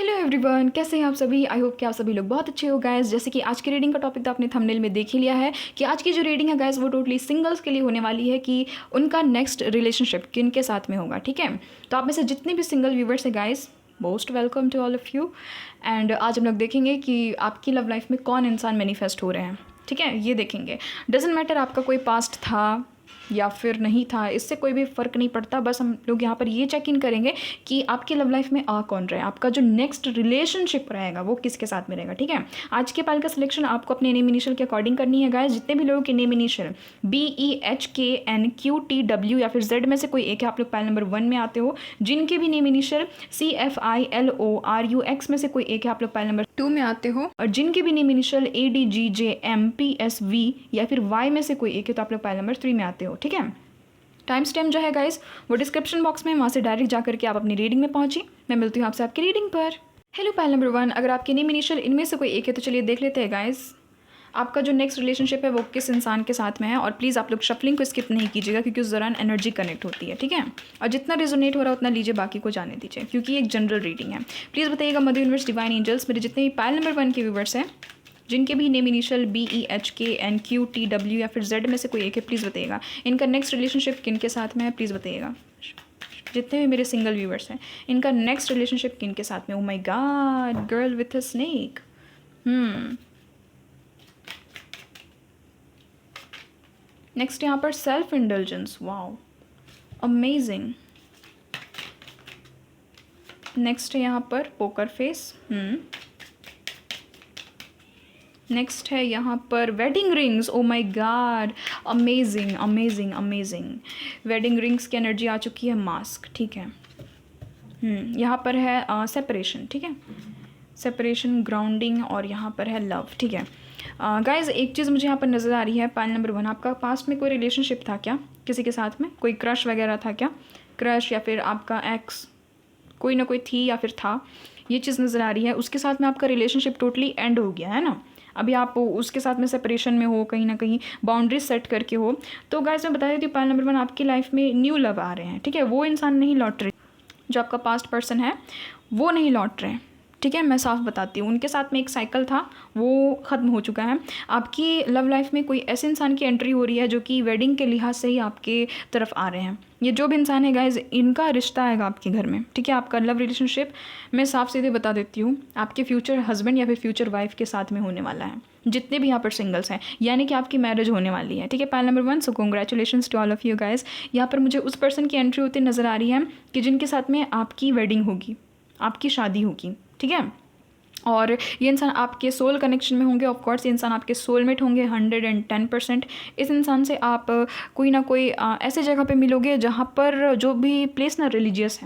Hello everyone, कैसे हैं आप सभी। आई होप कि आप सभी लोग बहुत अच्छे हो गाइस। जैसे कि आज की रीडिंग का टॉपिक तो आपने थंबनेल में देख ही लिया है कि आज की जो रीडिंग है गाइस वो टोटली सिंगल्स के लिए होने वाली है कि उनका नेक्स्ट रिलेशनशिप किन के साथ में होगा। ठीक है, तो आप में से जितने भी सिंगल व्यूवर्स हैं guys, most welcome to all of you. And आज हम लोग देखेंगे कि आपकी लव लाइफ में कौन इंसान मैनिफेस्ट हो रहे हैं। ठीक है, ये देखेंगे। डजेंट मैटर आपका कोई पास्ट था या फिर नहीं था, इससे कोई भी फ़र्क नहीं पड़ता। बस हम लोग यहाँ पर ये चेक इन करेंगे कि आपकी लव लाइफ में आ कौन रहा है, आपका जो नेक्स्ट रिलेशनशिप रहेगा वो किसके साथ में रहेगा। ठीक है, आज के पाल का सिलेक्शन आपको अपने नेम इनिशियल के अकॉर्डिंग करनी है गाइस। जितने भी लोगों के नेम इनिशियल BEHKNQTW या फिर Z में से कोई एक है, आप लोग पाल नंबर 1 में आते हो। जिनके भी नेम इनिशियल CFILORUX में से कोई एक है, आप लोग पाल नंबर 2 में आते हो। और जिनके भी नेम इनिशियल ADGJMPSV या फिर Y में से कोई एक है, तो आप लोग पाल नंबर 3 में आते हो। ठीक है, टाइम स्टैम्प जो है गाइस वो डिस्क्रिप्शन बॉक्स में, वहाँ से डायरेक्ट जा करके आप अपनी रीडिंग में पहुंची। मैं मिलती हूँ आपसे आपकी रीडिंग पर। हेलो पाइल नंबर 1, अगर आपके नेम इनिशियल इनमें से कोई एक है तो चलिए देख लेते हैं गाइस आपका जो नेक्स्ट रिलेशनशिप है वो किस इंसान के साथ में है। और प्लीज़ आप लोग शफलिंग को स्किप नहीं कीजिएगा क्योंकि उस दौरान एनर्जी कनेक्ट होती है। ठीक है, और जितना रिजोनेट हो रहा है उतना लीजिए, बाकी को जाने दीजिए क्योंकि एक जनरल रीडिंग है। प्लीज़ बताइएगा मदर यूनिवर्स, डिवाइन एंजल्स, मेरे जितने भी पाइल नंबर 1 के व्यूवर्स हैं जिनके भी नेम इनिशियल BEHKNQTW या फिर Z में से कोई एक है, प्लीज़ बताइएगा इनका नेक्स्ट रिलेशनशिप किन के साथ में है। प्लीज़ बताइएगा जितने भी मेरे सिंगल व्यूवर्स हैं इनका नेक्स्ट रिलेशनशिप किन के साथ में। Oh my God, girl with a snake. Next यहाँ पर self indulgence, wow amazing. Next है यहाँ पर पोकर फेस। नेक्स्ट है यहाँ पर wedding rings. Oh my God, amazing amazing amazing. Wedding rings की एनर्जी आ चुकी है। मास्क, ठीक है। यहाँ पर है सेपरेशन। ठीक है, सेपरेशन, ग्राउंडिंग, और यहाँ पर है लव। ठीक है गाइज, एक चीज़ मुझे यहाँ पर नज़र आ रही है। पाइल नंबर 1, आपका पास्ट में कोई रिलेशनशिप था क्या किसी के साथ में? कोई क्रश वगैरह था क्या? क्रश या फिर आपका एक्स कोई ना कोई थी या फिर था, ये चीज़ नज़र आ रही है। उसके साथ में आपका रिलेशनशिप टोटली एंड हो गया है ना। अभी आप उसके साथ में सेपरेशन में हो, कहीं ना कहीं बाउंड्रीज सेट करके हो। तो गाइस मैं बता देती हूँ, पाइल नंबर 1 आपकी लाइफ में न्यू लव आ रहे हैं। ठीक है, वो इंसान नहीं लौट रहे, जो आपका पास्ट पर्सन है वो नहीं लौट रहे हैं। ठीक है, मैं साफ बताती हूँ, उनके साथ में एक साइकिल था वो ख़त्म हो चुका है। आपकी लव लाइफ में कोई ऐसे इंसान की एंट्री हो रही है जो कि वेडिंग के लिहाज से ही आपके तरफ आ रहे हैं। ये जो भी इंसान है गाइज, इनका रिश्ता आएगा आपके घर में। ठीक है, आपका लव रिलेशनशिप मैं साफ सीधे बता देती हूँ आपके फ्यूचर हस्बैंड या फिर फ्यूचर वाइफ के साथ में होने वाला है। जितने भी यहाँ पर सिंगल्स हैं, यानी कि आपकी मैरिज होने वाली है। ठीक है, pile number 1, so congratulations to all of you guys. यहाँ पर मुझे उस पर्सन की एंट्री होती नज़र आ रही है कि जिनके साथ में आपकी वेडिंग होगी, आपकी शादी होगी। ठीक है, और ये इंसान आपके सोल कनेक्शन में होंगे। ऑफ कोर्स ये इंसान आपके सोलमेट होंगे 110%। इस इंसान से आप कोई ना कोई ऐसे जगह पे मिलोगे जहाँ पर जो भी प्लेस ना रिलीजियस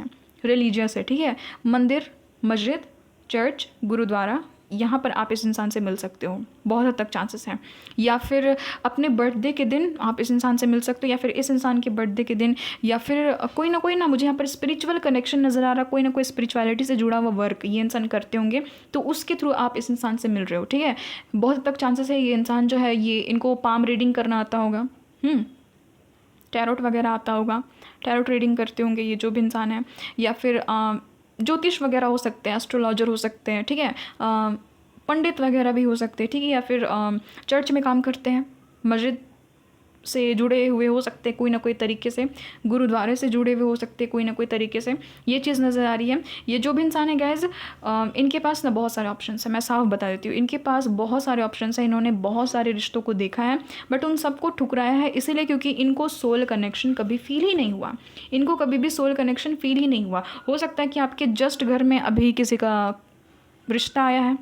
है। ठीक है, मंदिर, मस्जिद, चर्च, गुरुद्वारा, यहाँ पर आप इस इंसान से मिल सकते हो। बहुत हद तक चांसेस हैं। या फिर अपने बर्थडे के दिन आप इस इंसान से मिल सकते हो, या फिर इस इंसान के बर्थडे के दिन, या फिर कोई ना मुझे यहाँ पर स्पिरिचुअल कनेक्शन नज़र आ रहा, कोई ना कोई स्पिरिचुअलिटी से जुड़ा हुआ वर्क ये इंसान करते होंगे, तो उसके थ्रू आप इस इंसान से मिल रहे हो। ठीक है, बहुत हद तक चांसेस है ये इंसान जो है ये इनको पाम रीडिंग करना आता होगा, टैरोट वगैरह आता होगा, टैरोट रीडिंग करते होंगे ये जो भी इंसान है, या फिर ज्योतिष वगैरह हो सकते हैं, एस्ट्रोलॉजर हो सकते हैं। ठीक है, पंडित वगैरह भी हो सकते हैं। ठीक है, या फिर चर्च में काम करते हैं, मस्जिद से जुड़े हुए हो सकते हैं कोई ना कोई तरीके से, गुरुद्वारे से जुड़े हुए हो सकते हैं कोई ना कोई तरीके से। ये चीज़ नज़र आ रही है। ये जो भी इंसान है गाइज, इनके पास ना बहुत सारे ऑप्शंस हैं। मैं साफ बता देती हूँ, इनके पास बहुत सारे ऑप्शंस हैं। इन्होंने बहुत सारे रिश्तों को देखा है बट उन सबको ठुकराया है, इसीलिए क्योंकि इनको सोल कनेक्शन कभी फील ही नहीं हुआ। इनको कभी भी सोल कनेक्शन फील ही नहीं हुआ। हो सकता है कि आपके जस्ट घर में अभी किसी का रिश्ता आया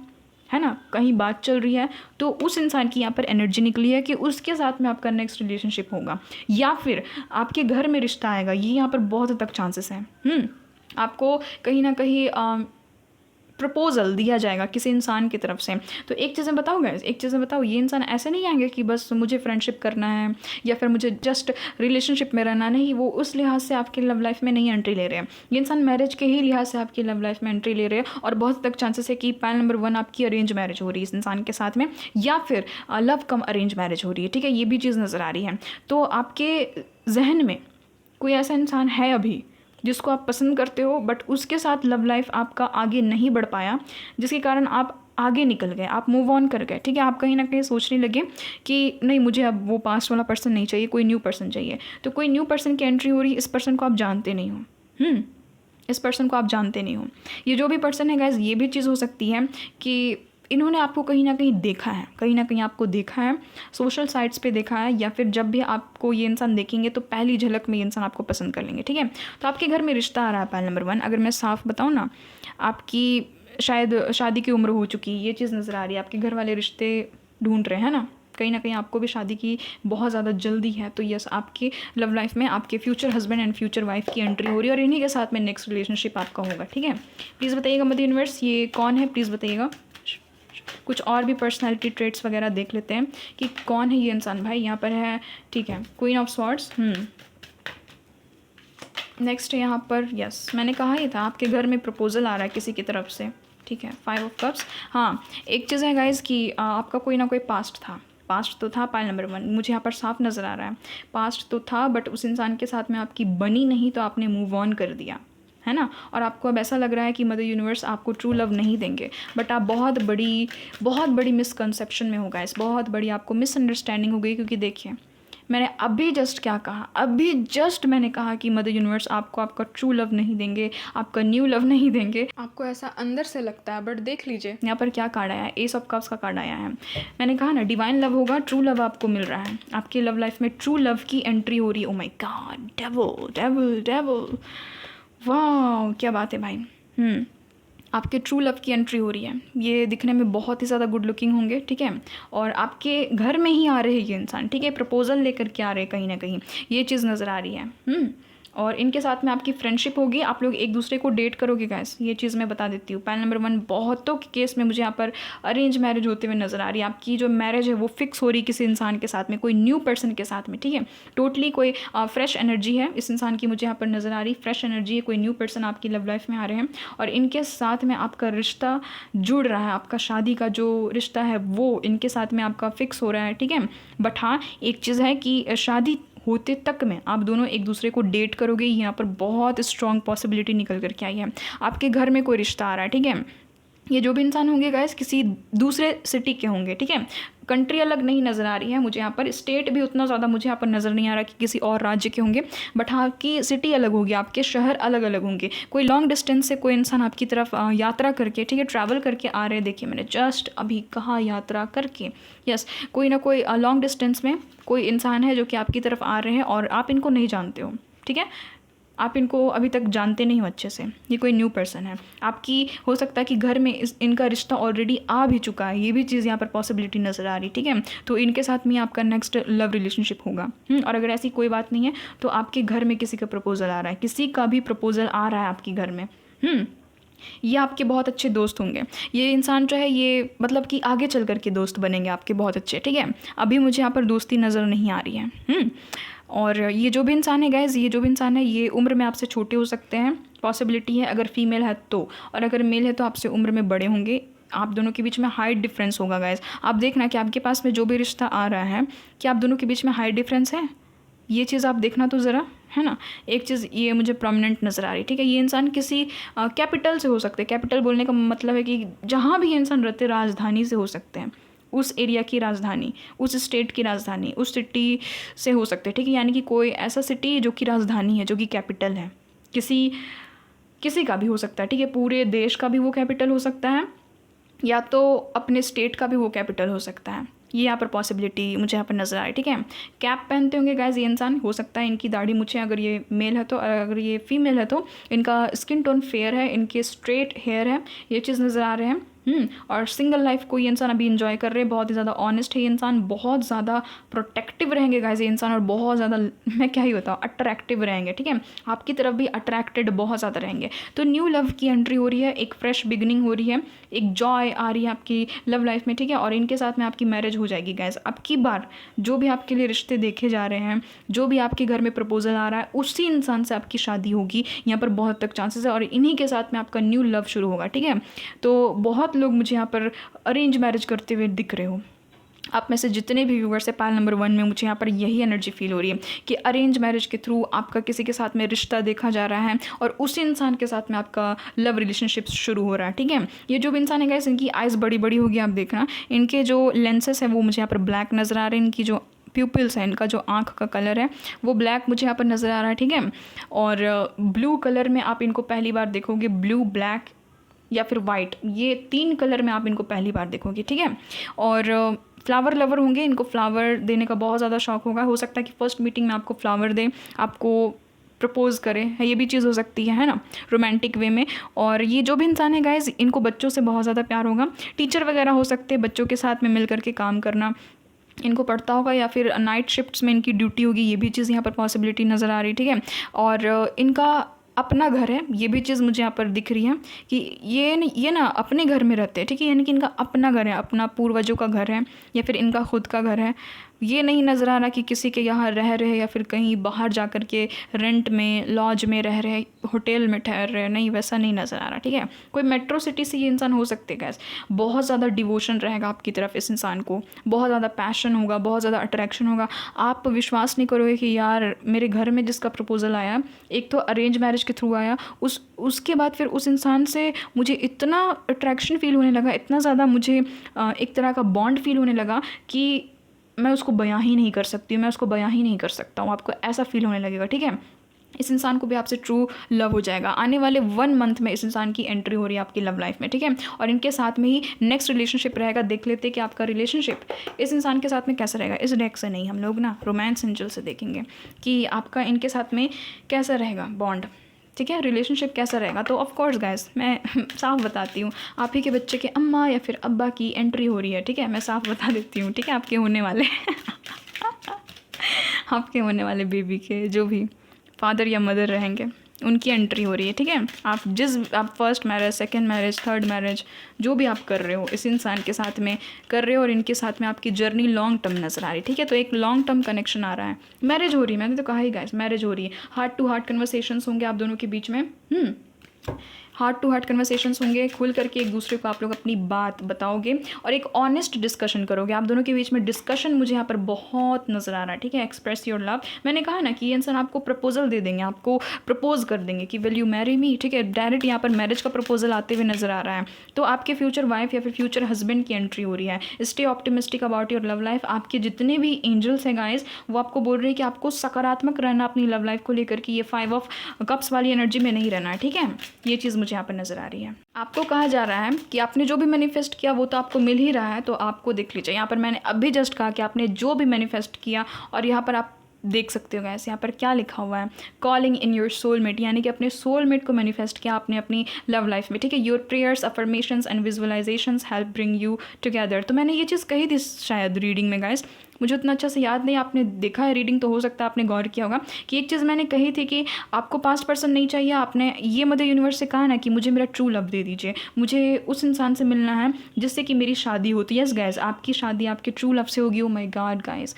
है ना, कहीं बात चल रही है, तो उस इंसान की यहाँ पर एनर्जी निकली है कि उसके साथ में आपका नेक्स्ट रिलेशनशिप होगा, या फिर आपके घर में रिश्ता आएगा। ये यहाँ पर बहुत हद तक चांसेस हैं। आपको कहीं ना कहीं प्रपोजल दिया जाएगा किसी इंसान की तरफ से। तो एक चीज़ बताओ गाइस, एक चीज़ बताओ, ये इंसान ऐसे नहीं आएंगे कि बस मुझे फ्रेंडशिप करना है या फिर मुझे जस्ट रिलेशनशिप में रहना, नहीं, वो उस लिहाज से आपकी लव लाइफ में नहीं एंट्री ले रहे हैं। ये इंसान मैरिज के ही लिहाज से आपकी लव लाइफ में एंट्री ले रहे हैं। और बहुत तक चांसेस है कि पाइल नंबर 1 आपकी अरेंज मैरिज हो रही है इस इंसान के साथ में, या फिर लव कम अरेंज मैरिज हो रही है। ठीक है, ये भी चीज़ नज़र आ रही है। तो आपके जहन में कोई ऐसा इंसान है अभी जिसको आप पसंद करते हो, बट उसके साथ लव लाइफ आपका आगे नहीं बढ़ पाया, जिसके कारण आप आगे निकल गए, आप मूव ऑन कर गए, ठीक है। आप कहीं ना कहीं सोचने लगे कि नहीं, मुझे अब वो पास्ट वाला पर्सन नहीं चाहिए, कोई न्यू पर्सन चाहिए। तो कोई न्यू पर्सन की एंट्री हो रही है, इस पर्सन को आप जानते नहीं हो, इस पर्सन को आप जानते नहीं हो। ये जो भी पर्सन है गाइज, ये भी चीज़ हो सकती है कि इन्होंने आपको कहीं ना कहीं देखा है, कहीं ना कहीं आपको देखा है, सोशल साइट्स पे देखा है, या फिर जब भी आपको ये इंसान देखेंगे तो पहली झलक में ये इंसान आपको पसंद कर लेंगे, ठीक है। तो आपके घर में रिश्ता आ रहा है, पहल नंबर 1। अगर मैं साफ बताऊँ ना, आपकी शायद शादी की उम्र हो चुकी, ये चीज़ नज़र आ रही है। आपके घर वाले रिश्ते ढूंढ रहे हैं ना, कहीं ना कहीं आपको भी शादी की बहुत ज़्यादा जल्दी है। तो यस, आपकी लव लाइफ में आपके future husband and future wife की एंट्री हो रही है, और इन्हीं के साथ में नेक्स्ट रिलेशनशिप आपका होगा, ठीक है। प्लीज़ बताइएगा मदर यूनिवर्स, ये कौन है, प्लीज़ बताइएगा। कुछ और भी पर्सनैलिटी ट्रेट्स वगैरह देख लेते हैं कि कौन है ये इंसान। भाई यहाँ पर है, ठीक है, क्वीन ऑफ स्वॉर्ड्स। नेक्स्ट यहाँ पर, यस, मैंने कहा ही था आपके घर में प्रपोजल आ रहा है किसी की तरफ से, ठीक है। 5 ऑफ कप्स। हाँ, एक चीज़ है गाइज कि आपका कोई ना कोई पास्ट था, पास्ट तो था। पाइल नंबर 1 मुझे यहाँ पर साफ नज़र आ रहा है, पास्ट तो था, बट उस इंसान के साथ में आपकी बनी नहीं, तो आपने मूव ऑन कर दिया, है ना। और आपको अब ऐसा लग रहा है कि मदर यूनिवर्स आपको ट्रू लव नहीं देंगे, बट आप बहुत बड़ी मिसकंसेप्शन में हो गाइस, बहुत बड़ी आपको मिसअंडरस्टैंडिंग हो गई। क्योंकि देखिए, मैंने अभी जस्ट क्या कहा, अभी जस्ट मैंने कहा कि मदर यूनिवर्स आपको आपका ट्रू लव नहीं देंगे, आपका न्यू लव नहीं देंगे। आपको ऐसा अंदर से लगता है, बट देख लीजिए यहाँ पर क्या कार्ड आया है, एस ऑफ कप्स का कार्ड आया है। मैंने कहा ना, डिवाइन लव होगा, ट्रू लव आपको मिल रहा है, आपकी लव लाइफ में ट्रू लव की एंट्री हो रही है। Oh my God, devil devil devil, वाह क्या बात है भाई। आपके ट्रू लव की एंट्री हो रही है। ये दिखने में बहुत ही ज़्यादा गुड लुकिंग होंगे, ठीक है, और आपके घर में ही आ रहे हैं ये इंसान, ठीक है। प्रपोजल लेकर के आ रहे हैं कहीं ना कहीं, ये चीज़ नज़र आ रही है। और इनके साथ में आपकी फ्रेंडशिप होगी, आप लोग एक दूसरे को डेट करोगे गाइस, ये चीज़ मैं बता देती हूँ। पैनल नंबर 1, बहुतों के केस में मुझे यहाँ पर अरेंज मैरिज होते हुए नज़र आ रही है। आपकी जो मैरिज है वो फिक्स हो रही है किसी इंसान के साथ में, कोई न्यू पर्सन के साथ में, ठीक है। टोटली कोई फ्रेश एनर्जी है इस इंसान की, मुझे यहाँ पर नज़र आ रही, फ्रेश एनर्जी है, कोई न्यू पर्सन आपकी लव लाइफ में आ रहे हैं, और इनके साथ में आपका रिश्ता जुड़ रहा है, आपका शादी का जो रिश्ता है वो इनके साथ में आपका फिक्स हो रहा है, ठीक है। बट हाँ, एक चीज़ है कि शादी होते तक में आप दोनों एक दूसरे को डेट करोगे, यहाँ पर बहुत स्ट्रॉन्ग पॉसिबिलिटी निकल करके आई है। आपके घर में कोई रिश्ता आ रहा है, ठीक है। ये जो भी इंसान होंगे गाइस, किसी दूसरे सिटी के होंगे, ठीक है। कंट्री अलग नहीं नज़र आ रही है मुझे यहाँ पर, स्टेट भी उतना ज़्यादा मुझे यहाँ पर नज़र नहीं आ रहा कि किसी और राज्य के होंगे, बट हाँ कि सिटी अलग होगी, आपके शहर अलग अलग होंगे। कोई लॉन्ग डिस्टेंस से कोई इंसान आपकी तरफ यात्रा करके, ठीक है, ट्रैवल करके आ रहे हैं। देखिए, मैंने जस्ट अभी कहा यात्रा करके, यस, कोई ना कोई लॉन्ग डिस्टेंस में कोई इंसान है जो कि आपकी तरफ आ रहे हैं, और आप इनको नहीं जानते हो, ठीक है, आप इनको अभी तक जानते नहीं हो अच्छे से। ये कोई न्यू पर्सन है, आपकी हो सकता है कि घर में इनका रिश्ता ऑलरेडी आ भी चुका है, ये भी चीज़ यहाँ पर पॉसिबिलिटी नज़र आ रही, ठीक है। तो इनके साथ में आपका नेक्स्ट लव रिलेशनशिप होगा। और अगर ऐसी कोई बात नहीं है तो आपके घर में किसी का प्रपोजल आ रहा है, किसी का भी प्रपोजल आ रहा है आपके घर में। ये आपके बहुत अच्छे दोस्त होंगे। ये इंसान जो है ये मतलब कि आगे चल कर के दोस्त बनेंगे आपके बहुत अच्छे, ठीक है। अभी मुझे यहाँ पर दोस्ती नज़र नहीं आ रही है। और ये जो भी इंसान है गाइज, ये जो भी इंसान है ये उम्र में आपसे छोटे हो सकते हैं, पॉसिबिलिटी है, अगर फीमेल है तो, और अगर मेल है तो आपसे उम्र में बड़े होंगे। आप दोनों के बीच में हाइट डिफरेंस होगा गाइज। आप देखना कि आपके पास में जो भी रिश्ता आ रहा है, कि आप दोनों के बीच में हाइट डिफरेंस है, ये चीज़ आप देखना तो ज़रा, है ना। एक चीज़ ये मुझे प्रोमिनेंट नज़र आ रही, ठीक है। ये इंसान किसी कैपिटल से हो सकते हैं। कैपिटल बोलने का मतलब है कि जहाँ भी ये इंसान रहते, राजधानी से हो सकते हैं, उस एरिया की राजधानी, उस स्टेट की राजधानी, उस सिटी से हो सकते हैं, ठीक है। यानी कि कोई ऐसा सिटी जो कि राजधानी है, जो कि कैपिटल है, किसी का भी हो सकता है, ठीक है। पूरे देश का भी वो कैपिटल हो सकता है, या तो अपने स्टेट का भी वो कैपिटल हो सकता है। ये यहाँ पर पॉसिबिलिटी मुझे यहाँ पर नज़र आ रही, ठीक है। कैप पहनते होंगे गाइज ये इंसान, हो सकता है इनकी दाढ़ी मुझे, अगर ये मेल है तो, और अगर ये फीमेल है तो इनका स्किन टोन फेयर है, इनके स्ट्रेट हेयर है, ये चीज़ नज़र आ रहे हैं। और सिंगल लाइफ को ये इंसान अभी इंजॉय कर रहे हैं, बहुत ही ज़्यादा ऑनेस्ट है ये इंसान, बहुत ज़्यादा प्रोटेक्टिव रहेंगे गाइस ये इंसान, और बहुत ज़्यादा, मैं क्या ही बताऊँ, अट्रैक्टिव रहेंगे, ठीक है। आपकी तरफ भी अट्रैक्टेड बहुत ज़्यादा रहेंगे। तो न्यू लव की एंट्री हो रही है, एक फ्रेश बिगनिंग हो रही है, एक जॉय आ रही है आपकी लव लाइफ में, ठीक है। और इनके साथ में आपकी मैरिज हो जाएगी गाइस। अब की बार जो भी आपके लिए रिश्ते देखे जा रहे हैं, जो भी आपके घर में प्रपोजल आ रहा है, उसी इंसान से आपकी शादी होगी, यहाँ पर बहुत तक चांसेस है, और इन्हीं के साथ में आपका न्यू लव शुरू होगा, ठीक है। तो बहुत लोग मुझे यहाँ पर अरेंज मैरिज करते हुए दिख रहे हो, आप में से जितने भी व्यूवर्स हैं, पाल नंबर 1 में मुझे यहाँ पर यही एनर्जी फील हो रही है कि अरेंज मैरिज के थ्रू आपका किसी के साथ में रिश्ता देखा जा रहा है और उसी इंसान के साथ में आपका लव रिलेशनशिप शुरू हो रहा है, ठीक है। ये जो भी इंसान है गाइस, इनकी आइज़ बड़ी बड़ी होगी, आप देखना इनके जो लेंसेस हैं वो मुझे यहाँ पर ब्लैक नज़र आ रहे हैं, इनकी जो प्यूपिल्स है, इनका जो आँख का कलर है वो ब्लैक मुझे यहाँ पर नज़र आ रहा है, ठीक है। और ब्लू कलर में आप इनको पहली बार देखोगे, ब्लू, ब्लैक या फिर वाइट, ये 3 कलर में आप इनको पहली बार देखोगे, ठीक है। और फ्लावर लवर होंगे, इनको फ्लावर देने का बहुत ज़्यादा शौक होगा, हो सकता है कि फर्स्ट मीटिंग में आपको फ्लावर दें, आपको प्रपोज करें, है ये भी चीज़ हो सकती है ना, रोमांटिक वे में। और ये जो भी इंसान है गाइज, इनको बच्चों से बहुत ज़्यादा प्यार होगा, टीचर वगैरह हो सकते हैं, बच्चों के साथ में मिल करके काम करना इनको पड़ता होगा, या फिर नाइट शिफ्ट्स में इनकी ड्यूटी होगी, ये भी चीज़ यहाँ पर पॉसिबिलिटी नज़र आ रही है, ठीक है। और इनका अपना घर है, ये भी चीज़ मुझे यहाँ पर दिख रही है कि ये ना अपने घर में रहते हैं, ठीक है, यानी कि इनका अपना घर है, अपना पूर्वजों का घर है या फिर इनका खुद का घर है। ये नहीं नज़र आ रहा कि किसी के यहाँ रह रहे या फिर कहीं बाहर जा कर के रेंट में, लॉज में रह रहे, होटल में ठहर रहे, नहीं वैसा नहीं नज़र आ रहा, ठीक है। कोई मेट्रो सिटी से ये इंसान हो सकते हैं गैस, बहुत ज़्यादा डिवोशन रहेगा आपकी तरफ इस इंसान को, बहुत ज़्यादा पैशन होगा, बहुत ज़्यादा अट्रैक्शन होगा। आप विश्वास नहीं करोगे कि यार मेरे घर में जिसका प्रपोजल आया, एक तो अरेंज मैरिज के थ्रू आया, उसके बाद फिर उस इंसान से मुझे इतना अट्रैक्शन फील होने लगा, इतना ज़्यादा मुझे एक तरह का बॉन्ड फील होने लगा कि मैं उसको बयां ही नहीं कर सकती, मैं उसको बयां ही नहीं कर सकता हूँ, आपको ऐसा फील होने लगेगा, ठीक है। इस इंसान को भी आपसे ट्रू लव हो जाएगा। आने वाले 1 मंथ में इस इंसान की एंट्री हो रही है आपकी लव लाइफ में, ठीक है। और इनके साथ में ही नेक्स्ट रिलेशनशिप रहेगा। देख लेते हैं कि आपका रिलेशनशिप इस इंसान के साथ में कैसा रहेगा। इस डेक से नहीं, हम लोग ना रोमांस एंजल से देखेंगे कि आपका इनके साथ में कैसा रहेगा बॉन्ड, ठीक है, रिलेशनशिप कैसा रहेगा। तो ऑफ कोर्स गाइस, मैं साफ बताती हूँ, आप ही के बच्चे के अम्मा या फिर अब्बा की एंट्री हो रही है, ठीक है, मैं साफ बता देती हूँ, ठीक है, आपके होने वाले आपके होने वाले बेबी के जो भी फादर या मदर रहेंगे उनकी एंट्री हो रही है, ठीक है। आप first marriage, second marriage, third marriage जो भी आप कर रहे हो इस इंसान के साथ में कर रहे हो, और इनके साथ में आपकी जर्नी लॉन्ग टर्म नज़र आ रही है, ठीक है। तो एक लॉन्ग टर्म कनेक्शन आ रहा है, मैरिज हो रही है, मैंने तो कहा ही गाइस, मैरिज हो रही है। हार्ट टू हार्ट कन्वर्सेशंस होंगे आप दोनों के बीच में, हार्ट टू हार्ट कन्वर्सेशंस होंगे, खुल करके एक दूसरे को आप लोग अपनी बात बताओगे और एक ऑनेस्ट डिस्कशन करोगे। आप दोनों के बीच में डिस्कशन मुझे यहाँ पर बहुत नज़र आ रहा है, ठीक है। एक्सप्रेस योर लव, मैंने कहा ना कि ये इंसान आपको प्रपोजल दे देंगे, आपको प्रपोज कर देंगे कि विल यू मैरी मी, ठीक है। डायरेक्ट यहाँ पर मैरिज का प्रपोजल आते हुए नज़र आ रहा है। तो आपके फ्यूचर वाइफ या फिर फ्यूचर हस्बैंड की एंट्री हो रही है। Stay optimistic about your love life. आपके जितने भी एंजल्स हैं गाइस, वो आपको बोल रहे हैं कि आपको सकारात्मक रहना अपनी लव लाइफ को लेकर, कि ये 5 ऑफ कप्स वाली एनर्जी में नहीं रहना है, ठीक है। ये चीज़ मुझे यहाँ पर नज़र आ रही है। आपको कहा जा रहा है कि आपने जो भी मैनिफेस्ट किया वो तो आपको मिल ही रहा है, तो आपको देख लीजिए। यहाँ पर मैंने अभी जस्ट कहा कि आपने जो भी मैनिफेस्ट किया, और यहाँ पर आप देख सकते हो गैस, यहाँ पर क्या लिखा हुआ है, कॉलिंग इन योर सोलमेट, यानी कि अपने सोलमेट को मैनिफेस्ट किया आपने अपनी लव लाइफ में, ठीक है। Your prayers, affirmations and visualisations help bring you together. तो मैंने ये चीज़ कही थी शायद रीडिंग में गाइस, मुझे उतना अच्छा से याद नहीं, आपने देखा है रीडिंग तो हो सकता है आपने गौर किया होगा कि एक चीज़ मैंने कही थी कि आपको पास्ट पर्सन नहीं चाहिए। आपने ये मदर यूनिवर्स से कहा ना कि मुझे मेरा ट्रू लव दे दीजिए, मुझे उस इंसान से मिलना है जिससे कि मेरी शादी होती है। यस गाइस, आपकी शादी आपके ट्रू लव से होगी। ओ माय गॉड गाइस,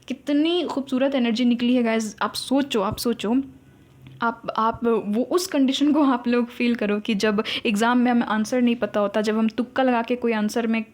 कितनी खूबसूरत एनर्जी निकली है गाइस। आप सोचो आप वो उस कंडीशन को आप लोग फील करो कि जब एग्ज़ाम में हमें आंसर नहीं पता होता, जब हम तुक्का लगा के कोई आंसर में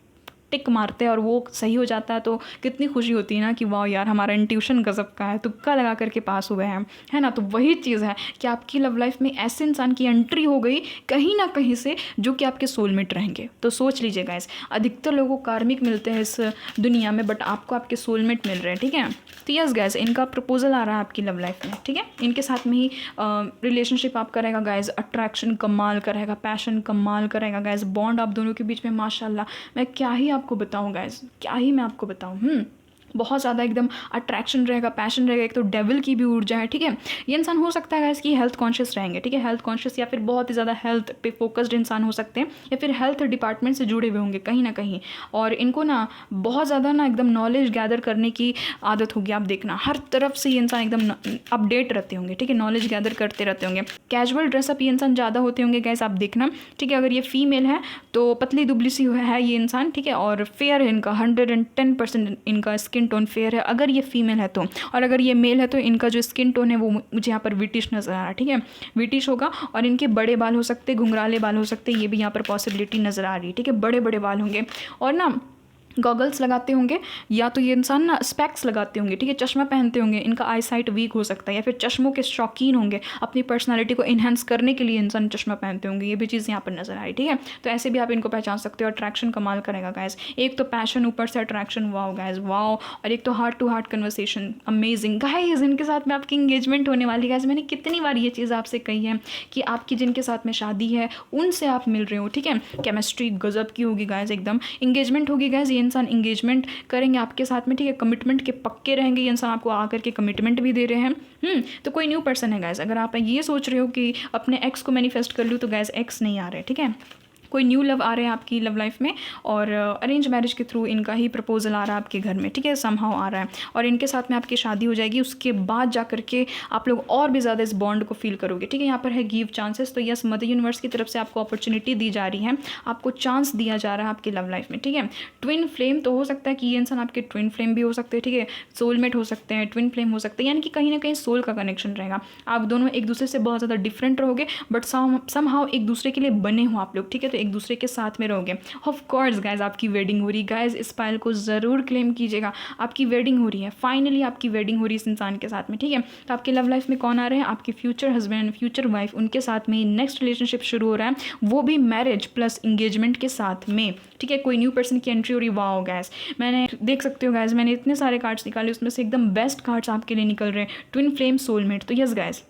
टिक मारते हैं और वो सही हो जाता है, तो कितनी खुशी होती है ना कि वाह यार हमारा इंट्यूशन गजब का है, तुक्का लगा करके पास हुए हैं, है ना। तो वही चीज़ है कि आपकी लव लाइफ में ऐसे इंसान की एंट्री हो गई कहीं ना कहीं से जो कि आपके सोलमेट रहेंगे। तो सोच लीजिए गाइस, अधिकतर लोगों को कार्मिक मिलते हैं इस दुनिया में, बट आपको आपके सोलमेट मिल रहे हैं, ठीक है। तो यस गाइस, इनका प्रपोजल आ रहा है आपकी लव लाइफ में, ठीक है। इनके साथ में ही रिलेशनशिप आपका रहेगा गाइस, अट्रैक्शन कमाल का रहेगा, पैशन कमाल का रहेगा गाइस, बॉन्ड आप दोनों के बीच में माशाल्लाह मैं क्या ही आपको बताऊं गाइस, क्या ही मैं आपको बताऊं। बहुत ज़्यादा एकदम अट्रैक्शन रहेगा, पैशन रहेगा, एक तो डेविल की भी ऊर्जा है, ठीक है। ये इंसान हो सकता है गाइस कि हेल्थ कॉन्शियस रहेंगे, ठीक है, हेल्थ कॉन्शियस या फिर बहुत ही ज़्यादा हेल्थ पे फोकस्ड इंसान हो सकते हैं, या फिर हेल्थ डिपार्टमेंट से जुड़े हुए होंगे कहीं ना कहीं। और इनको ना बहुत ज़्यादा ना एकदम नॉलेज गैदर करने की आदत होगी। आप देखना हर तरफ से ये इंसान एकदम अपडेट रहते होंगे, ठीक है, नॉलेज गैदर करते रहते होंगे। कैजुअल ड्रेसअप ये इंसान ज़्यादा होते होंगे गाइस, आप देखना, ठीक है। अगर ये फीमेल है तो पतली दुबली सी है ये इंसान, ठीक है, और फेयर है इनका, 110% इनका स्किन टोन फेयर है अगर ये फीमेल है तो। और अगर ये मेल है तो इनका जो स्किन टोन है वो मुझे यहाँ पर विटिश नज़र आ रहा है, ठीक है, विटिश होगा। और इनके बड़े बाल हो सकते, घुंघराले बाल हो सकते, ये भी यहाँ पर पॉसिबिलिटी नज़र आ रही है, ठीक है, बड़े बड़े बाल होंगे। और ना गॉगल्स लगाते होंगे, या तो ये इंसान ना स्पेक्स लगाते होंगे, ठीक है, चश्मा पहनते होंगे, इनका आई साइट वीक हो सकता है, या फिर चश्मों के शौकीन होंगे, अपनी पर्सनालिटी को इन्हेंस करने के लिए इंसान चश्मा पहनते होंगे, ये भी चीज़ यहाँ पर नजर आई, ठीक है। तो ऐसे भी आप इनको पहचान सकते हो। अट्रैक्शन कमाल करेगा गाइज, एक तो पैशन, ऊपर से अट्रैक्शन, वाओ गाइज वाओ, और एक तो heart to heart conversation, amazing guys. इनके साथ में आपकी इंगेजमेंट होने वाली है गाइज। मैंने कितनी बार ये चीज़ आपसे कही है कि आपकी जिनके साथ में शादी है उनसे आप मिल रहे हो, ठीक है, केमिस्ट्री गजब की होगी गाइज, एकदम इंगेजमेंट होगी गाइज। ये इंसान इंगेजमेंट करेंगे आपके साथ में, ठीक है, कमिटमेंट के पक्के रहेंगे, ये इंसान आपको आकर के कमिटमेंट भी दे रहे हैं। तो कोई न्यू पर्सन है गाइज। अगर आप ये सोच रहे हो कि अपने एक्स को मैनिफेस्ट कर लूँ, तो गाइज एक्स नहीं आ रहे, ठीक है, कोई न्यू लव आ रहे हैं आपकी लव लाइफ में, और अरेंज मैरिज के थ्रू इनका ही प्रपोजल आ रहा है आपके घर में, ठीक है, समहाउ आ रहा है, और इनके साथ में आपकी शादी हो जाएगी। उसके बाद जा करके आप लोग और भी ज़्यादा इस बॉन्ड को फील करोगे, ठीक है। यहाँ पर है गिव चांसेस, तो यस, मदर यूनिवर्स की तरफ से आपको अपॉर्चुनिटी दी जा रही है, आपको चांस दिया जा रहा है आपकी लव लाइफ में, ठीक है। ट्विन फ्लेम, तो हो सकता है कि ये इंसान आपके ट्विन फ्लेम भी हो सकते हैं, ठीक है, सोलमेट हो सकते हैं, ट्विन फ्लेम हो सकते हैं, यानी कि कहीं ना कहीं सोल का कनेक्शन रहेगा। आप दोनों एक दूसरे से बहुत ज़्यादा डिफरेंट रहोगे, बट समहाउ एक दूसरे के लिए बने हो आप लोग, ठीक है, तो एक दूसरे के साथ में रहोगे। ऑफ कोर्स गाइज, आपकी वेडिंग हो रही है गाइज, इस पायल को ज़रूर क्लेम कीजिएगा, आपकी वेडिंग हो रही है, फाइनली आपकी वेडिंग हो रही है इस इंसान के साथ में, ठीक है। तो आपकी लव लाइफ में कौन आ रहे हैं? आपके फ्यूचर हस्बैंड, फ्यूचर वाइफ, उनके साथ में नेक्स्ट रिलेशनशिप शुरू हो रहा है, वो भी मैरिज प्लस इंगेजमेंट के साथ में, ठीक है। कोई न्यू पर्सन की एंट्री हो रही है, वाओ गाइज। मैंने देख सकते हो गाइज, मैंने इतने सारे कार्ड्स निकाले, उसमें से एकदम बेस्ट कार्ड्स आपके लिए निकल रहे हैं, ट्विन फ्लेम सोलमेट। तो यस गाइज,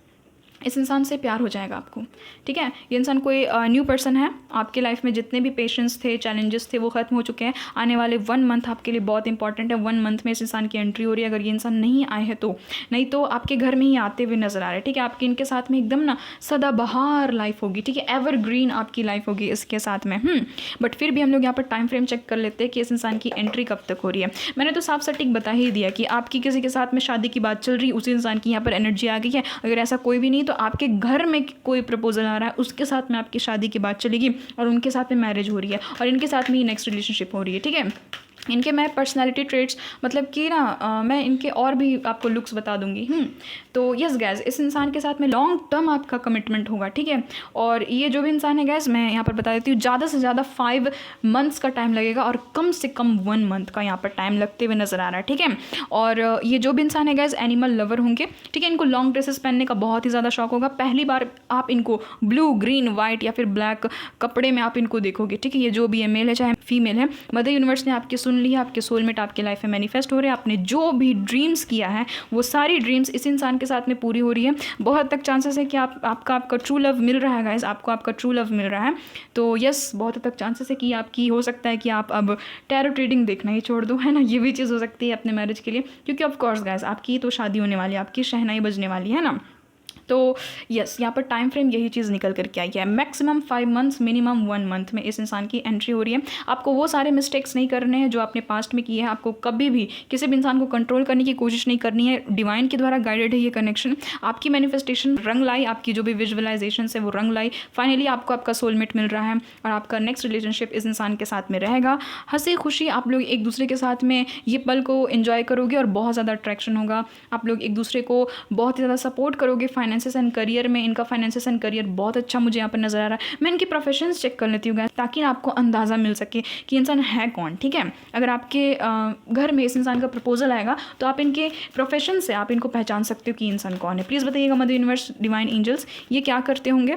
इस इंसान से प्यार हो जाएगा आपको, ठीक है। ये इंसान कोई न्यू पर्सन है आपके लाइफ में, जितने भी पेशेंस थे, चैलेंजेस थे, वो खत्म हो चुके हैं। आने वाले 1 मंथ आपके लिए बहुत इंपॉर्टेंट है। 1 मंथ में इस इंसान की एंट्री हो रही है। अगर ये इंसान नहीं आए हैं तो, नहीं तो आपके घर में ही आते हुए नजर आ रहे हैं, ठीक है। आपके इनके साथ में एकदम ना सदाबहार लाइफ होगी, ठीक है, एवरग्रीन आपकी लाइफ होगी इसके साथ में। बट फिर भी हम लोग यहाँ पर टाइम फ्रेम चेक कर लेते हैं कि इस इंसान की एंट्री कब तक हो रही है। मैंने तो साफ सटीक बता ही दिया कि आपकी किसी के साथ में शादी की बात चल रही, उसी इंसान की यहाँ पर एनर्जी आ गई है। अगर ऐसा कोई भी नहीं, तो आपके घर में कोई प्रपोजल आ रहा है, उसके साथ में आपकी शादी की बात चलेगी, और उनके साथ में मैरिज हो रही है, और इनके साथ में ही नेक्स्ट रिलेशनशिप हो रही है, ठीक है। इनके मैं पर्सनालिटी ट्रेट्स, मतलब कि ना मैं इनके और भी आपको लुक्स बता दूंगी। तो यस गैस, इस इंसान के साथ में लॉन्ग टर्म आपका कमिटमेंट होगा, ठीक है। और ये जो भी इंसान है गैस, मैं यहाँ पर बता देती हूँ, ज़्यादा से ज़्यादा 5 मंथ्स का टाइम लगेगा, और कम से कम 1 मंथ का यहाँ पर टाइम लगते हुए नजर आ रहा है, ठीक है। और ये जो भी इंसान है गैस, एनिमल लवर होंगे, ठीक है। इनको लॉन्ग ड्रेसेस पहनने का बहुत ही ज़्यादा शौक होगा। पहली बार आप इनको ब्लू, ग्रीन, वाइट या फिर ब्लैक कपड़े में आप इनको देखोगे, ठीक है। ये जो भी है, मेल है चाहे फीमेल है, मदर यूनिवर्स ने आपकी सुन ली है, आपके सोलमेट आपके लाइफ में मैनिफेस्ट हो रहे हैं। आपने जो भी ड्रीम्स किया है, वो सारी ड्रीम्स इस इंसान के साथ में पूरी हो रही है। बहुत हद तक चांसेस है कि आपका ट्रू लव मिल रहा है गाइस, आपको आपका ट्रू लव मिल रहा है। तो यस, बहुत हद तक चांसेस है कि आपकी, हो सकता है कि आप अब टैरो ट्रेडिंग देखना ही छोड़ दो, है ना, ये भी चीज़ हो सकती है अपने मैरिज के लिए, क्योंकि ऑफ कोर्स गाइस, आपकी तो शादी होने वाली है, आपकी शहनाई बजने वाली है ना। तो यस, यहाँ पर टाइम फ्रेम यही चीज़ निकल करके आई है। मैक्सिमम 5 मंथ्स, मिनिमम 1 मंथ में इस इंसान की एंट्री हो रही है। आपको वो सारे मिस्टेक्स नहीं करने हैं जो आपने पास्ट में किए हैं। आपको कभी भी किसी भी इंसान को कंट्रोल करने की कोशिश नहीं करनी है। डिवाइन के द्वारा गाइडेड है ये कनेक्शन। आपकी मैनिफेस्टेशन रंग लाई, आपकी जो भी विजुअलाइजेशन है वो रंग लाई। फाइनली आपको आपका सोलमेट मिल रहा है, और आपका नेक्स्ट रिलेशनशिप इस इंसान के साथ में रहेगा। हंसी खुशी आप लोग एक दूसरे के साथ में ये पल को एंजॉय करोगे, और बहुत ज़्यादा अट्रैक्शन होगा। आप लोग एक दूसरे को बहुत ही ज़्यादा सपोर्ट करोगे। फाइनेंसेस एंड करियर में इनका फाइनेंसेस एंड करियर बहुत अच्छा मुझे यहाँ पर नजर आ रहा है। मैं इनकी प्रोफेशंस चेक कर लेती हूँ ताकि आपको अंदाज़ा मिल सके कि इंसान है कौन, ठीक है। अगर आपके घर में इस इंसान का प्रपोजल आएगा, तो आप इनके प्रोफेशन से आप इनको पहचान सकते हो कि इंसान कौन है। प्लीज़ बताइएगा मदर यूनिवर्स, डिवाइन एंजल्स, ये क्या करते होंगे।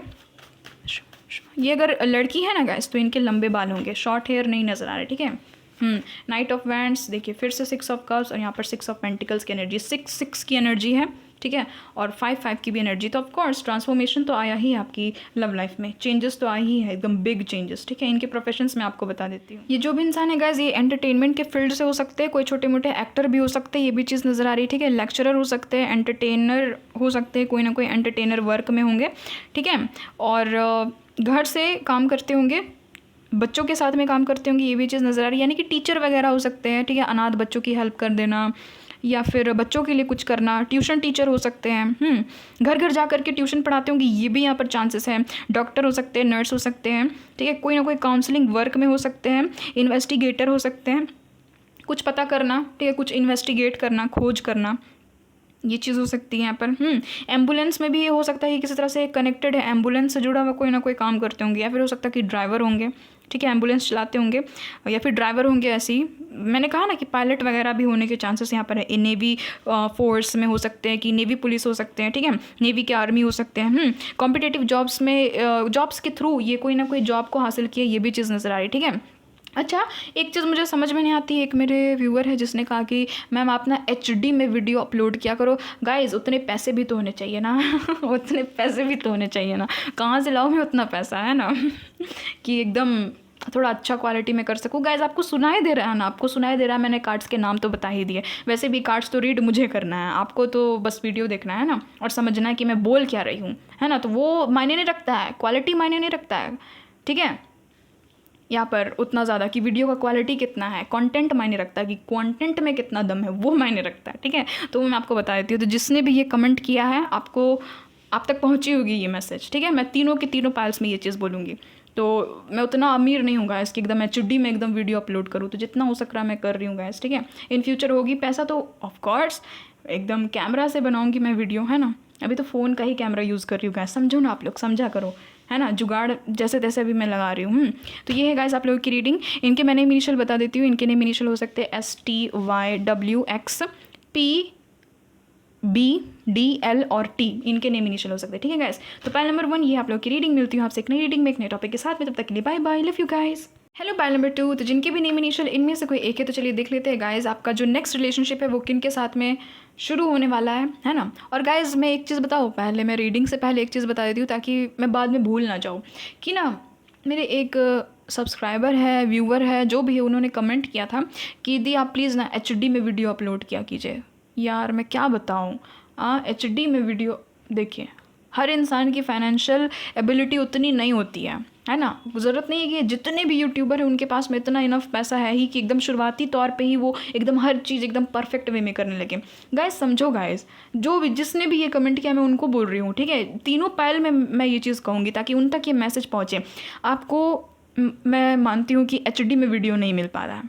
ये अगर लड़की है ना गाइस, तो इनके लंबे बाल होंगे, शॉर्ट हेयर नहीं नजर आ रहे, ठीक है। नाइट ऑफ वैंड्स, देखिए फिर से 6 ऑफ कप्स, और यहाँ पर 6 ऑफ पेंटिकल्स की एनर्जी, 6 की एनर्जी है, ठीक है, और 5 की भी एनर्जी। तो ऑफकोर्स ट्रांसफॉर्मेशन तो आया ही है आपकी लव लाइफ में, चेंजेस तो आए ही है, एकदम बिग चेंजेस, ठीक है। इनके प्रोफेशंस में आपको बता देती हूँ। ये जो भी इंसान है गाइस, ये एंटरटेनमेंट के फील्ड से हो सकते हैं, कोई छोटे मोटे एक्टर भी हो सकते हैं, ये भी चीज़ नज़र आ रही है, ठीक है। लेक्चरर हो सकते हैं, एंटरटेनर हो सकते हैं, कोई ना कोई एंटरटेनर वर्क में होंगे, ठीक है। और घर से काम करते होंगे, बच्चों के साथ में काम करते होंगे, ये भी चीज़ नज़र आ रही है, यानी कि टीचर वगैरह हो सकते हैं, ठीक है। अनाथ बच्चों की हेल्प कर देना, या फिर बच्चों के लिए कुछ करना, ट्यूशन टीचर हो सकते हैं, घर घर जा करके ट्यूशन पढ़ाते होंगे, ये भी यहाँ पर चांसेस है। डॉक्टर हो सकते हैं, नर्स हो सकते हैं, ठीक है। कोई ना कोई काउंसलिंग वर्क में हो सकते हैं, इन्वेस्टिगेटर हो सकते हैं, कुछ पता करना, ठीक है, कुछ इन्वेस्टिगेट करना, खोज करना, ये चीज़ हो सकती है यहाँ पर। एम्बुलेंस में भी ये हो सकता है कि किसी तरह से कनेक्टेड है, एम्बुलेंस से जुड़ा हुआ कोई ना कोई काम करते होंगे, या फिर हो सकता है कि ड्राइवर होंगे, ठीक है, एम्बुलेंस चलाते होंगे या फिर ड्राइवर होंगे ऐसे ही। मैंने कहा ना कि पायलट वगैरह भी होने के चांसेस यहाँ पर है। नेवी फोर्स में हो सकते हैं, कि नेवी पुलिस हो सकते हैं, ठीक है, नेवी के आर्मी हो सकते हैं। कॉम्पिटिटिव जॉब्स में जॉब्स के थ्रू ये कोई ना कोई जॉब को हासिल किया, ये भी चीज़ नज़र आ रही है, ठीक है। अच्छा, एक चीज़ मुझे समझ में नहीं आती, एक मेरे व्यूअर है जिसने कहा कि मैम आप ना HD में वीडियो अपलोड किया करो। गाइज़ उतने पैसे भी तो होने चाहिए ना उतने पैसे भी तो होने चाहिए ना, कहाँ से लाऊं मैं उतना पैसा, है ना कि एकदम थोड़ा अच्छा क्वालिटी में कर सकूँ। गाइज़ आपको सुनाई दे रहा है ना, आपको सुनाई दे रहा है, मैंने कार्ड्स के नाम तो बता ही दिए। वैसे भी कार्ड्स तो रीड मुझे करना है, आपको तो बस वीडियो देखना है ना, और समझना है कि मैं बोल क्या रही हूँ, है ना। तो वो मायने नहीं रखता है, क्वालिटी मायने नहीं रखता है, ठीक है। यहाँ पर उतना ज़्यादा कि वीडियो का क्वालिटी कितना है, कंटेंट मायने रखता है, कि कंटेंट में कितना दम है, वो मायने रखता है, ठीक है। तो मैं आपको बता देती हूँ। तो जिसने भी ये कमेंट किया है, आपको आप तक पहुँची होगी ये मैसेज, ठीक है। मैं तीनों के तीनों पायल्स में ये चीज़ बोलूँगी। तो मैं उतना अमीर नहीं हूँ गाइस कि एकदम HD में एकदम वीडियो अपलोड करूँ, तो जितना हो सक रहा मैं कर रही हूँ गाइस, ठीक है। इन फ्यूचर होगी पैसा तो ऑफकोर्स एकदम कैमरा से बनाऊँगी मैं वीडियो, है ना। अभी तो फ़ोन का ही कैमरा यूज़ कर रही हूँ गाइस, समझो ना, आप लोग समझा करो, है ना। जुगाड़ जैसे तैसे भी मैं लगा रही हूँ। तो ये है गाइस आप लोगों की रीडिंग। इनके मैंने इनिशियल बता देती हूँ। इनके नेम इनिशियल हो सकते हैं STYWXPBDL और T, इनके नेम इनिशियल हो सकते हैं, ठीक है गाइस। तो पाइल नंबर 1 ये आप लोग की रीडिंग। मिलती हूँ आपसे एक नई रीडिंग में एक नए टॉपिक के साथ में, तब तक के लिए bye bye, love you guys. Hello pile number 2, तो जिनके भी नेम इनिशियल इनमें से कोई एक है, तो चलिए देख लेते हैं गाइज आपका जो नेक्स्ट रिलेशनशिप है वो किन के साथ में शुरू होने वाला है ना। और गाइज मैं एक चीज़ बताऊँ, पहले मैं रीडिंग से पहले एक चीज़ बता देती हूँ ताकि मैं बाद में भूल ना जाऊँ, कि ना मेरे एक सब्सक्राइबर है, व्यूवर है, जो भी है, उन्होंने कमेंट किया था कि दी आप प्लीज़ ना HD में वीडियो अपलोड किया कीजिए। यार मैं क्या बताऊँ, HD में वीडियो, देखिए हर इंसान की फाइनेंशियल एबिलिटी उतनी नहीं होती है ना। ज़रूरत नहीं है कि जितने भी यूट्यूबर हैं उनके पास में इतना इनफ पैसा है ही कि एकदम शुरुआती तौर पे ही वो एकदम हर चीज़ एकदम परफेक्ट वे में करने लगे। गाइस समझो गाइस, जो भी जिसने भी ये कमेंट किया मैं उनको बोल रही हूँ, ठीक है। तीनों पायल में मैं ये चीज़ कहूँगी ताकि उन तक ये मैसेज पहुँचे। आपको मैं मानती हूँ कि HD में वीडियो नहीं मिल पा रहा है,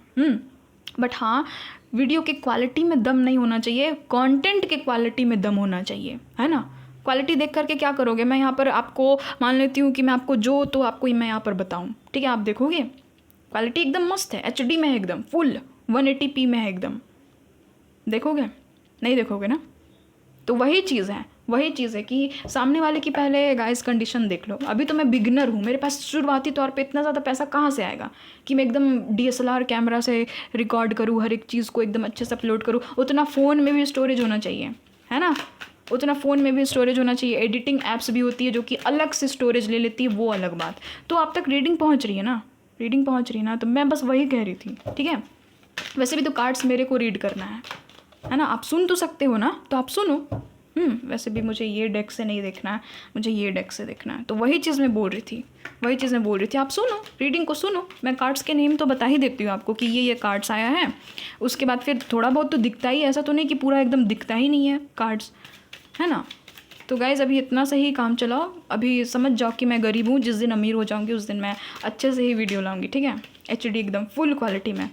बट हाँ वीडियो की क्वालिटी में दम नहीं होना चाहिए, कंटेंट के क्वालिटी में दम होना चाहिए, है ना। क्वालिटी देख करके क्या करोगे, मैं यहाँ पर आपको मान लेती हूँ कि मैं आपको जो तो आपको मैं यहाँ पर बताऊँ, ठीक है। आप देखोगे क्वालिटी एकदम मस्त है, HD में है, एकदम फुल 180p में है एकदम, देखोगे नहीं देखोगे ना। तो वही चीज़ है कि सामने वाले की पहले गाइस कंडीशन देख लो। अभी तो मैं बिगनर हूँ, मेरे पास शुरुआती तौर पे इतना ज़्यादा पैसा कहाँ से आएगा कि मैं एकदम DSLR कैमरा से रिकॉर्ड करूँ, हर एक चीज़ को एकदम अच्छे से अपलोड करूँ। उतना फ़ोन में भी स्टोरेज होना चाहिए, है ना, उतना फ़ोन में भी स्टोरेज होना चाहिए। एडिटिंग ऐप्स भी होती है जो कि अलग से स्टोरेज ले लेती है, वो अलग बात। तो आप तक रीडिंग पहुंच रही है ना, तो मैं बस वही कह रही थी, ठीक है। वैसे भी तो कार्ड्स मेरे को रीड करना है ना, आप सुन तो सकते हो ना, तो आप सुनो। वैसे भी मुझे ये डेक से नहीं देखना है, मुझे ये डेक से देखना है। तो वही चीज़ मैं बोल रही थी, आप सुनो, रीडिंग को सुनो। मैं कार्ड्स के नेम तो बता ही देती हूँ आपको कि ये कार्ड्स आया है। उसके बाद फिर थोड़ा बहुत तो दिखता ही, ऐसा तो नहीं कि पूरा एकदम दिखता ही नहीं है कार्ड्स, है ना। तो गाइज़ अभी इतना से ही काम चलाओ, अभी समझ जाओ कि मैं गरीब हूँ, जिस दिन अमीर हो जाऊँगी उस दिन मैं अच्छे से ही वीडियो लाऊँगी, ठीक है, HD एकदम फुल क्वालिटी में।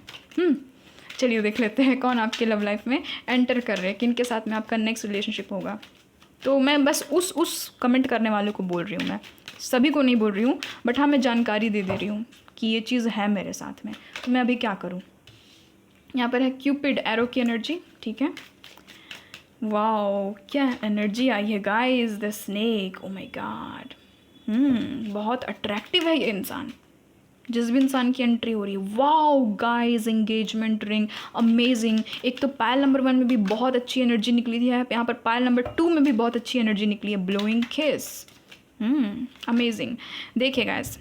चलिए देख लेते हैं कौन आपके लव लाइफ में एंटर कर रहे हैं, किन के साथ में आपका नेक्स्ट रिलेशनशिप होगा। तो मैं बस उस कमेंट करने वाले को बोल रही हूँ, मैं सभी को नहीं बोल रही हूँ, बट हाँ मैं जानकारी दे रही हूँ कि ये चीज़ है मेरे साथ में। तो मैं अभी क्या करूँ, यहाँ पर है क्यूपिड एरो की एनर्जी, ठीक है। वाओ क्या एनर्जी आई है guys, the snake, oh my God. बहुत अट्रैक्टिव है ये इंसान, जिस भी इंसान की एंट्री हो रही है। Wow guys, engagement ring, amazing. एक तो पायल नंबर 1 में भी बहुत अच्छी एनर्जी निकली थी, यहाँ पर पायल नंबर 2 में भी बहुत अच्छी एनर्जी निकली है, ब्लोइंग किस, अमेजिंग। देखिए गाइस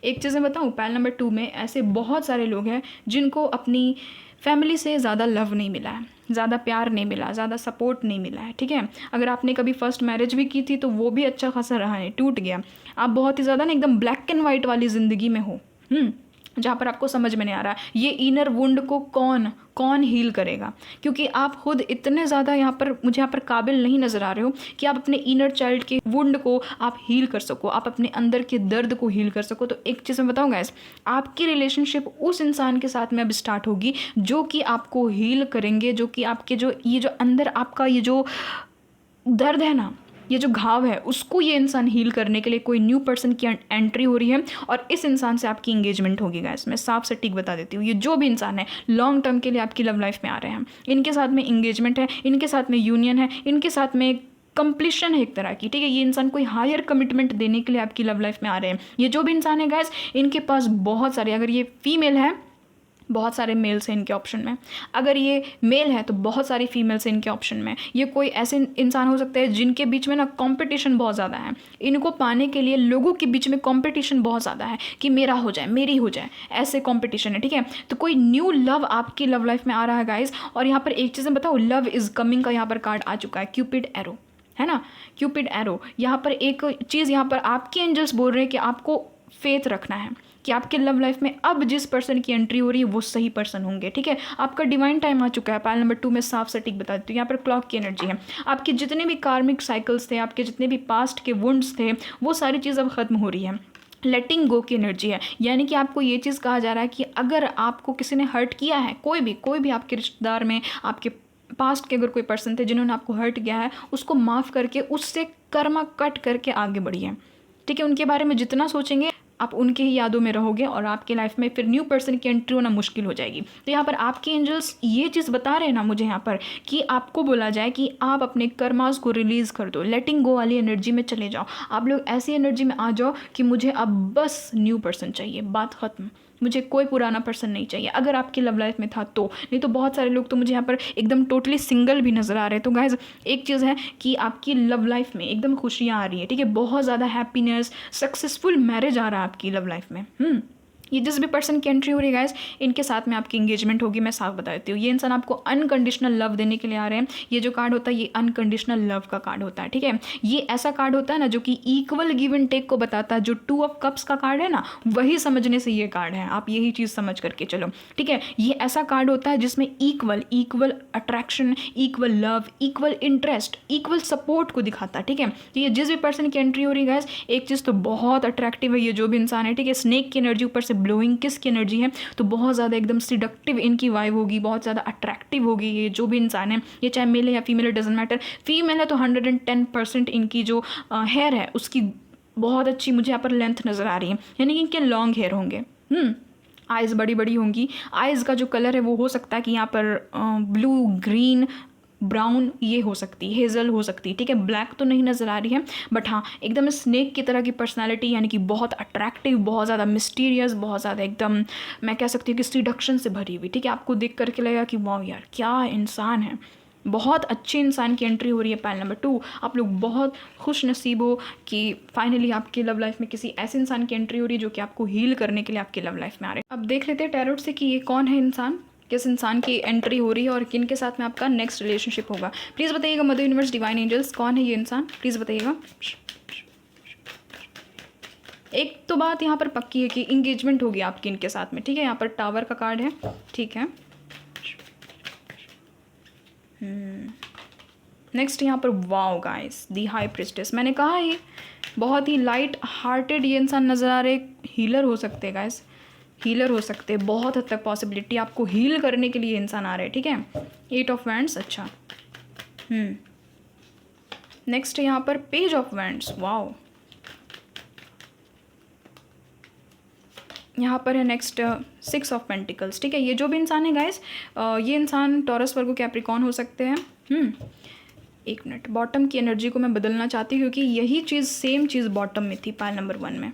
एक चीज़ मैं बताऊँ, पायल नंबर 2 में ऐसे बहुत सारे लोग हैं जिनको अपनी फैमिली से ज़्यादा लव नहीं मिला है, ज़्यादा प्यार नहीं मिला, ज़्यादा सपोर्ट नहीं मिला है, ठीक है। अगर आपने कभी फर्स्ट मैरिज भी की थी तो वो भी अच्छा खासा रहा है, टूट गया। आप बहुत ही ज़्यादा ना एकदम ब्लैक एंड वाइट वाली ज़िंदगी में हो, जहाँ पर आपको समझ में नहीं आ रहा ये इनर वुंड को कौन हील करेगा, क्योंकि आप खुद इतने ज़्यादा मुझे यहाँ पर काबिल नहीं नज़र आ रहे हो कि आप अपने इनर चाइल्ड के वुंड को आप हील कर सको, आप अपने अंदर के दर्द को हील कर सको। तो एक चीज़ मैं बताऊँ गाइस, आपकी रिलेशनशिप उस इंसान के साथ में अब स्टार्ट होगी जो कि आपको हील करेंगे, जो कि आपके जो अंदर आपका ये जो दर्द है ना, ये जो घाव है उसको ये इंसान हील करने के लिए कोई न्यू पर्सन की एंट्री हो रही है और इस इंसान से आपकी इंगेजमेंट होगी गाइस। मैं साफ सटीक बता देती हूँ, ये जो भी इंसान है लॉन्ग टर्म के लिए आपकी लव लाइफ में आ रहे हैं, इनके साथ में इंगेजमेंट है, इनके साथ में यूनियन है, इनके साथ में कंप्लीशन है एक तरह की, ठीक है। ये इंसान कोई हायर कमिटमेंट देने के लिए आपकी लव लाइफ में आ रहे हैं। ये जो भी इंसान है गाइस, इनके पास बहुत सारे, अगर ये फीमेल है बहुत सारे मेल्स हैं इनके ऑप्शन में, अगर ये मेल है तो बहुत सारी फीमेल्स हैं इनके ऑप्शन में। ये कोई ऐसे इंसान हो सकते हैं जिनके बीच में ना कंपटीशन बहुत ज़्यादा है, इनको पाने के लिए लोगों के बीच में कंपटीशन बहुत ज़्यादा है कि मेरा हो जाए, मेरी हो जाए, ऐसे कंपटीशन है, ठीक है। तो कोई न्यू लव आपकी लव लाइफ में आ रहा है गाइज। और यहाँ पर एक चीज़ मैं बताऊँ, लव इज़ कमिंग का यहाँ पर कार्ड आ चुका है, क्यूपिड एरो, है ना, क्यूपिड एरो। यहाँ पर एक चीज़ यहाँ पर आपके एंजल्स बोल रहे हैं कि आपको फेथ रखना है कि आपके लव लाइफ में अब जिस पर्सन की एंट्री हो रही है वो सही पर्सन होंगे, ठीक है। आपका डिवाइन टाइम आ चुका है। पायल नंबर 2 में साफ सटीक बता देती हूँ, यहाँ पर क्लॉक की एनर्जी है। आपके जितने भी कार्मिक साइकिल्स थे, आपके जितने भी पास्ट के वुंड्स थे, वो सारी चीज़ अब ख़त्म हो रही है। लेटिंग गो की एनर्जी है, यानी कि आपको ये चीज़ कहा जा रहा है कि अगर आपको किसी ने हर्ट किया है, कोई भी आपके रिश्तेदार में, आपके पास्ट के अगर कोई पर्सन थे जिन्होंने आपको हर्ट किया है, उसको माफ़ करके उससे कर्मा कट करके आगे बढ़िए, ठीक है। उनके बारे में जितना सोचेंगे आप उनके ही यादों में रहोगे और आपकी लाइफ में फिर न्यू पर्सन की एंट्री होना मुश्किल हो जाएगी। तो यहाँ पर आपके एंजल्स ये चीज़ बता रहे हैं ना मुझे यहाँ पर कि आपको बोला जाए कि आप अपने कर्मास को रिलीज़ कर दो, लेटिंग गो वाली एनर्जी में चले जाओ। आप लोग ऐसी एनर्जी में आ जाओ कि मुझे अब बस न्यू पर्सन चाहिए, बात ख़त्म, मुझे कोई पुराना पर्सन नहीं चाहिए। अगर आपकी लव लाइफ में था तो, नहीं तो बहुत सारे लोग तो मुझे यहाँ पर एकदम टोटली सिंगल भी नज़र आ रहे हैं। तो गाइज एक चीज़ है कि आपकी लव लाइफ में एकदम खुशियाँ आ रही है, ठीक है, बहुत ज़्यादा हैप्पीनेस, सक्सेसफुल मैरिज आ रहा है आपकी लव लाइफ में। ये जिस भी पर्सन की एंट्री हो रही है गाइस, इनके साथ में आपकी इंगेजमेंट होगी। मैं साफ बता देती हूँ, ये इंसान आपको अनकंडीशनल लव देने के लिए आ रहे हैं। ये जो कार्ड होता है ये अनकंडीशनल लव का कार्ड होता है, ठीक है। ये ऐसा कार्ड होता है ना जो कि इक्वल गिव एंड टेक को बताता है। जो 2 ऑफ कप्स का कार्ड है ना, वही समझने से ये कार्ड है, आप यही चीज़ समझ करके चलो, ठीक है। ये ऐसा कार्ड होता है जिसमें equal attraction, equal love, equal interest, equal support को दिखाता है, ठीक है। तो ये जिस भी पर्सन की एंट्री हो रही है गाइस, एक चीज़ तो बहुत अट्रैक्टिव है, ये जो भी इंसान है, ठीक है। स्नेक की एनर्जी ऊपर से ब्लोइंग किस की एनर्जी है, तो बहुत ज़्यादा एकदम सिडक्टिव इनकी वाइब होगी, बहुत ज़्यादा अट्रैक्टिव होगी ये जो भी इंसान है। ये चाहे मेल है या फीमेल है, डजेंट मैटर। फीमेल है तो 110% इनकी जो हेयर है उसकी बहुत अच्छी मुझे यहाँ पर लेंथ नज़र आ रही है, यानी कि इनके लॉन्ग हेयर होंगे। आइज़ बड़ी बड़ी होंगी। आइज़ का जो कलर है वो हो सकता है कि यहाँ पर ब्लू, ग्रीन, ब्राउन ये हो सकती है, हेज़ल हो सकती है, ठीक है। ब्लैक तो नहीं नज़र आ रही है, बट हाँ एकदम स्नेक की तरह की पर्सनालिटी, यानी कि बहुत अट्रैक्टिव, बहुत ज़्यादा मिस्टीरियस, बहुत ज़्यादा एकदम मैं कह सकती हूँ कि सीडक्शन से भरी हुई, ठीक है। आपको देख करके लगेगा कि वाह यार क्या इंसान है, बहुत अच्छे इंसान की एंट्री हो रही है। पायल नंबर 2, आप लोग बहुत खुश नसीब हो कि फाइनली आपकी लव लाइफ में किसी ऐसे इंसान की एंट्री हो रही है जो कि आपको हील करने के लिए आपकी लव लाइफ में आ रहे हैं। अब देख लेते हैं टैरोट से कि ये कौन है इंसान, किस इंसान की एंट्री हो रही है और किन के साथ में आपका नेक्स्ट रिलेशनशिप होगा। प्लीज़ बताइएगा मदर यूनिवर्स, डिवाइन एंजल्स, कौन है ये इंसान, प्लीज़ बताइएगा। एक तो बात यहाँ पर पक्की है कि इंगेजमेंट होगी आपकी इनके साथ में, ठीक है। यहाँ पर टावर का कार्ड है, ठीक है। नेक्स्ट यहाँ पर वाओ गाइस, दी हाई प्रिस्टेस। मैंने कहा ये बहुत ही लाइट हार्टेड ये इंसान नज़र आ रहे, हीलर हो सकते हैं गाइस, हीलर हो सकते हैं, बहुत हद तक पॉसिबिलिटी आपको हील करने के लिए इंसान आ रहे हैं, ठीक है। 8 ऑफ वैंड्स, अच्छा। नेक्स्ट यहाँ पर पेज ऑफ वैंड्स, वाओ। यहाँ पर है नेक्स्ट 6 ऑफ पेंटिकल्स, ठीक है। ये जो भी इंसान है गाइस, ये इंसान टॉरस, वर्गो, कैप्रिकॉर्न हो सकते हैं। एक मिनट, बॉटम की एनर्जी को मैं बदलना चाहती हूँ क्योंकि यही चीज़ सेम चीज़ बॉटम में थी पायल नंबर 1 में।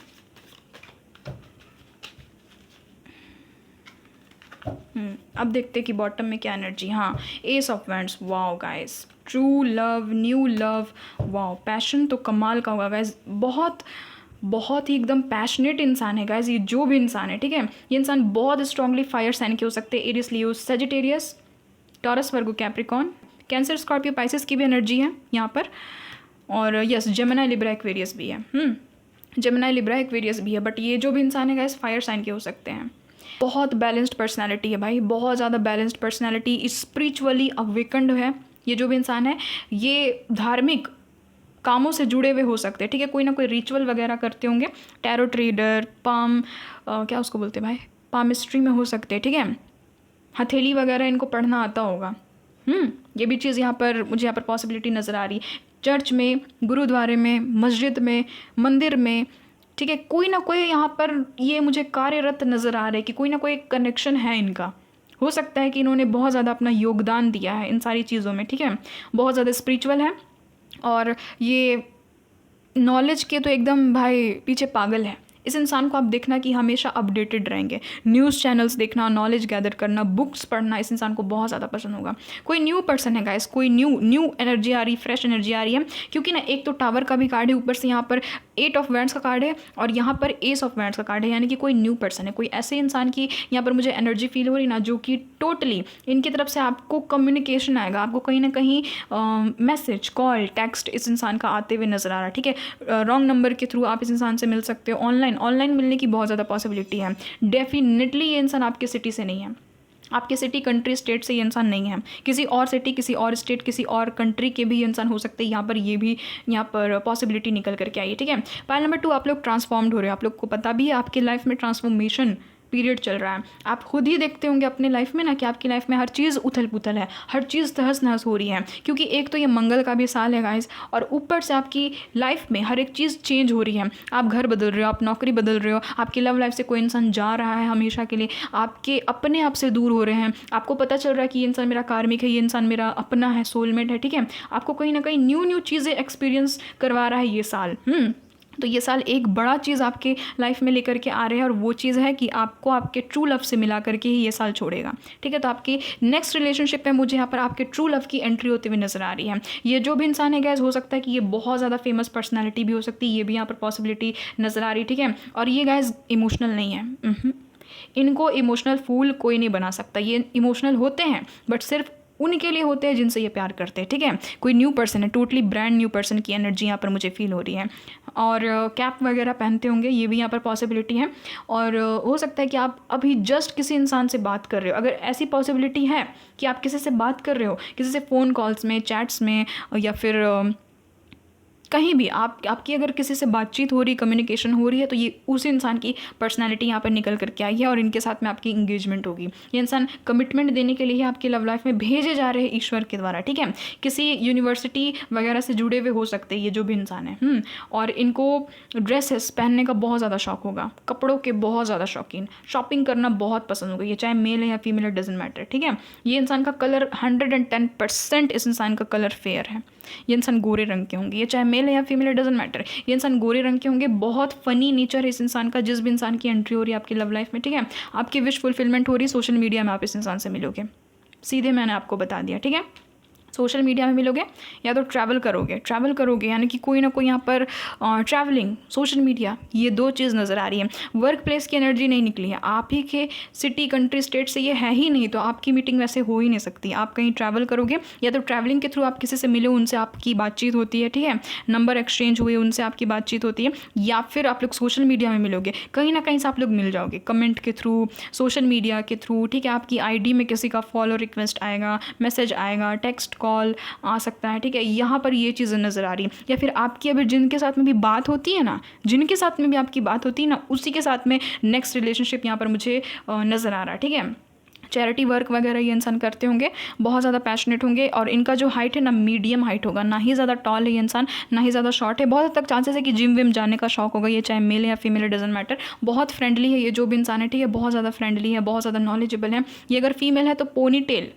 अब देखते हैं कि बॉटम में क्या एनर्जी। हाँ, S of wands, wow guys, true love, new love, wow. Passion तो कमाल का होगा गाइस, बहुत ही एकदम पैशनेट इंसान है गाइस ये जो भी इंसान है, ठीक है। ये इंसान बहुत स्ट्रांगली फायर साइन के हो सकते हैं, एरियस, लियो, सेजिटेरियस, टॉरस, वर्गो, कैप्रिकॉर्न, कैंसर, स्कॉर्पियो, पाइसेस की भी एनर्जी है यहाँ पर। और यस, जेमिनी, लिब्रा, एक्वेरियस भी है। जेमिनी, लिब्रा, एक्वेरियस भी है, बट ये जो भी इंसान है गाइस फायर साइन के हो सकते हैं। बहुत बैलेंस्ड पर्सनालिटी है भाई, बहुत ज़्यादा बैलेंस्ड पर्सनालिटी, स्पिरिचुअली अवेकन्ड है ये जो भी इंसान है। ये धार्मिक कामों से जुड़े हुए हो सकते हैं, ठीक है। कोई ना कोई रिचुअल वगैरह करते होंगे। टैरोट रीडर, पाम क्या उसको बोलते हैं भाई, पामिस्ट्री में हो सकते हैं, ठीक है। हथेली वगैरह इनको पढ़ना आता होगा। ये भी चीज़ यहाँ पर मुझे यहाँ पर पॉसिबिलिटी नज़र आ रही है। चर्च में, गुरुद्वारे में, मस्जिद में, मंदिर में, ठीक है, कोई ना कोई यहाँ पर ये मुझे कार्यरत नज़र आ रहा है कि कोई ना कोई कनेक्शन है इनका। हो सकता है कि इन्होंने बहुत ज़्यादा अपना योगदान दिया है इन सारी चीज़ों में, ठीक है, बहुत ज़्यादा स्पिरिचुअल है और ये नॉलेज के तो एकदम भाई पीछे पागल है। इस इंसान को आप देखना कि हमेशा अपडेटेड रहेंगे, न्यूज़ चैनल्स देखना, नॉलेज गैदर करना, बुक्स पढ़ना इस इंसान को बहुत ज़्यादा पसंद होगा। कोई न्यू पर्सन है गाइस, कोई न्यू एनर्जी आ रही, फ्रेश एनर्जी आ रही है, क्योंकि ना एक तो टावर का भी कार्ड है, ऊपर से यहाँ पर 8 ऑफ वैंड्स का कार्ड है और यहाँ पर एस ऑफ वैंड्स का कार्ड है, यानी कि कोई न्यू पर्सन है, कोई ऐसे इंसान की यहाँ पर मुझे एनर्जी फील हो रही ना, जो कि टोटली इनकी तरफ से आपको कम्युनिकेशन आएगा, आपको कहीं ना कहीं मैसेज, कॉल, टेक्स्ट इस इंसान का आते हुए नजर आ रहा है, ठीक है। रॉन्ग नंबर के थ्रू आप इस इंसान से मिल सकते हो, ऑनलाइन मिलने की बहुत ज़्यादा पॉसिबिलिटी है। डेफिनेटली ये इंसान आपके सिटी से नहीं है, आपके सिटी, कंट्री, स्टेट से ये इंसान नहीं है, किसी और सिटी, किसी और स्टेट, किसी और कंट्री के भी इंसान हो सकते हैं। यहाँ पर ये भी यहाँ पर पॉसिबिलिटी निकल करके आई है, ठीक है। पाइल नंबर 2, आप लोग ट्रांसफॉर्म्ड हो रहे हो, आप लोग को पता भी है आपकी लाइफ में ट्रांसफॉर्मेशन पीरियड चल रहा है। आप खुद ही देखते होंगे अपने लाइफ में ना कि आपकी लाइफ में हर चीज़ उथल पुथल है, हर चीज़ तहस नहस हो रही है, क्योंकि एक तो ये मंगल का भी साल है गाइस, और ऊपर से आपकी लाइफ में हर एक चीज़ चेंज हो रही है। आप घर बदल रहे हो, आप नौकरी बदल रहे हो, आपकी लव लाइफ से कोई इंसान जा रहा है हमेशा के लिए, आपके अपने आप से दूर हो रहे हैं, आपको पता चल रहा है कि ये इंसान मेरा कार्मिक है, ये इंसान मेरा अपना है, सोलमेट है, ठीक है। आपको कहीं ना कहीं न्यू चीज़ें एक्सपीरियंस करवा रहा है ये साल। तो ये साल एक बड़ा चीज़ आपके लाइफ में लेकर के आ रहे हैं, और वो चीज़ है कि आपको आपके ट्रू लव से मिला करके ही ये साल छोड़ेगा, ठीक है। तो आपकी नेक्स्ट रिलेशनशिप में मुझे यहाँ पर आपके ट्रू लव की एंट्री होती हुई नजर आ रही है। ये जो भी इंसान है गैस, हो सकता है कि ये बहुत ज़्यादा फेमस पर्सनैलिटी भी हो सकती है, ये भी यहाँ पर पॉसिबिलिटी नज़र आ रही, ठीक है। और ये गैस इमोशनल नहीं है, इनको इमोशनल फूल कोई नहीं बना सकता। ये इमोशनल होते हैं बट सिर्फ उनके लिए होते हैं जिनसे ये प्यार करते हैं, ठीक है। कोई न्यू पर्सन है, टोटली ब्रांड न्यू पर्सन की एनर्जी यहाँ पर मुझे फील हो रही है। और कैप वगैरह पहनते होंगे, ये भी यहाँ पर पॉसिबिलिटी है। और हो सकता है कि आप अभी जस्ट किसी इंसान से बात कर रहे हो, अगर ऐसी पॉसिबिलिटी है कि आप किसी से बात कर रहे हो, किसी से फ़ोन कॉल्स में, चैट्स में, या फिर कहीं भी आपकी अगर किसी से बातचीत हो रही, कम्युनिकेशन हो रही है, तो ये उसी इंसान की पर्सनालिटी यहाँ पर निकल करके आई है और इनके साथ में आपकी इंगेजमेंट होगी। ये इंसान कमिटमेंट देने के लिए आपकी लव लाइफ में भेजे जा रहे हैं ईश्वर के द्वारा, ठीक है। किसी यूनिवर्सिटी वगैरह से जुड़े हुए हो सकते हैं ये जो भी इंसान है। और इनको ड्रेसेस पहनने का बहुत ज़्यादा शौक होगा, कपड़ों के बहुत ज़्यादा शौकीन, शॉपिंग करना बहुत पसंद होगा, ये चाहे मेल है या फीमेल है, डजेंट मैटर, ठीक है। ये इंसान का कलर 110% इस इंसान का कलर फेयर है। ये इंसान गोरे रंग के होंगे, ये चाहे मेल है या फीमेल, डजंट मैटर, ये इंसान गोरे रंग के होंगे। बहुत फनी नेचर है इस इंसान का, जिस भी इंसान की एंट्री हो रही है आपकी लव लाइफ में, ठीक है। आपकी विश फुलफिलमेंट हो रही है, सोशल मीडिया में आप इस इंसान से मिलोगे, सीधे मैंने आपको बता दिया, ठीक है। सोशल मीडिया में मिलोगे या तो ट्रैवल करोगे, यानी कि कोई ना कोई यहाँ पर ट्रैवलिंग, सोशल मीडिया, ये दो चीज़ नज़र आ रही है। वर्क प्लेस की एनर्जी नहीं निकली है, आप ही के सिटी, कंट्री, स्टेट से ये है ही नहीं, तो आपकी मीटिंग वैसे हो ही नहीं सकती। आप कहीं ट्रैवल करोगे या तो ट्रैवलिंग के थ्रू आप किसी से मिले, उनसे आपकी बातचीत होती है, ठीक है, नंबर एक्सचेंज हुए, उनसे आपकी बातचीत होती है, या फिर आप लोग सोशल मीडिया में मिलोगे, कहीं ना कहीं से आप लोग मिल जाओगे, कमेंट के थ्रू, सोशल मीडिया के थ्रू, ठीक है। आपकी आईडी में किसी का फॉलो रिक्वेस्ट आएगा, मैसेज आएगा, टेक्स्ट कॉल आ सकता है, ठीक है। यहाँ पर ये चीज़ें नज़र आ रही है। या फिर आपकी अभी जिनके साथ में भी बात होती है ना, जिनके साथ में भी आपकी बात होती है ना, उसी के साथ में नेक्स्ट रिलेशनशिप यहाँ पर मुझे नज़र आ रहा है, ठीक है। चैरिटी वर्क वगैरह ये इंसान करते होंगे, बहुत ज़्यादा पैशनेट होंगे, और इनका जो हाइट है ना, मीडियम हाइट होगा, ना ही ज़्यादा टॉल है ये इंसान, ना ही ज़्यादा शॉर्ट है। बहुत हद तक चांसेस है कि जिम विम जाने का शौक होगा, ये चाहे मेल है या फीमेल, डजंट मैटर। बहुत फ्रेंडली है ये जो भी इंसान है, ठीक है, बहुत ज़्यादा फ्रेंडली है, बहुत ज़्यादा नॉलेजेबल है। ये अगर फीमेल है तो पोनी टेल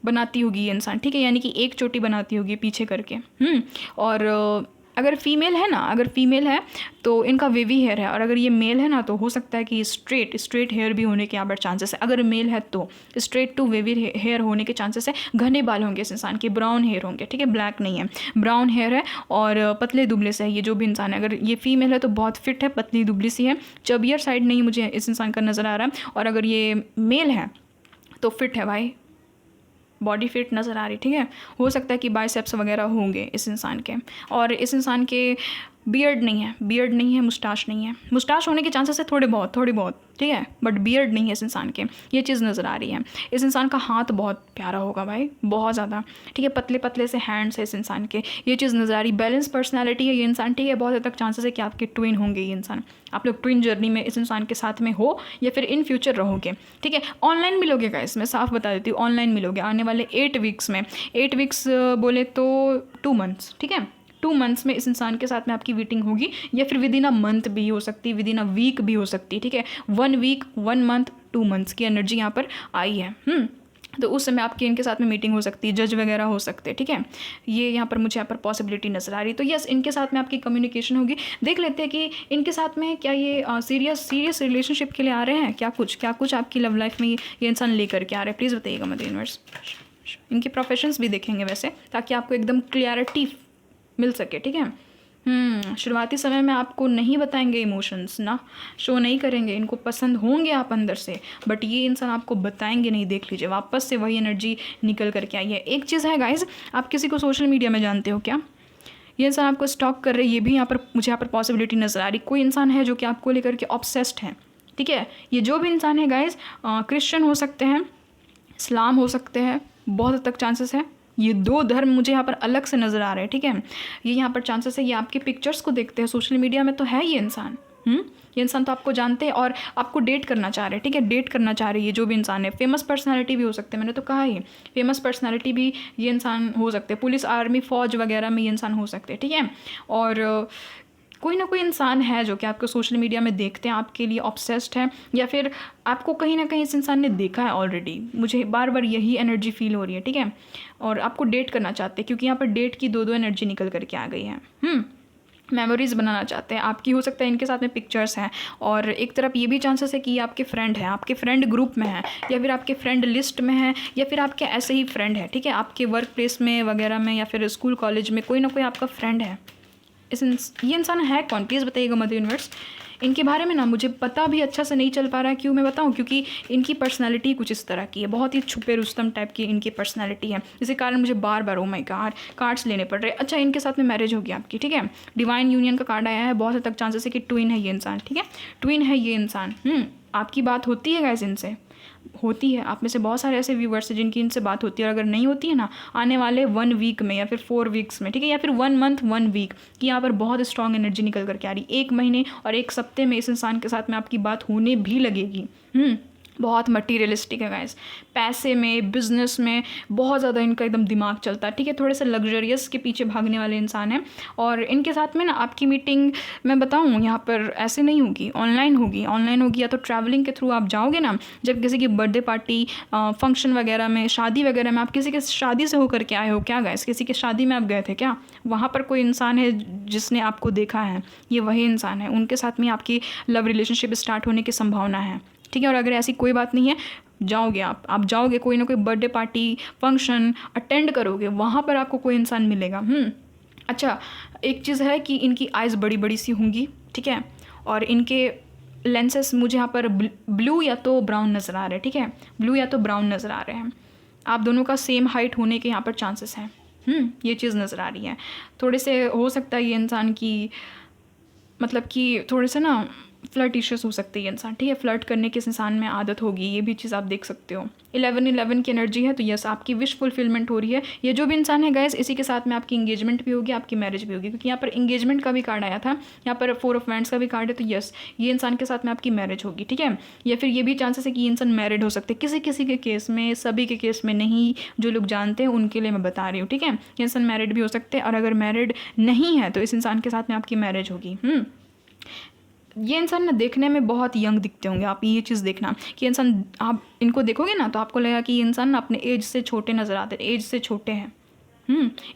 बनाती होगी ये इंसान, ठीक है, यानी कि एक चोटी बनाती होगी पीछे करके। और अगर फीमेल है तो इनका वेवी हेयर है, और अगर ये मेल है ना तो हो सकता है कि स्ट्रेट हेयर भी होने के यहाँ पर चांसेस है। अगर मेल है तो स्ट्रेट टू वेवी हेयर होने के चांसेस है। घने बाल होंगे इस इंसान के, ब्राउन हेयर होंगे, ठीक है, ब्लैक नहीं है, ब्राउन हेयर है, और पतले दुबले से है ये जो भी इंसान है। अगर ये फीमेल है तो बहुत फिट है, पतली दुबली सी है, चबियर साइड नहीं मुझे इस इंसान का नज़र आ रहा है। और अगर ये मेल है तो फिट है भाई, बॉडी फिट नज़र आ रही, ठीक है। हो सकता है कि बाइसेप्स वगैरह होंगे इस इंसान के, और इस इंसान के बियर्ड नहीं है, मुस्टाश नहीं है। मुस्टाश होने के चांसेस है थोड़े बहुत, ठीक है, बट बियर्ड नहीं है इस इंसान के, ये चीज़ नज़र आ रही है। इस इंसान का हाथ बहुत प्यारा होगा भाई, बहुत ज़्यादा, ठीक है, पतले पतले से हैंड्स है इस इंसान के, ये चीज़ नज़र आ रही। बैलेंस पर्सनैलिटी है ये इंसान, ठीक है, बहुत हद तक चांसेस है कि आपके ट्विन होंगे ये इंसान, आप लोग ट्विन जर्नी में इस इंसान के साथ में हो या फिर इन फ्यूचर रहोगे, ठीक है। ऑनलाइन मिलोगे गाइस, मैं साफ बता देती हूँ, ऑनलाइन मिलोगे आने वाले 8 वीक्स में। 8 वीक्स बोले तो 2 मंथ्स, ठीक है, 2 मंथ्स में इस इंसान के साथ में आपकी मीटिंग होगी, या फिर विद इन अ मंथ भी हो सकती है, विद इन अ वीक भी हो सकती है, ठीक है। 1 वीक, 1 मंथ, 2 मंथ्स की एनर्जी यहाँ पर आई है। तो उस समय आपकी इनके साथ में मीटिंग हो सकती है, जज वगैरह हो सकते हैं, ठीक है। ये यहाँ पर मुझे यहाँ पर पॉसिबिलिटी नज़र आ रही है। तो यस, इनके साथ में आपकी कम्युनिकेशन होगी। देख लेते हैं कि इनके साथ में क्या ये सीरियस रिलेशनशिप के लिए आ रहे हैं, क्या कुछ आपकी लव लाइफ में ये इंसान लेकर के आ रहे हैं, प्लीज़ बताइएगा मदर यूनिवर्स। इनके प्रोफेशंस भी देखेंगे वैसे, ताकि आपको एकदम क्लियरिटी मिल सके, ठीक है। शुरुआती समय में आपको नहीं बताएंगे इमोशंस ना, शो नहीं करेंगे, इनको पसंद होंगे आप अंदर से, बट ये इंसान आपको बताएंगे नहीं। देख लीजिए, वापस से वही एनर्जी निकल करके आई है। एक चीज़ है गाइज, आप किसी को सोशल मीडिया में जानते हो क्या? ये इंसान आपको स्टॉक कर रहे हैं, ये भी यहाँ पर मुझे यहाँ पर पॉसिबिलिटी नज़र आ रही। कोई इंसान है जो कि आपको लेकर के ऑब्सेस्ड है, ठीक है। ये जो भी इंसान है गाइज, क्रिश्चियन हो सकते हैं, इस्लाम हो सकते हैं, बहुत हद तक चांसेस है। ये 2 धर्म मुझे यहाँ पर अलग से नज़र आ रहे हैं, ठीक है। ये यहाँ पर चांसेस है, ये आपके पिक्चर्स को देखते हैं सोशल मीडिया में, तो है ये इंसान। ये इंसान तो आपको जानते हैं और आपको डेट करना चाह रहे हैं, ठीक है। डेट करना चाह रही है जो भी इंसान है। फेमस पर्सनालिटी भी हो सकते हैं, मैंने तो कहा ही, फेमस पर्सनालिटी भी ये इंसान हो सकते हैं। पुलिस, आर्मी, फौज वगैरह में ये इंसान हो सकते हैं, ठीक है। और कोई ना कोई इंसान है जो कि आपको सोशल मीडिया में देखते हैं, आपके लिए ऑब्सेस्ड है, या फिर आपको कहीं ना कहीं इस इंसान ने देखा है ऑलरेडी। मुझे बार बार यही एनर्जी फील हो रही है, ठीक है। और आपको डेट करना चाहते हैं, क्योंकि यहाँ पर डेट की 2 एनर्जी निकल करके आ गई है। मेमोरीज़ बनाना चाहते हैं आपकी, हो सकता है इनके साथ में पिक्चर्स हैं। और एक तरफ ये भी चांसेस है कि ये आपके फ्रेंड हैं, आपके फ्रेंड ग्रुप में है, या फिर आपके फ्रेंड लिस्ट में है, या फिर आपके ऐसे ही फ्रेंड है, ठीक है। आपके वर्क प्लेस में वगैरह में, या फिर स्कूल कॉलेज में कोई ना कोई आपका फ्रेंड है। ये इंसान है कौन, प्लीज़ बताइएगा मदर यूनिवर्स। इनके बारे में ना मुझे पता भी अच्छा से नहीं चल पा रहा है। क्यों मैं बताऊं? क्योंकि इनकी पर्सनालिटी कुछ इस तरह की है, बहुत ही छुपे रुस्तम टाइप की इनकी पर्सनालिटी है। इसी कारण मुझे बार बार, ओ माय गॉड, कार्ड्स लेने पड़ रहे हैं। अच्छा, इनके साथ में मैरिज होगी आपकी, ठीक है। डिवाइन यूनियन का कार्ड आया है, बहुत हद तक चांसेस है कि ट्विन है ये इंसान, ठीक है। ट्विन है ये इंसान। आपकी बात होती है गाइस इनसे, होती है। आप में से बहुत सारे ऐसे व्यूवर्स हैं जिनकी इनसे बात होती है, और अगर नहीं होती है ना, आने वाले 1 वीक में, या फिर 4 वीक्स में, ठीक है, या फिर 1 मंथ 1 वीक की यहाँ पर बहुत स्ट्रॉन्ग एनर्जी निकल करके आ रही। 1 महीने और 1 सप्ते में इस इंसान के साथ में आपकी बात होने भी लगेगी। बहुत मटीरियलिस्टिक है गाइस, पैसे में, बिजनेस में बहुत ज़्यादा इनका एकदम दिमाग चलता है, ठीक है। थोड़े से लग्जरियस के पीछे भागने वाले इंसान हैं। और इनके साथ में ना आपकी मीटिंग, मैं बताऊँ, यहाँ पर ऐसे नहीं होगी, ऑनलाइन होगी, या तो ट्रैवलिंग के थ्रू आप जाओगे ना, जब किसी की बर्थडे पार्टी, फंक्शन वगैरह में, शादी वगैरह में, आप किसी के शादी से होकर के आए हो क्या गाइस? किसी के शादी में आप गए थे क्या? वहाँ पर कोई इंसान है जिसने आपको देखा है, ये वही इंसान है। उनके साथ में आपकी लव रिलेशनशिप स्टार्ट होने की संभावना है, ठीक है। और अगर ऐसी कोई बात नहीं है, जाओगे आप जाओगे, कोई ना कोई बर्थडे पार्टी, फंक्शन अटेंड करोगे, वहाँ पर आपको कोई इंसान मिलेगा। अच्छा, एक चीज़ है कि इनकी आइज़ बड़ी बड़ी सी होंगी, ठीक है। और इनके लेंसेस मुझे यहाँ पर ब्लू या तो ब्राउन नज़र आ रहे हैं, ठीक है। ब्लू या तो ब्राउन नज़र आ रहे हैं। आप दोनों का सेम हाइट होने के यहाँ पर चांसेस हैं। ये चीज़ नज़र आ रही है। थोड़े से हो सकता है ये इंसान की, मतलब कि थोड़े से ना फ्लर्टिशियस हो सकती है इंसान, ठीक है। फ्लर्ट करने की इस इंसान में आदत होगी, ये भी चीज़ आप देख सकते हो। 11 की एनर्जी है, तो यस, आपकी विश फुलफिलमेंट हो रही है। ये जो भी इंसान है गाइस, इसी के साथ में आपकी इंगेजमेंट भी होगी, आपकी मैरिज भी होगी, क्योंकि यहाँ पर इंगेजमेंट का भी कार्ड आया था, यहाँ पर 4 ऑफ वैंड्स का भी कार्ड है। तो यस, ये इंसान के साथ में आपकी मैरिज होगी, ठीक है। या फिर ये भी चांसेस है कि ये इंसान मैरिड हो सकते हैं, किसी किसी के केस में, सभी के केस में नहीं। जो लोग जानते हैं उनके लिए मैं बता रही हूँ, ठीक है। ये इंसान मैरिड भी हो सकते हैं, और अगर मैरिड नहीं है तो इस इंसान के साथ में आपकी मैरिज होगी। ये इंसान ना देखने में बहुत यंग दिखते होंगे। आप ये चीज़ देखना कि इंसान, आप इनको देखोगे ना तो आपको लगेगा कि ये इंसान ना अपने एज से छोटे नज़र आते हैं, एज से छोटे हैं।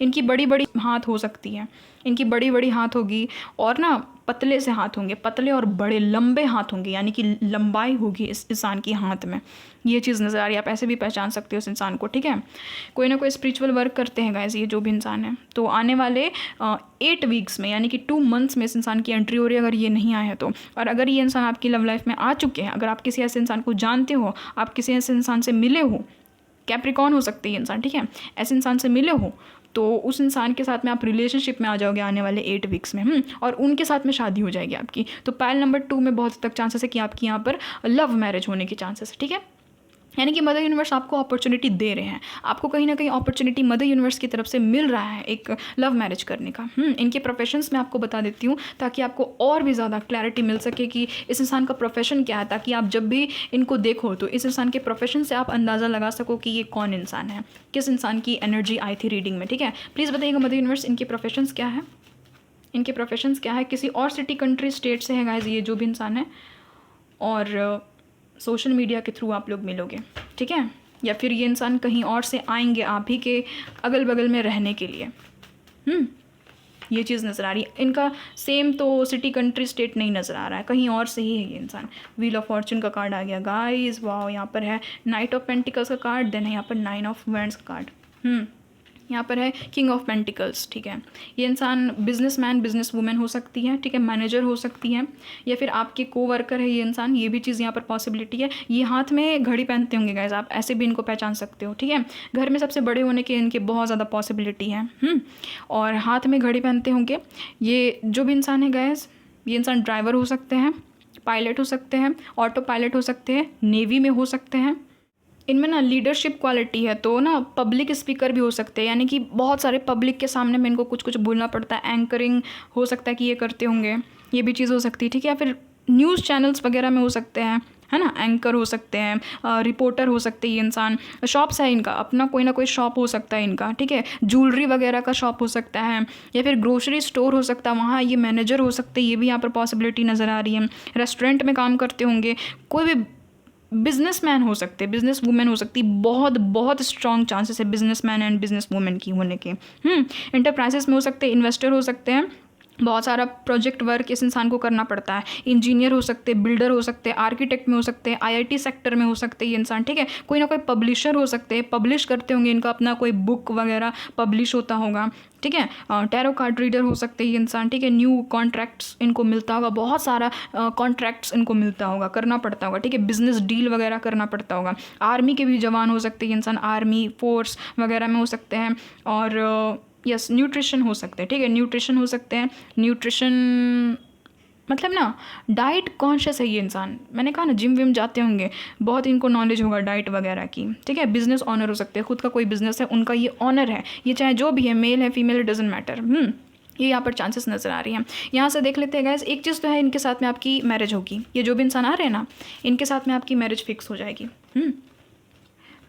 इनकी बड़ी बड़ी हाथ हो सकती है, इनकी बड़ी बड़ी हाथ होगी, और ना पतले से हाथ होंगे, पतले और बड़े लंबे हाथ होंगे, यानी कि लंबाई होगी इस इंसान की हाथ में। ये चीज़ नज़र आ रही है, आप ऐसे भी पहचान सकते हो इस इंसान को, ठीक है। कोई ना कोई स्पिरिचुअल वर्क करते हैं गाइस ये जो भी इंसान है। तो आने वाले 8 वीक्स में, यानी कि 2 मंथ्स में इस इंसान की एंट्री हो रही है, अगर ये नहीं आए हैं तो। और अगर ये इंसान आपकी लव लाइफ में आ चुके हैं, अगर आप किसी ऐसे इंसान को जानते हो, आप किसी ऐसे इंसान से मिले हो, कैप्रिकॉर्न हो सकते हैं इंसान, ठीक है, ऐसे इंसान से मिले हो, तो उस इंसान के साथ में आप रिलेशनशिप में आ जाओगे आने वाले 8 वीक्स में। और उनके साथ में शादी हो जाएगी आपकी। तो पाइल नंबर 2 में बहुत तक चांसेस है कि आपकी यहाँ पर लव मैरिज होने के चांसेस है, ठीक है। यानी कि मदर यूनिवर्स आपको अपॉर्चुनिटी दे रहे हैं, आपको कहीं ना कहीं अपॉर्चुनिटी मदर यूनिवर्स की तरफ से मिल रहा है एक लव मैरिज करने का। इनके प्रोफेशंस मैं आपको बता देती हूँ ताकि आपको और भी ज़्यादा क्लैरिटी मिल सके कि इस इंसान का प्रोफेशन क्या है, ताकि आप जब भी इनको देखो तो इस इंसान के प्रोफेशन से आप अंदाज़ा लगा सको कि ये कौन इंसान है, किस इंसान की एनर्जी आई थी रीडिंग में। ठीक है, प्लीज़ बताइएगा मदर यूनिवर्स इनके प्रोफेशंस क्या है, इनके प्रोफेशंस क्या है, किसी और सिटी कंट्री स्टेट से है गाइज ये जो भी इंसान है, और सोशल मीडिया के थ्रू आप लोग मिलोगे। ठीक है, या फिर ये इंसान कहीं और से आएंगे आप ही के अगल बगल में रहने के लिए। ये चीज़ नज़र आ रही है। इनका सेम तो सिटी कंट्री स्टेट नहीं नज़र आ रहा है, कहीं और से ही है ये इंसान। व्हील ऑफ फॉर्चून का कार्ड आ गया गाइस, वाओ। यहाँ पर है नाइट ऑफ पेंटिकल्स का कार्ड, देन है यहाँ पर 9 ऑफ वैंड्स का कार्ड, यहाँ पर है किंग ऑफ पेंटिकल्स। ठीक है, ये इंसान बिजनेसमैन बिजनेस वूमेन हो सकती है। ठीक है, मैनेजर हो सकती है, या फिर आपके कोवर्कर है ये इंसान, ये भी चीज़ यहाँ पर पॉसिबिलिटी है। ये हाथ में घड़ी पहनते होंगे गाइस, आप ऐसे भी इनको पहचान सकते हो। ठीक है, घर में सबसे बड़े होने के इनके बहुत ज़्यादा पॉसिबिलिटी है। और हाथ में घड़ी पहनते होंगे। ये जो भी इंसान है गाइस, ये इंसान ड्राइवर हो सकते हैं, पायलट हो सकते हैं, ऑटो पायलट हो सकते हैं, नेवी में हो सकते हैं। इनमें ना लीडरशिप क्वालिटी है, तो ना पब्लिक स्पीकर भी हो सकते हैं, यानी कि बहुत सारे पब्लिक के सामने में इनको कुछ कुछ बोलना पड़ता है। एंकरिंग हो सकता है कि ये करते होंगे, ये भी चीज़ हो सकती है। ठीक है, या फिर न्यूज़ चैनल्स वगैरह में हो सकते हैं, है ना, एंकर हो सकते हैं, रिपोर्टर हो सकते हैं ये इंसान। शॉप्स है इनका अपना, कोई ना कोई शॉप हो सकता है इनका। ठीक है, ज्वेलरी वगैरह का शॉप हो सकता है, या फिर ग्रोसरी स्टोर हो सकता है, वहाँ ये मैनेजर हो सकते हैं, ये भी यहाँ पर पॉसिबिलिटी नज़र आ रही है। रेस्टोरेंट में काम करते होंगे, कोई भी बिजनेसमैन हो सकते हैं, बिजनेस वूमेन हो सकती, बहुत बहुत स्ट्रॉन्ग चांसेस है बिजनेसमैन एंड बिजनेस वूमेन की होने के। इंटरप्राइजेस में हो सकते हैं, इन्वेस्टर हो सकते हैं, बहुत सारा प्रोजेक्ट वर्क इस इंसान को करना पड़ता है। इंजीनियर हो सकते हैं, बिल्डर हो सकते हैं, आर्किटेक्ट में हो सकते हैं, आईआईटी सेक्टर में हो सकते हैं ये इंसान। ठीक है, कोई ना कोई पब्लिशर हो सकते हैं, पब्लिश करते होंगे, इनका अपना कोई बुक वगैरह पब्लिश होता होगा। ठीक है, टैरो कार्ड रीडर हो सकते हैं ये इंसान। ठीक है, न्यू कॉन्ट्रैक्ट्स इनको मिलता होगा, बहुत सारा कॉन्ट्रैक्ट्स इनको मिलता होगा, करना पड़ता होगा। ठीक है, बिजनेस डील वगैरह करना पड़ता होगा। आर्मी के भी जवान हो सकते हैं ये इंसान, आर्मी फोर्स वगैरह में हो सकते हैं। और यस, न्यूट्रिशन हो सकते हैं। ठीक है, न्यूट्रिशन हो सकते हैं, न्यूट्रिशन मतलब ना डाइट कॉन्शियस है ये इंसान। मैंने कहा ना जिम विम जाते होंगे, बहुत इनको नॉलेज होगा डाइट वगैरह की। ठीक है, बिजनेस ऑनर हो सकते हैं, खुद का कोई बिजनेस है उनका ये ऑनर है, ये चाहे जो भी है, मेल है फीमेल है, डजेंट मैटर। ये यहाँ पर चांसेस नज़र आ रही हैं। यहाँ से देख लेते हैं गाइस, एक चीज़ तो है, इनके साथ में आपकी मैरिज होगी। ये जो भी इंसान आ रहे हैं ना, इनके साथ में आपकी मैरिज फिक्स हो जाएगी।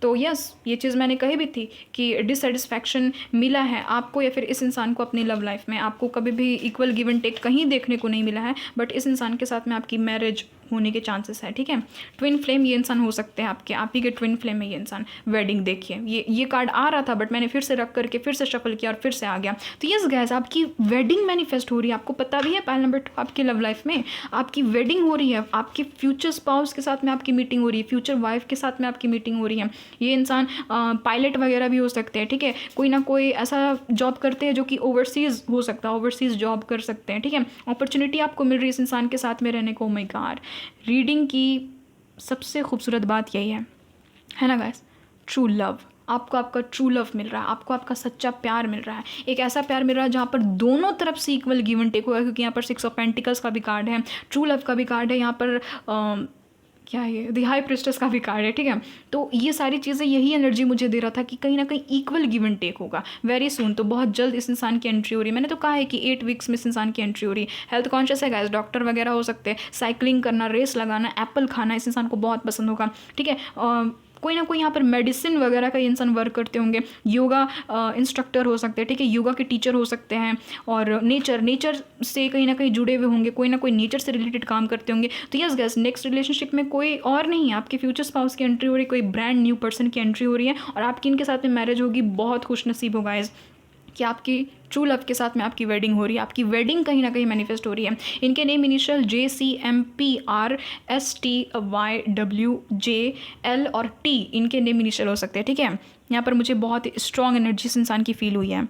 तो यस, ये चीज़ मैंने कही भी थी कि डिससेटिस्फैक्शन मिला है आपको या फिर इस इंसान को अपनी लव लाइफ में। आपको कभी भी इक्वल गिव एंड टेक कहीं देखने को नहीं मिला है, बट इस इंसान के साथ में आपकी मैरिज होने के चांसेस है। ठीक है, ट्विन फ्लेम ये इंसान हो सकते हैं आपके, आप ही के ट्विन फ्लेम है ये इंसान। वेडिंग देखिए, ये कार्ड आ रहा था बट मैंने फिर से रख करके फिर से शफल किया और फिर से आ गया। तो यस गाइस, आपकी वेडिंग मैनिफेस्ट हो रही है। आपको पता भी है पाइल नंबर 2 आपकी लव लाइफ में आपकी वेडिंग हो रही है, आपकी फ्यूचर स्पाउस के साथ में आपकी मीटिंग हो रही है, फ्यूचर वाइफ के साथ में आपकी मीटिंग हो रही है। ये इंसान पायलट वगैरह भी हो सकते हैं। ठीक है, कोई ना कोई ऐसा जॉब करते हैं जो कि ओवरसीज़ हो सकता है, ओवरसीज़ जॉब कर सकते हैं। ठीक है, अपॉर्चुनिटी आपको मिल रही है इस इंसान के साथ में रहने को। माय गॉड, रीडिंग की सबसे खूबसूरत बात यही है ना गाइस, ट्रू लव। आपको आपका ट्रू लव मिल रहा है, आपको आपका सच्चा प्यार मिल रहा है, एक ऐसा प्यार मिल रहा है जहाँ पर दोनों तरफ से इक्वल गिव एंड टेक होगा। क्योंकि यहाँ पर 6 ऑफ पेंटिकल्स का भी कार्ड है, ट्रू लव का भी कार्ड है, यहाँ पर क्या है ये, द हाई प्रिस्टेस का भी कार्ड है। ठीक है, तो ये सारी चीज़ें, यही एनर्जी मुझे दे रहा था कि कहीं ना कहीं इक्वल गिव एंड टेक होगा वेरी सून। तो बहुत जल्द इस इंसान की एंट्री हो रही है। मैंने तो कहा है कि 8 वीक्स में इस इंसान की एंट्री हो रही है। हेल्थ कॉन्शियस है गाइस, डॉक्टर वगैरह हो सकते हैं, साइकिलिंग करना, रेस लगाना, एप्पल खाना इस इंसान को बहुत पसंद होगा। ठीक है, कोई ना कोई यहाँ पर मेडिसिन वगैरह का इंसान वर्क करते होंगे, योगा इंस्ट्रक्टर हो सकते हैं। ठीक है, योगा के टीचर हो सकते हैं, और नेचर से कहीं ना कहीं जुड़े हुए होंगे, कोई ना कोई नेचर से रिलेटेड काम करते होंगे। तो यस गाइस, नेक्स्ट रिलेशनशिप में कोई और नहीं है, आपके फ्यूचर स्पाउस की एंट्री हो रही है, कोई ब्रांड न्यू पर्सन की एंट्री हो रही है, और आपकी इनके साथ में मैरिज होगी। बहुत खुश नसीब होगा गाइस कि आपकी ट्रू लव के साथ में आपकी वेडिंग हो रही है। आपकी वेडिंग कहीं ना कहीं मैनिफेस्ट हो रही है। इनके नेम इनिशियल JCMPRSTYWJL और T, इनके नेम इनिशियल हो सकते हैं। ठीक है, यहाँ पर मुझे बहुत स्ट्रॉन्ग एनर्जी इस इंसान की फील हुई है।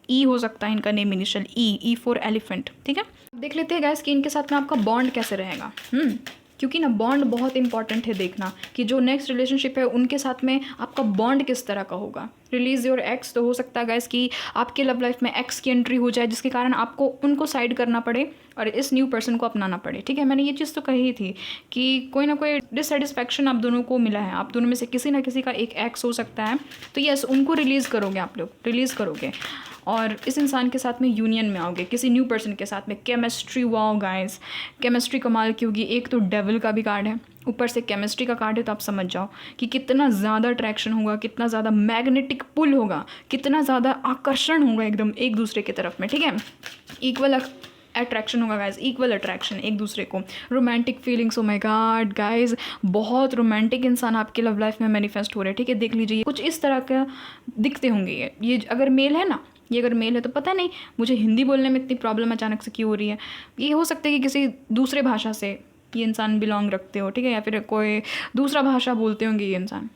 E हो सकता है इनका name initial, E for elephant. ठीक है, देख लेते हैं गाइस कि इनके साथ में आपका बॉन्ड कैसे रहेगा। क्योंकि ना बॉन्ड बहुत इंपॉर्टेंट है देखना कि जो नेक्स्ट रिलेशनशिप है उनके साथ में आपका बॉन्ड किस तरह का होगा। रिलीज़ योर एक्स, तो हो सकता है गाइस कि आपके लव लाइफ में एक्स की एंट्री हो जाए जिसके कारण आपको उनको साइड करना पड़े और इस न्यू पर्सन को अपनाना पड़े। ठीक है, मैंने ये चीज़ तो कही थी कि कोई ना कोई डिससेटिस्फैक्शन आप दोनों को मिला है, आप दोनों में से किसी ना किसी का एक एक्स हो सकता है। तो यस, उनको रिलीज़ करोगे, आप लोग रिलीज़ करोगे और इस इंसान के साथ में यूनियन में आओगे, किसी न्यू पर्सन के साथ में। केमिस्ट्री, वाओ गाइस, केमिस्ट्री कमाल की होगी। एक तो डेविल का भी कार्ड है, ऊपर से केमिस्ट्री का कार्ड है, तो आप समझ जाओ कि कितना ज़्यादा अट्रैक्शन होगा, कितना ज़्यादा मैग्नेटिक पुल होगा, कितना ज़्यादा आकर्षण होगा एकदम एक दूसरे की तरफ में। ठीक है, इक्वल अट्रैक्शन होगा गाइज, इक्वल अट्रैक्शन एक दूसरे को। Romantic feelings, oh my God guys, बहुत रोमांटिक इंसान आपके लव लाइफ में मैनिफेस्ट हो रहे हैं। ठीक है, देख लीजिए कुछ इस तरह का दिखते होंगे ये अगर मेल है ना, ये अगर मेल है तो पता नहीं मुझे हिंदी बोलने में इतनी प्रॉब्लम अचानक से क्यों हो रही है। ये हो सकता है कि किसी दूसरे भाषा से ये इंसान बिलोंग रखते हो। ठीक है, या फिर कोई दूसरा भाषा बोलते होंगे ये इंसान,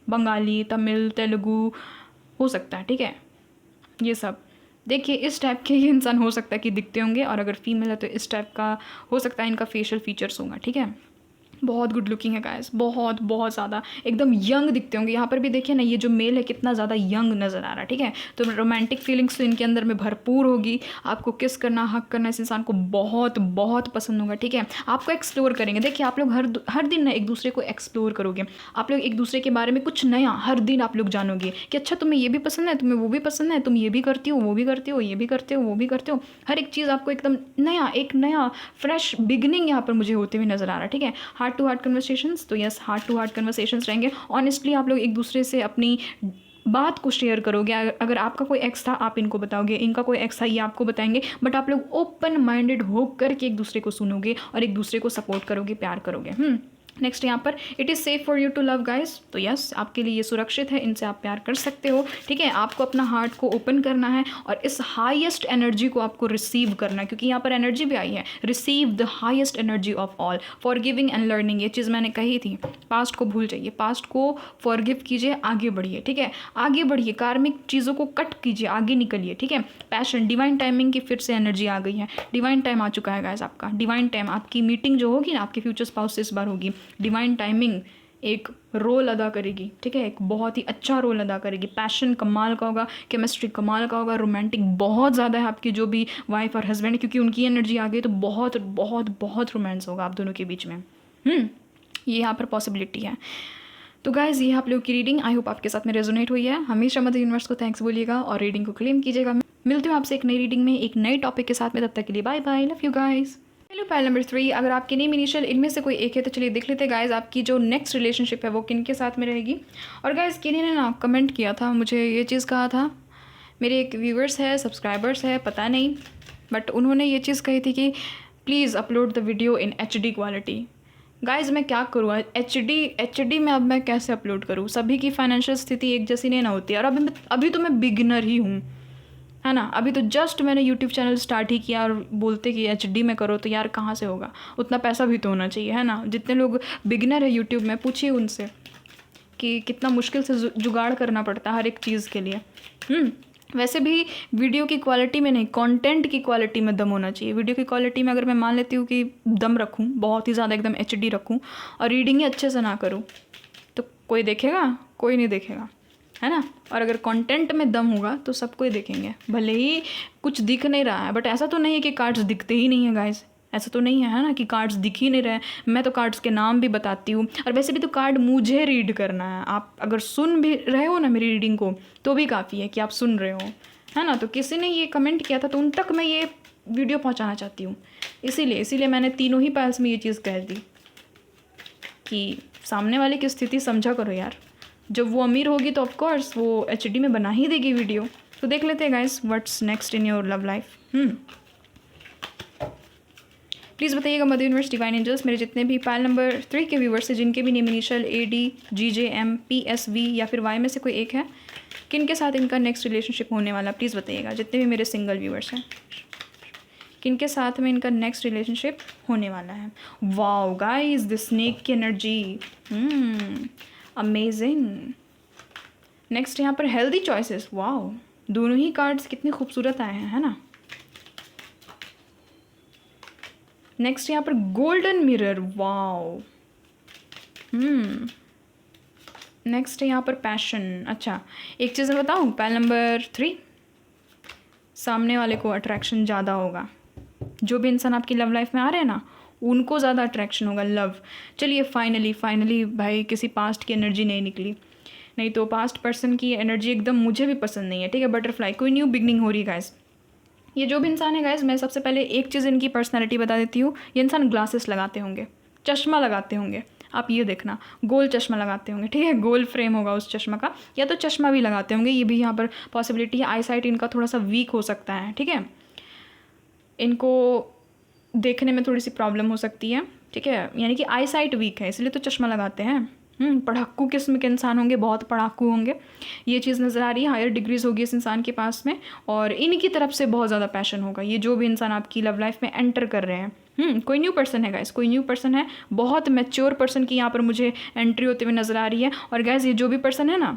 बंगाली, तमिल, तेलुगु हो सकता है। ठीक है, ये सब देखिए इस टाइप के ये इंसान हो सकता है कि दिखते होंगे, और अगर फीमेल है तो इस टाइप का हो सकता है इनका फेशियल फीचर्स होगा। ठीक है, बहुत गुड लुकिंग है गाइस, बहुत बहुत ज़्यादा एकदम यंग दिखते होंगे। यहाँ पर भी देखिए ना, ये जो मेल है कितना ज़्यादा यंग नज़र आ रहा है। ठीक है, तो रोमांटिक फीलिंग्स तो इनके अंदर में भरपूर होगी। आपको किस करना, हक करना इस इंसान को बहुत बहुत पसंद होगा। ठीक है, आपको एक्सप्लोर करेंगे। देखिए आप लोग हर दिन ना एक दूसरे को एक्सप्लोर करोगे, आप लोग एक दूसरे के बारे में कुछ नया हर दिन आप लोग जानोगे कि अच्छा तुम्हें ये भी पसंद है, तुम्हें वो भी पसंद है, तुम ये भी करती हो, वो भी करती हो, ये भी करते हो, वो भी करते हो। हर एक चीज़ आपको एकदम नया, एक नया फ्रेश बिगनिंग यहाँ पर मुझे होते हुए नज़र आ रहा है। ठीक है, हार्ट टू हार्ट कन्वर्सेशंस, तो yes heart to heart conversations रहेंगे। ऑनेस्टली आप लोग एक दूसरे से अपनी बात को शेयर करोगे। अगर आपका कोई एक्स था आप इनको बताओगे, इनका कोई एक्स था ये आपको बताएंगे, बट आप लोग ओपन माइंडेड होकर के एक दूसरे को सुनोगे और एक दूसरे को सपोर्ट करोगे, प्यार करोगे। नेक्स्ट यहाँ पर it is safe for you to love guys, तो यस आपके लिए ये सुरक्षित है, इनसे आप प्यार कर सकते हो। ठीक है, आपको अपना हार्ट को ओपन करना है और इस हाईएस्ट एनर्जी को आपको रिसीव करना है, क्योंकि यहाँ पर एनर्जी भी आई है, receive the highest energy of all, forgiving and learning. ये चीज़ मैंने कही थी, पास्ट को भूल जाइए, पास्ट को फॉरगिव कीजिए, आगे बढ़िए। ठीक है, आगे बढ़िए, कार्मिक चीज़ों को कट कीजिए, आगे निकलिए। ठीक है, पैशन, डिवाइन टाइमिंग की फिर से एनर्जी आ गई है, डिवाइन टाइम आ चुका है गाइज आपका, डिवाइन टाइम। आपकी मीटिंग जो होगी ना आपके फ्यूचर स्पाउस से इस बार होगी। डिवाइन टाइमिंग एक रोल अदा करेगी। ठीक है, एक बहुत ही अच्छा रोल अदा करेगी। पैशन कमाल का होगा, केमिस्ट्री कमाल का होगा, रोमांटिक बहुत ज़्यादा है आपकी जो भी वाइफ और हस्बैंड है, क्योंकि उनकी एनर्जी आ गई तो बहुत बहुत बहुत रोमांस होगा आप दोनों के बीच में। ये यहाँ पर पॉसिबिलिटी है। तो गाइज ये आप लोगों की रीडिंग आई होप आपके साथ में रेजोनेट हुई है। हमेशा मदर यूनिवर्स को थैंक्स बोलिएगा और रीडिंग को क्लेम कीजिएगा। मिलती हूँ आपसे एक नई रीडिंग में एक नए टॉपिक के साथ में, तब तक के लिए bye bye, love you guys. Hello pile number 3, अगर आपके नेम इनिशियल इनमें से कोई एक है तो चलिए देख लेते हैं गाइज आपकी जो नेक्स्ट रिलेशनशिप है वो किन के साथ में रहेगी। और गाइज किन्हीं ने ना कमेंट किया था, मुझे ये चीज़ कहा था, मेरे एक व्यूअर्स है, सब्सक्राइबर्स है, पता नहीं, बट उन्होंने ये चीज़ कही थी कि please upload the video in HD quality. Guys मैं क्या करूँ, HD में अब मैं कैसे अपलोड करूँ? सभी की फाइनेंशियल स्थिति एक जैसी नहीं ना होती है, और अभी तो मैं बिगिनर ही हूँ, है ना। अभी तो जस्ट मैंने यूट्यूब चैनल स्टार्ट ही किया और बोलते कि HD में करो, तो यार कहाँ से होगा, उतना पैसा भी तो होना चाहिए, है ना। जितने लोग बिगिनर है यूट्यूब में, पूछिए उनसे कि कितना मुश्किल से जुगाड़ करना पड़ता है हर एक चीज़ के लिए। वैसे भी वीडियो की क्वालिटी में नहीं, कंटेंट की क्वालिटी में दम होना चाहिए। वीडियो की क्वालिटी में अगर मैं मान लेती हूँ कि दम रखूँ, बहुत ही ज़्यादा एकदम HD रखूँ और रीडिंग ही अच्छे से ना करूँ, तो कोई देखेगा? कोई नहीं देखेगा, है ना। और अगर कंटेंट में दम होगा तो सब कोई देखेंगे, भले ही कुछ दिख नहीं रहा है, बट ऐसा तो नहीं है कि कार्ड्स दिखते ही नहीं है गाइस, ऐसा तो नहीं है ना कि कार्ड्स दिख ही नहीं रहे। मैं तो कार्ड्स के नाम भी बताती हूँ, और वैसे भी तो कार्ड मुझे रीड करना है। आप अगर सुन भी रहे हो ना मेरी रीडिंग को तो भी काफ़ी है कि आप सुन रहे हो, है ना। तो किसी ने ये कमेंट किया था तो उन तक मैं ये वीडियो पहुँचाना चाहती हूँ, इसीलिए मैंने तीनों ही पाइल्स में ये चीज़ कह दी कि सामने वाले की स्थिति समझा करो यार। जब वो अमीर होगी तो ऑफकोर्स वो HD में बना ही देगी वीडियो। तो देख लेते हैं guys what's next in your love life. Please बताइएगा मदर यूनिवर्स, डिवाइन एंजल्स, मेरे जितने भी पाइल नंबर 3 के व्यूवर्स हैं जिनके भी name initial AD, GJ, M, P, S, V या फिर Y में से कोई एक है, किन के साथ इनका नेक्स्ट रिलेशनशिप होने वाला, प्लीज़ बताइएगा। जितने भी मेरे सिंगल व्यूवर्स हैं किन के साथ में इनका नेक्स्ट रिलेशनशिप होने वाला है। वाओ गाइस, द स्नेक की एनर्जी, अमेजिंग। नेक्स्ट यहाँ पर हेल्दी चॉइसेस, वाओ, दोनों ही कार्ड्स कितने खूबसूरत आए हैं, है ना। नेक्स्ट यहाँ पर गोल्डन मिरर, वाओ। नेक्स्ट है यहाँ पर पैशन। अच्छा, एक चीज़ मैं बताऊँ, पैल नंबर 3, सामने वाले को अट्रैक्शन ज़्यादा होगा। जो भी इंसान आपकी लव लाइफ में आ रहे हैं ना, उनको ज़्यादा अट्रैक्शन होगा, लव। चलिए फाइनली भाई किसी पास्ट की एनर्जी नहीं निकली, नहीं तो पास्ट पर्सन की एनर्जी एकदम मुझे भी पसंद नहीं है, ठीक है। बटरफ्लाई, कोई न्यू बिगनिंग हो रही है गाइस। ये जो भी इंसान है गाइस, मैं सबसे पहले एक चीज़ इनकी पर्सनैलिटी बता देती हूँ। ये इंसान ग्लासेस लगाते होंगे, चश्मा लगाते होंगे, आप ये देखना, गोल चश्मा लगाते होंगे, ठीक है। गोल फ्रेम होगा उस चश्मा का, या तो चश्मा भी लगाते होंगे, ये भी यहाँ पर पॉसिबिलिटी है। आई साइट इनका थोड़ा सा वीक हो सकता है, ठीक है। इनको देखने में थोड़ी सी प्रॉब्लम हो सकती है, ठीक है, यानी कि आई साइट वीक है, इसलिए तो चश्मा लगाते हैं। पढ़ाकू किस्म के इंसान होंगे, बहुत पढ़ाकू होंगे, ये चीज़ नज़र आ रही है। हायर डिग्रीज होगी इस इंसान के पास में, और इनकी तरफ से बहुत ज़्यादा पैशन होगा। ये जो भी इंसान आपकी लव लाइफ में एंटर कर रहे हैं, कोई न्यू पर्सन है गाइस, कोई न्यू पर्सन है, बहुत मैच्योर पर्सन की यहाँ पर मुझे एंट्री होते हुए नज़र आ रही है। और गाइस ये जो भी पर्सन है ना,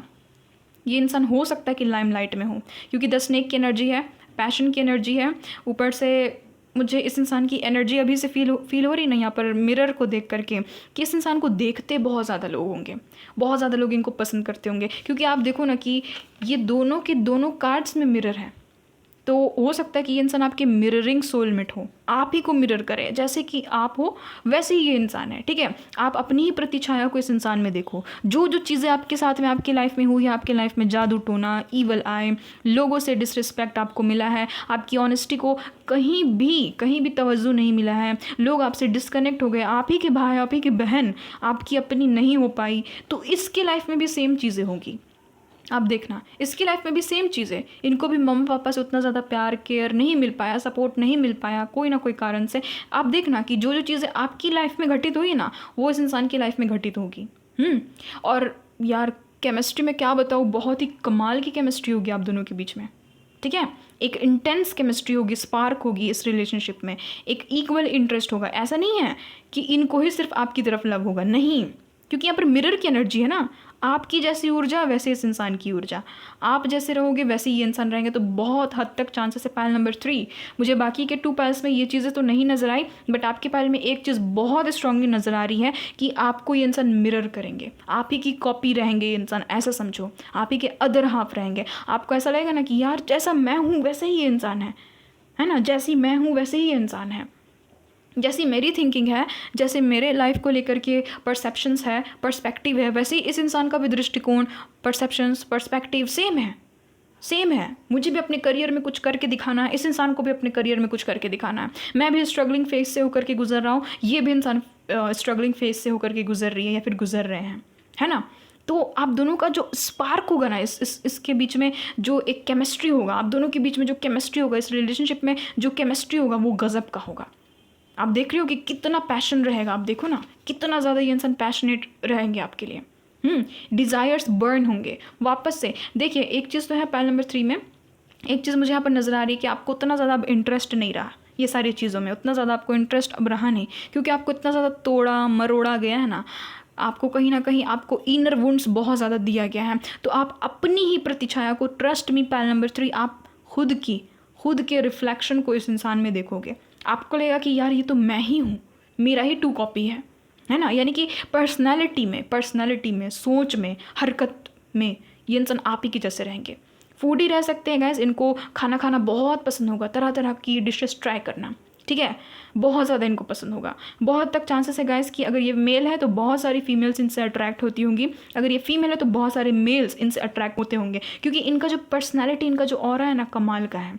ये इंसान हो सकता है कि लाइमलाइट में हो, क्योंकि 10 स्नेक की एनर्जी है, पैशन की एनर्जी है, ऊपर से मुझे इस इंसान की एनर्जी अभी से फील हो रही ना यहाँ पर मिरर को देख करके, कि इस इंसान को देखते बहुत ज़्यादा लोग होंगे, बहुत ज़्यादा लोग इनको पसंद करते होंगे, क्योंकि आप देखो ना कि ये दोनों के दोनों कार्ड्स में मिरर हैं। तो हो सकता है कि ये इंसान आपके मिररिंग सोलमेट हो, आप ही को मिरर करे, जैसे कि आप हो वैसे ही ये इंसान है, ठीक है। आप अपनी ही प्रतिछाया को इस इंसान में देखो। जो जो चीज़ें आपके साथ में आपकी लाइफ में हुई है, आपके लाइफ में जादू टोना, ईवल आई, लोगों से डिसरिस्पेक्ट आपको मिला है, आपकी ऑनेस्टी को कहीं भी तवज्जो नहीं मिला है, लोग आपसे डिस्कनेक्ट हो गए, आप ही के भाई, आप ही की बहन आपकी अपनी नहीं हो पाई, तो इसके लाइफ में भी सेम चीज़ें होंगी। आप देखना, इसकी लाइफ में भी सेम चीज़ है, इनको भी मम्मी पापा से उतना ज़्यादा प्यार केयर नहीं मिल पाया, सपोर्ट नहीं मिल पाया, कोई ना कोई कारण से। आप देखना कि जो जो चीज़ें आपकी लाइफ में घटित हुई ना, वो इस इंसान की लाइफ में घटित होगी। और यार केमिस्ट्री में क्या बताऊँ, बहुत ही कमाल की केमिस्ट्री होगी आप दोनों के बीच में, ठीक है। एक इंटेंस केमिस्ट्री होगी, स्पार्क होगी इस रिलेशनशिप में, एक इक्वल इंटरेस्ट होगा। ऐसा नहीं है कि इनको ही सिर्फ आपकी तरफ लव होगा, नहीं, क्योंकि यहाँ पर मिरर की एनर्जी है ना, आपकी जैसी ऊर्जा वैसे इस इंसान की ऊर्जा, आप जैसे रहोगे वैसे ये इंसान रहेंगे, तो बहुत हद तक चांसेस है। पायल नंबर 3, मुझे बाकी के 2 पायल्स में ये चीज़ें तो नहीं नज़र आई, बट आपके पायल में एक चीज़ बहुत स्ट्रांगली नज़र आ रही है कि आपको ये इंसान मिरर करेंगे, आप ही की कॉपी रहेंगे ये इंसान, ऐसा समझो, आप ही के अदर हाफ रहेंगे। आपको ऐसा लगेगा ना कि यार जैसा मैं हूँ वैसे ही ये इंसान है ना, जैसी मैं हूँ वैसे ही ये इंसान है, जैसी मेरी थिंकिंग है, जैसे मेरे लाइफ को लेकर के परसेप्शंस है, पर्सपेक्टिव है, वैसे ही इस इंसान का भी दृष्टिकोण, परसेप्शंस, पर्सपेक्टिव सेम है। मुझे भी अपने करियर में कुछ करके दिखाना है, इस इंसान को भी अपने करियर में कुछ करके दिखाना है। मैं भी स्ट्रगलिंग फेज से होकर के गुजर रहा हूँ, ये भी इंसान स्ट्रगलिंग फेज से होकर के गुजर रही है या फिर गुजर रहे हैं, है ना। तो आप दोनों का जो स्पार्क होगा ना, इसके बीच में जो एक केमिस्ट्री होगा, आप दोनों के बीच में जो केमिस्ट्री होगा, इस रिलेशनशिप में जो केमिस्ट्री होगा, वो गज़ब का होगा। आप देख रहे हो कि कितना पैशन रहेगा, आप देखो ना कितना ज़्यादा ये इंसान पैशनेट रहेंगे आपके लिए। डिज़ायर्स बर्न होंगे वापस से। देखिए एक चीज़ तो है पायल नंबर 3 में, एक चीज़ मुझे यहाँ पर नज़र आ रही है कि आपको उतना ज़्यादा अब इंटरेस्ट नहीं रहा ये सारी चीज़ों में, उतना ज़्यादा आपको इंटरेस्ट अब रहा नहीं, क्योंकि आपको इतना ज़्यादा तोड़ा मरोड़ा गया है ना, आपको कहीं ना कहीं आपको इनर वुंड्स बहुत ज़्यादा दिया गया है। तो आप अपनी ही प्रतिछाया को, ट्रस्ट मी पायल नंबर 3, आप खुद के रिफ्लेक्शन को इस इंसान में देखोगे, आपको लगेगा कि यार ये तो मैं ही हूँ, मेरा ही 2 कॉपी है ना। यानी कि पर्सनालिटी में, सोच में, हरकत में ये इंसान आप ही के जैसे रहेंगे। फूडी रह सकते हैं गाइस, इनको खाना बहुत पसंद होगा, तरह तरह की डिशेस ट्राई करना, ठीक है, बहुत ज़्यादा इनको पसंद होगा। बहुत तक चांसेस है गाइस कि अगर ये मेल है तो बहुत सारी फीमेल्स इनसे अट्रैक्ट होती होंगी, अगर ये फीमेल है तो बहुत सारे मेल्स इनसे अट्रैक्ट होते होंगे, क्योंकि इनका जो पर्सनैलिटी, इनका जो ऑरा है ना, कमाल का है।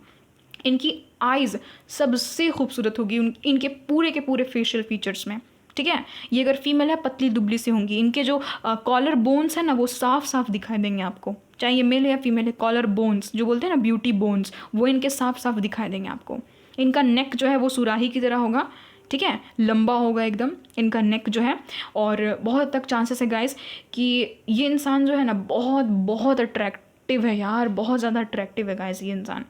इनकी आइज़ सबसे खूबसूरत होगी इनके पूरे के पूरे फेशियल फीचर्स में, ठीक है। ये अगर फीमेल है पतली दुबली से होंगी, इनके जो कॉलर बोन्स है ना वो साफ दिखाई देंगे आपको, चाहे ये मेल है या फीमेल है। कॉलर बोन्स जो बोलते हैं ना, ब्यूटी बोन्स, वो इनके साफ दिखाई देंगे आपको। इनका नेक जो है वो सुराही की तरह होगा, ठीक है, लंबा होगा एकदम इनका नेक जो है। और बहुत तक चांसेस है गाइस कि ये इंसान जो है ना बहुत अट्रैक्टिव है यार, बहुत ज़्यादा अट्रैक्टिव है गाइस ये इंसान।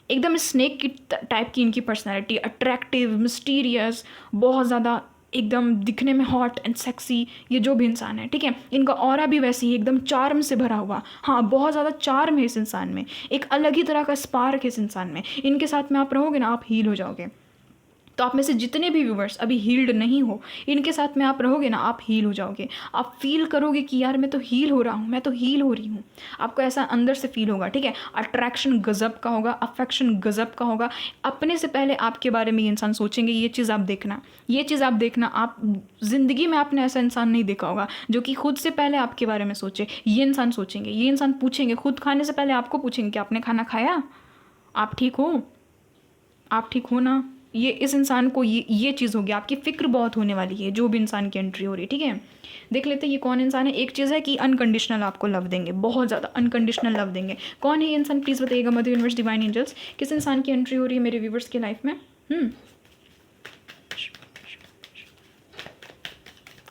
एकदम स्नेक की टाइप की इनकी पर्सनैलिटी, अट्रैक्टिव, मिस्टीरियस, बहुत ज़्यादा एकदम दिखने में हॉट एंड सेक्सी, ये जो भी इंसान है, ठीक है। इनका ऑरा भी वैसे ही एकदम चार्म से भरा हुआ, हाँ बहुत ज़्यादा चार्म है इस इंसान में, एक अलग ही तरह का स्पार्क है इस इंसान में। इनके साथ में आप रहोगे ना, आप हील हो जाओगे। तो आप में से जितने भी व्यूवर्स अभी हील्ड नहीं हो, इनके साथ में आप रहोगे ना, आप हील हो जाओगे। आप फील करोगे कि यार मैं तो हील हो रहा हूँ, मैं तो हील हो रही हूँ। आपको ऐसा अंदर से फील होगा, ठीक है। अट्रैक्शन गज़ब का होगा, अफेक्शन गज़ब का होगा। अपने से पहले आपके बारे में ये इंसान सोचेंगे। ये चीज़ आप देखना, ये चीज़ आप देखना। आप ज़िंदगी में आपने ऐसा इंसान नहीं देखा होगा जो कि खुद से पहले आपके बारे में सोचे। ये इंसान सोचेंगे, ये इंसान पूछेंगे, खुद खाने से पहले आपको पूछेंगे कि आपने खाना खाया, आप ठीक हो, आप ठीक हो ना। ये इस इंसान को ये चीज़ होगी। आपकी फ़िक्र बहुत होने वाली है जो भी इंसान की एंट्री हो रही है, ठीक है। देख लेते हैं ये कौन इंसान है। एक चीज़ है कि अनकंडीशनल आपको लव देंगे, बहुत ज़्यादा अनकंडीशनल लव देंगे। कौन है ये इंसान, प्लीज़ बताइएगा मदर यूनिवर्स, डिवाइन एंजल्स। किस इंसान की एंट्री हो रही है मेरे व्यूवर्स की लाइफ में?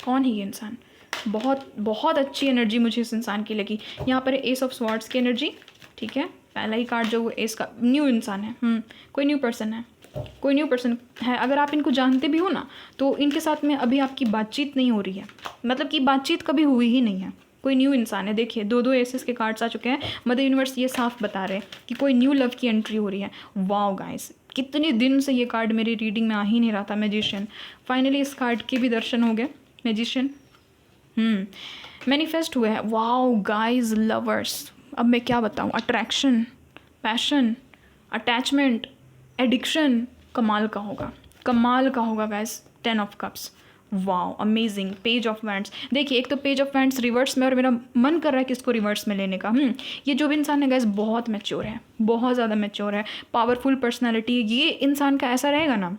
कौन है ये इंसान? बहुत बहुत अच्छी एनर्जी मुझे इस इंसान की लगी। यहाँ पर एस ऑफ स्वॉर्ड्स की एनर्जी, ठीक है। पहला ही कार्ड जो एस का, न्यू इंसान है, कोई न्यू पर्सन है, कोई न्यू पर्सन है। अगर आप इनको जानते भी हो ना, तो इनके साथ में अभी आपकी बातचीत नहीं हो रही है, मतलब कि बातचीत कभी हुई ही नहीं है। कोई न्यू इंसान है। देखिए दो एसेस के कार्ड्स आ चुके हैं। मदर यूनिवर्स ये साफ बता रहे हैं कि कोई न्यू लव की एंट्री हो रही है। वाओ गाइस, कितने दिन से ये कार्ड मेरी रीडिंग में आ ही नहीं रहा था। मैजिशियन, फाइनली इस कार्ड के भी दर्शन हो गए। मैजिशियन मैनिफेस्ट हुए हैं। वाओ गाइस, लवर्स, अब मैं क्या बताऊँ। अट्रैक्शन, पैशन, अटैचमेंट, एडिक्शन, कमाल का होगा, कमाल का होगा guys. 10 of cups, wow amazing. Page of wands, देखिए एक तो पेज ऑफ वैंड्स रिवर्स में, और मेरा मन कर रहा है कि इसको रिवर्स में लेने का। ये जो भी इंसान है गाइस बहुत मैच्योर है, बहुत ज़्यादा मैच्योर है, पावरफुल पर्सनैलिटी। ये इंसान का ऐसा रहेगा ना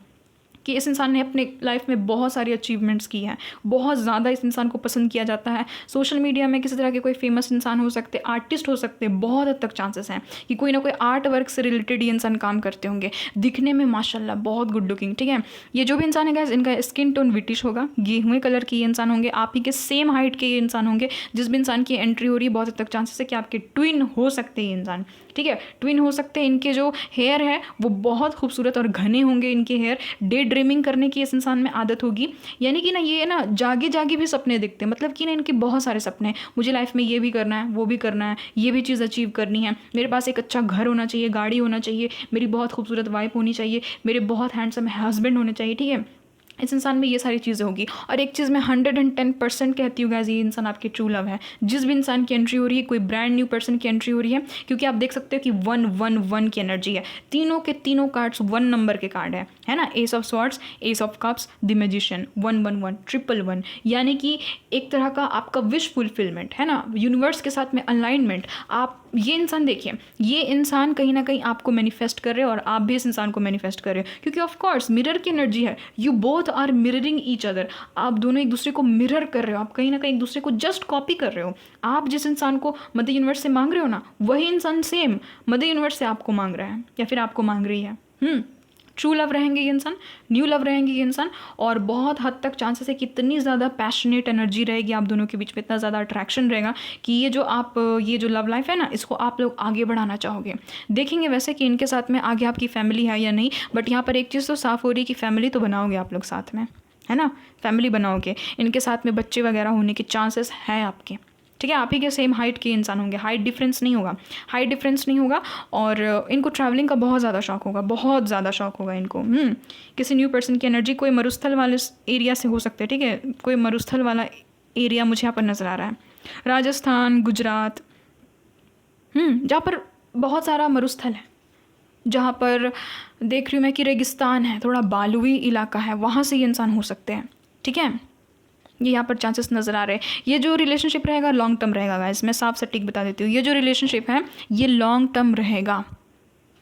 कि इस इंसान ने अपने लाइफ में बहुत सारी अचीवमेंट्स की हैं, बहुत ज़्यादा इस इंसान को पसंद किया जाता है। सोशल मीडिया में किसी तरह के कोई फेमस इंसान हो सकते, आर्टिस्ट हो सकते, बहुत हद तक चांसेस हैं कि कोई ना कोई आर्ट वर्क से रिलेटेड ये इंसान काम करते होंगे। दिखने में माशाल्लाह बहुत गुड लुकिंग, ठीक है। ये जो भी इंसान है गाइस, इनका स्किन टोन विटिश होगा, गेहुए कलर के ये इंसान होंगे, आप ही के सेम हाइट के ये इंसान होंगे। जिस भी इंसान की एंट्री हो रही है बहुत हद तक चांसेस है कि आपके ट्विन हो सकते हैं ये इंसान, ठीक है, ट्विन हो सकते हैं। इनके जो हेयर है वो बहुत खूबसूरत और घने होंगे इनके हेयर। डे ड्रीमिंग करने की इस इंसान में आदत होगी, यानी कि ना ये ना जागे जागे भी सपने दिखते हैं, मतलब कि ना इनके बहुत सारे सपने हैं। मुझे लाइफ में ये भी करना है, वो भी करना है, ये भी चीज़ अचीव करनी है, मेरे पास एक अच्छा घर होना चाहिए, गाड़ी होना चाहिए, मेरी बहुत खूबसूरत वाइफ होनी चाहिए, मेरे बहुत हैंडसम हस्बैंड होने चाहिए, ठीक है। इस इंसान में ये सारी चीज़ें होगी। और एक चीज़ मैं 110% कहती हूँ गाइस, ये इंसान आपकी ट्रू लव है। जिस भी इंसान की एंट्री हो रही है, कोई ब्रांड न्यू पर्सन की एंट्री हो रही है, क्योंकि आप देख सकते हो कि 111 की एनर्जी है। तीनों के तीनों कार्ड्स 1 नंबर के कार्ड है ना। S of swords, S of cups, the magician, 111, 111, यानी कि एक तरह का आपका विश फुलफिलमेंट है ना, यूनिवर्स के साथ में अलाइनमेंट। आप ये इंसान देखिए, ये इंसान कहीं ना कहीं आपको मैनिफेस्ट कर रहे हो और आप भी इस इंसान को मैनिफेस्ट कर रहे हो, क्योंकि ऑफ कोर्स मिरर की एनर्जी है। You both are mirroring each other, आप दोनों एक दूसरे को मिरर कर रहे हो, आप कहीं ना कहीं एक दूसरे को जस्ट कॉपी कर रहे हो। आप जिस इंसान को मदर यूनिवर्स से मांग रहे हो ना, वही इंसान सेम मदर यूनिवर्स से आपको मांग रहा है या फिर आपको मांग रही है। ट्रू लव रहेंगे ये इंसान, न्यू लव रहेंगे ये इंसान, और बहुत हद तक चांसेस है कि इतनी ज़्यादा पैशनेट एनर्जी रहेगी आप दोनों के बीच में, इतना ज़्यादा अट्रैक्शन रहेगा कि ये जो लव लाइफ है ना, इसको आप लोग आगे बढ़ाना चाहोगे। देखेंगे वैसे कि इनके साथ में आगे आपकी फैमिली है या नहीं, बट यहाँ पर एक चीज़ तो साफ़ हो रही है कि फैमिली तो बनाओगे आप लोग साथ में, है ना, फैमिली बनाओगे। इनके साथ में बच्चे वगैरह होने के चांसेस हैं आपके, ठीक है। आप ही के सेम हाइट के इंसान होंगे, हाइट डिफरेंस नहीं होगा, और इनको ट्रैवलिंग का बहुत ज़्यादा शौक होगा, बहुत ज़्यादा शौक होगा इनको। किसी न्यू पर्सन की एनर्जी, कोई मरुस्थल वाले एरिया से हो सकते हैं, ठीक है, कोई मरुस्थल वाला एरिया मुझे यहाँ पर नज़र आ रहा है, राजस्थान, गुजरात, जहाँ पर बहुत सारा मरुस्थल है, जहाँ पर देख रही हूँ मैं कि रेगिस्तान है, थोड़ा बालुई इलाका है, वहाँ से ये इंसान हो सकते हैं, ठीक है। ये यहाँ पर चांसेस नज़र आ रहे हैं। ये जो रिलेशनशिप रहेगा लॉन्ग टर्म रहेगा गाइस, मैं साफ सटीक बता देती हूँ। ये जो रिलेशनशिप है ये लॉन्ग टर्म रहेगा।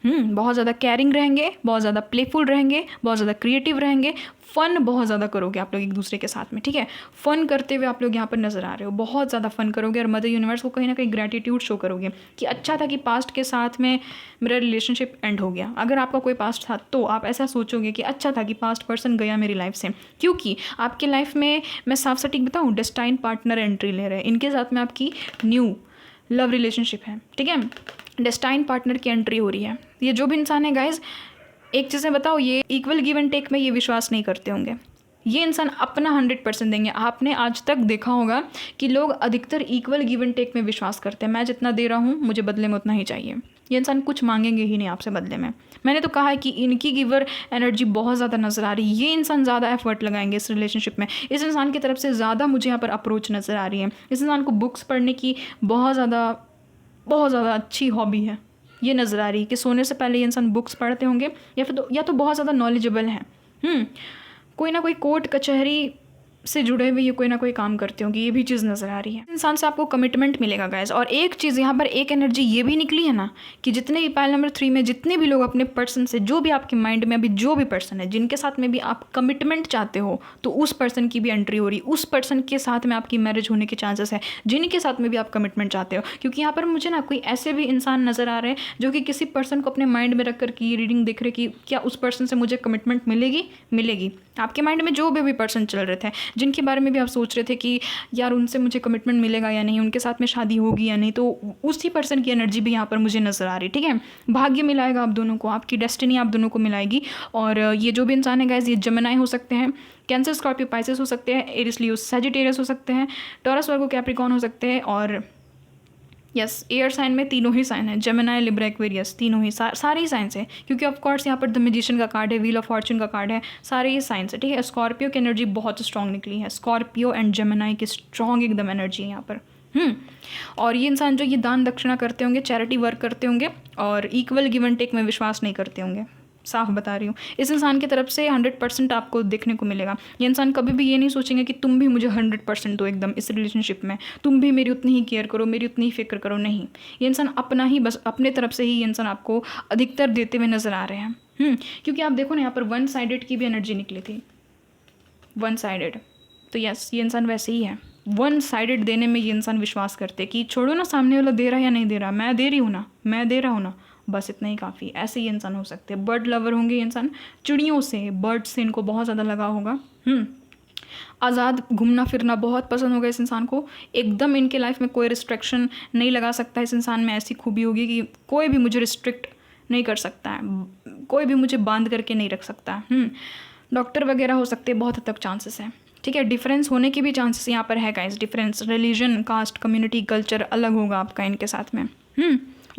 बहुत ज़्यादा केयरिंग रहेंगे, बहुत ज़्यादा प्लेफुल रहेंगे, बहुत ज़्यादा क्रिएटिव रहेंगे, फ़न बहुत ज़्यादा करोगे आप लोग एक दूसरे के साथ में, ठीक है। फ़न करते हुए आप लोग यहाँ पर नज़र आ रहे हो, बहुत ज़्यादा फ़न करोगे, और मदर यूनिवर्स को कहीं ना कहीं ग्रैटिट्यूड शो करोगे कि अच्छा था कि पास्ट के साथ में मेरा रिलेशनशिप एंड हो गया। अगर आपका कोई पास्ट था तो आप ऐसा सोचोगे कि अच्छा था कि पास्ट पर्सन गया मेरी लाइफ से, क्योंकि आपके लाइफ में मैं साफ सटीक बताऊँ, डेस्टाइन पार्टनर एंट्री ले रहे हैं। इनके साथ में आपकी न्यू लव रिलेशनशिप है, ठीक है, डेस्टाइन पार्टनर की एंट्री हो रही है। ये जो भी इंसान है गाइज, एक चीज़ें बताओ, ये इक्वल गिव एंड टेक में ये विश्वास नहीं करते होंगे, ये इंसान अपना 100% देंगे। आपने आज तक देखा होगा कि लोग अधिकतर इक्वल गिव एंड टेक में विश्वास करते हैं। मैं जितना दे रहा हूँ मुझे बदले में उतना ही चाहिए। ये इंसान कुछ मांगेंगे ही नहीं आपसे बदले में। मैंने तो कहा है कि इनकी गिवर एनर्जी बहुत ज़्यादा नज़र आ रही है। ये इंसान ज़्यादा एफर्ट लगाएंगे इस रिलेशनशिप में। इस इंसान की तरफ से ज़्यादा मुझे यहाँ पर अप्रोच नज़र आ रही है। इस इंसान को बुक्स पढ़ने की बहुत ज़्यादा अच्छी हॉबी है। ये नज़र आ रही है कि सोने से पहले ये इंसान बुक्स पढ़ते होंगे या तो बहुत ज़्यादा नॉलेजेबल हैं। कोई ना कोई कोर्ट कचहरी से जुड़े हुए ये कोई ना कोई काम करते होंगे। ये भी चीज़ नज़र आ रही है। इंसान से आपको कमिटमेंट मिलेगा गाइस। और एक चीज़ यहाँ पर एक एनर्जी ये भी निकली है ना कि जितने भी पाइल नंबर 3 में जितने भी लोग अपने पर्सन से, जो भी आपके माइंड में अभी जो भी पर्सन है जिनके साथ में भी आप कमिटमेंट चाहते हो, तो उस पर्सन की भी एंट्री हो रही। उस पर्सन के साथ में आपकी मैरिज होने के चांसेस है जिनके साथ में भी आप कमिटमेंट चाहते हो। क्योंकि यहाँ पर मुझे ना कोई ऐसे भी इंसान नज़र आ रहे हैं जो कि किसी पर्सन को अपने माइंड में रख कर की रीडिंग देख रहे कि क्या उस पर्सन से मुझे कमिटमेंट मिलेगी। आपके माइंड में जो भी पर्सन चल रहे थे, जिनके बारे में भी आप सोच रहे थे कि यार उनसे मुझे कमिटमेंट मिलेगा या नहीं, उनके साथ में शादी होगी या नहीं, तो उसी पर्सन की एनर्जी भी यहाँ पर मुझे नज़र आ रही। ठीक है, भाग्य मिलाएगा आप दोनों को, आपकी डेस्टिनी आप दोनों को मिलाएगी। और ये जो भी इंसान है गाइस, ये जेमिनी हो सकते हैं, कैंसर, स्कॉर्पियो, पाइसेस हो सकते हैं, एरिस, लियो, सैजिटेरियस हो सकते हैं, टॉरस, वर्गो, कैप्रिकॉर्न हो सकते हैं। और यस, एयर साइन में तीनों ही साइन है, जेमिनी, लिब्रा, एक्वेरियस, तीनों ही सारे ही साइंस है। क्योंकि ऑफ कोर्स यहाँ पर द मैजिशियन का कार्ड है, व्हील ऑफ फॉर्चून का कार्ड है, सारे ही साइंस है। ठीक है, स्कॉर्पियो की एनर्जी बहुत स्ट्रॉन्ग निकली है। स्कॉर्पियो एंड जेमिनी की स्ट्रॉन्ग एकदम एनर्जी है यहाँ पर। और ये इंसान जो ये दान दक्षिणा करते होंगे, चैरिटी वर्क करते होंगे और इक्वल गिव एंड टेक में विश्वास नहीं करते होंगे। साफ बता रही हूँ, इस इंसान की तरफ से 100% आपको देखने को मिलेगा। ये इंसान कभी भी ये नहीं सोचेंगे कि तुम भी मुझे 100% दो एकदम इस रिलेशनशिप में, तुम भी मेरी उतनी ही केयर करो, मेरी उतनी ही फिक्र करो। नहीं, ये इंसान अपना ही, बस अपने तरफ से ही ये इंसान आपको अधिकतर देते हुए नज़र आ रहे हैं। क्योंकि आप देखो ना, यहाँ पर 1 साइडेड की भी एनर्जी निकली थी, 1 साइडेड। तो यस, ये इंसान वैसे ही है। 1 साइडेड देने में ये इंसान विश्वास करते कि छोड़ो ना सामने वाला दे रहा है या नहीं दे रहा, मैं दे रही हूँ ना, मैं दे रहा हूँ ना, बस इतना ही काफ़ी। ऐसे ही इंसान हो सकते हैं। बर्ड लवर होंगे ये इंसान, चिड़ियों से, बर्ड से इनको बहुत ज़्यादा लगा होगा। आज़ाद घूमना फिरना बहुत पसंद होगा इस इंसान को। एकदम इनके लाइफ में कोई रिस्ट्रिक्शन नहीं लगा सकता। इस इंसान में ऐसी खूबी होगी कि कोई भी मुझे रिस्ट्रिक्ट नहीं कर सकता है, कोई भी मुझे बांध करके नहीं रख सकता। डॉक्टर वगैरह हो सकते हैं, बहुत हद तक चांसेस है। ठीक है, डिफरेंस होने के भी चांसेस यहाँ पर है guys. Difference, religion, caste, community, culture अलग होगा आपका इनके साथ में।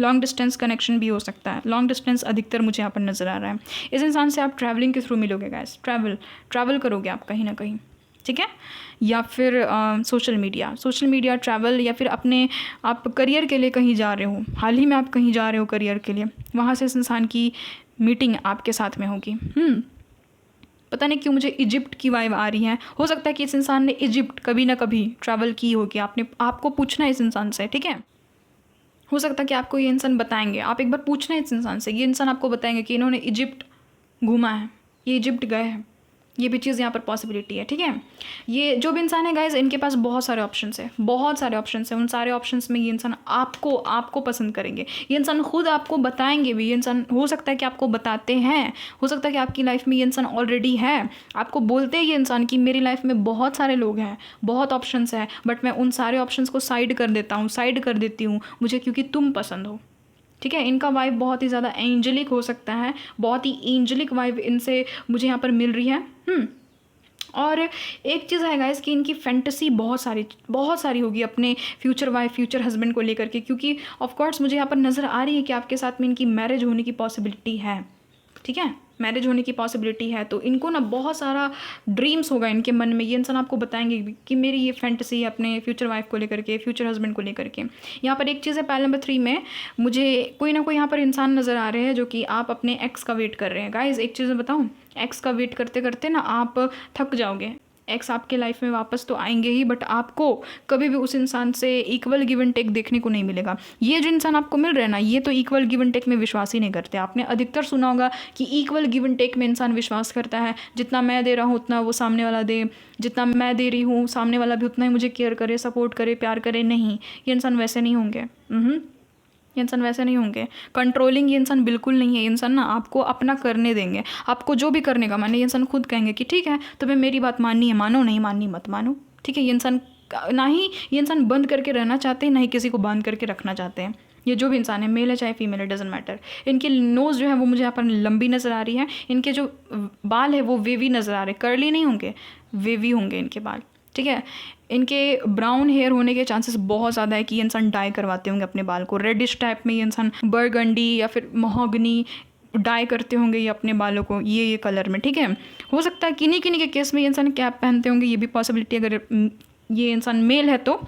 लॉन्ग डिस्टेंस कनेक्शन भी हो सकता है। लॉन्ग डिस्टेंस अधिकतर मुझे यहाँ पर नज़र आ रहा है। इस इंसान से आप ट्रैवलिंग के थ्रू मिलोगे गाइस। ट्रैवल करोगे आप कहीं ना कहीं। ठीक है, या फिर सोशल मीडिया ट्रैवल, या फिर अपने आप करियर के लिए कहीं जा रहे हो, हाल ही में आप कहीं जा रहे हो करियर के लिए, वहाँ से इस इंसान की मीटिंग आपके साथ में होगी। पता नहीं क्यों मुझे इजिप्ट की वाइब आ रही है। हो सकता है कि इस इंसान ने इजिप्ट कभी ना कभी ट्रैवल की होगी। आपको पूछना है इस इंसान से। ठीक है, हो सकता है कि आपको ये इंसान बताएंगे। आप एक बार पूछना है इस इंसान से, ये इंसान आपको बताएंगे कि इन्होंने इजिप्ट घूमा है, ये इजिप्ट गए हैं। ये भी चीज़ यहाँ पर पॉसिबिलिटी है। ठीक है, ये जो भी इंसान है गाइज, इनके पास बहुत सारे ऑप्शंस है, बहुत सारे ऑप्शंस हैं। उन सारे ऑप्शंस में ये इंसान आपको पसंद करेंगे। ये इंसान खुद आपको बताएंगे भी। ये इंसान हो सकता है कि आपको बताते हैं, हो सकता है कि आपकी लाइफ में ये इंसान ऑलरेडी है, आपको बोलते हैं ये इंसान कि मेरी लाइफ में बहुत सारे लोग हैं, बहुत ऑप्शंस है, बट मैं उन सारे ऑप्शंस को साइड कर देती हूँ मुझे क्योंकि तुम पसंद हो। ठीक है, इनका वाइब बहुत ही ज़्यादा एंजलिक हो सकता है, बहुत ही एंजलिक वाइब इनसे मुझे यहाँ पर मिल रही है। और एक चीज़ है गाइस कि इनकी फैंटेसी बहुत सारी होगी अपने फ्यूचर वाइफ, फ्यूचर हस्बैंड को लेकर के, क्योंकि ऑफ कोर्स मुझे यहाँ पर नज़र आ रही है कि आपके साथ में इनकी मैरिज होने की पॉसिबिलिटी है। ठीक है, मैरिज होने की पॉसिबिलिटी है, तो इनको ना बहुत सारा ड्रीम्स होगा इनके मन में। ये इंसान आपको बताएंगे कि मेरी ये फैंटेसी है अपने फ्यूचर वाइफ को लेकर के, फ्यूचर हस्बैंड को लेकर के। यहाँ पर एक चीज़ है, पाइल नंबर 3 में मुझे कोई ना कोई यहाँ पर इंसान नज़र आ रहे हैं जो कि आप अपने एक्स का वेट कर रहे हैं। गाइज एक चीज़ बताऊँ, एक्स का वेट करते करते ना आप थक जाओगे। एक्स आपके लाइफ में वापस तो आएंगे ही, बट आपको कभी भी उस इंसान से इक्वल गिव एंड टेक देखने को नहीं मिलेगा। ये जो इंसान आपको मिल रहे हैं ना, ये तो इक्वल गिव एंड टेक में विश्वास ही नहीं करते। आपने अधिकतर सुना होगा कि इक्वल गिव एंड टेक में इंसान विश्वास करता है, जितना मैं दे रहा हूँ उतना वो सामने वाला दे, जितना मैं दे रही हूँ सामने वाला भी उतना ही मुझे केयर करे, सपोर्ट करे, प्यार करे। नहीं, ये इंसान वैसे नहीं होंगे। ये इंसान वैसे नहीं होंगे। कंट्रोलिंग ये इंसान बिल्कुल नहीं है। ये इंसान ना आपको अपना करने देंगे, आपको जो भी करने का माने ये इंसान खुद कहेंगे कि ठीक है तुम्हें मेरी बात माननी है मानो, नहीं माननी मत मानो। ठीक है, ये इंसान ना ही ये इंसान बंद करके रहना चाहते हैं, ना ही किसी को बांध करके रखना चाहते हैं। ये जो भी इंसान है, मेल है चाहे फीमेल है, डजेंट मैटर। इनकी नोज़ जो है वो मुझे यहाँ पर लंबी नज़र आ रही है। इनके जो बाल है वो वेवी नज़र आ रहे, कर्ली नहीं होंगे, वेवी होंगे इनके बाल, ठीक है। इनके ब्राउन हेयर होने के चांसेस बहुत ज़्यादा है कि ये इंसान डाई करवाते होंगे अपने बाल को, रेडिश टाइप में ये इंसान बर्गंडी या फिर महोगनी डाई करते होंगे ये अपने बालों को ये कलर में, ठीक है। हो सकता है किन्हीं किन्हीं के केस में ये इंसान कैप पहनते होंगे, ये भी पॉसिबिलिटी, अगर ये इंसान मेल है तो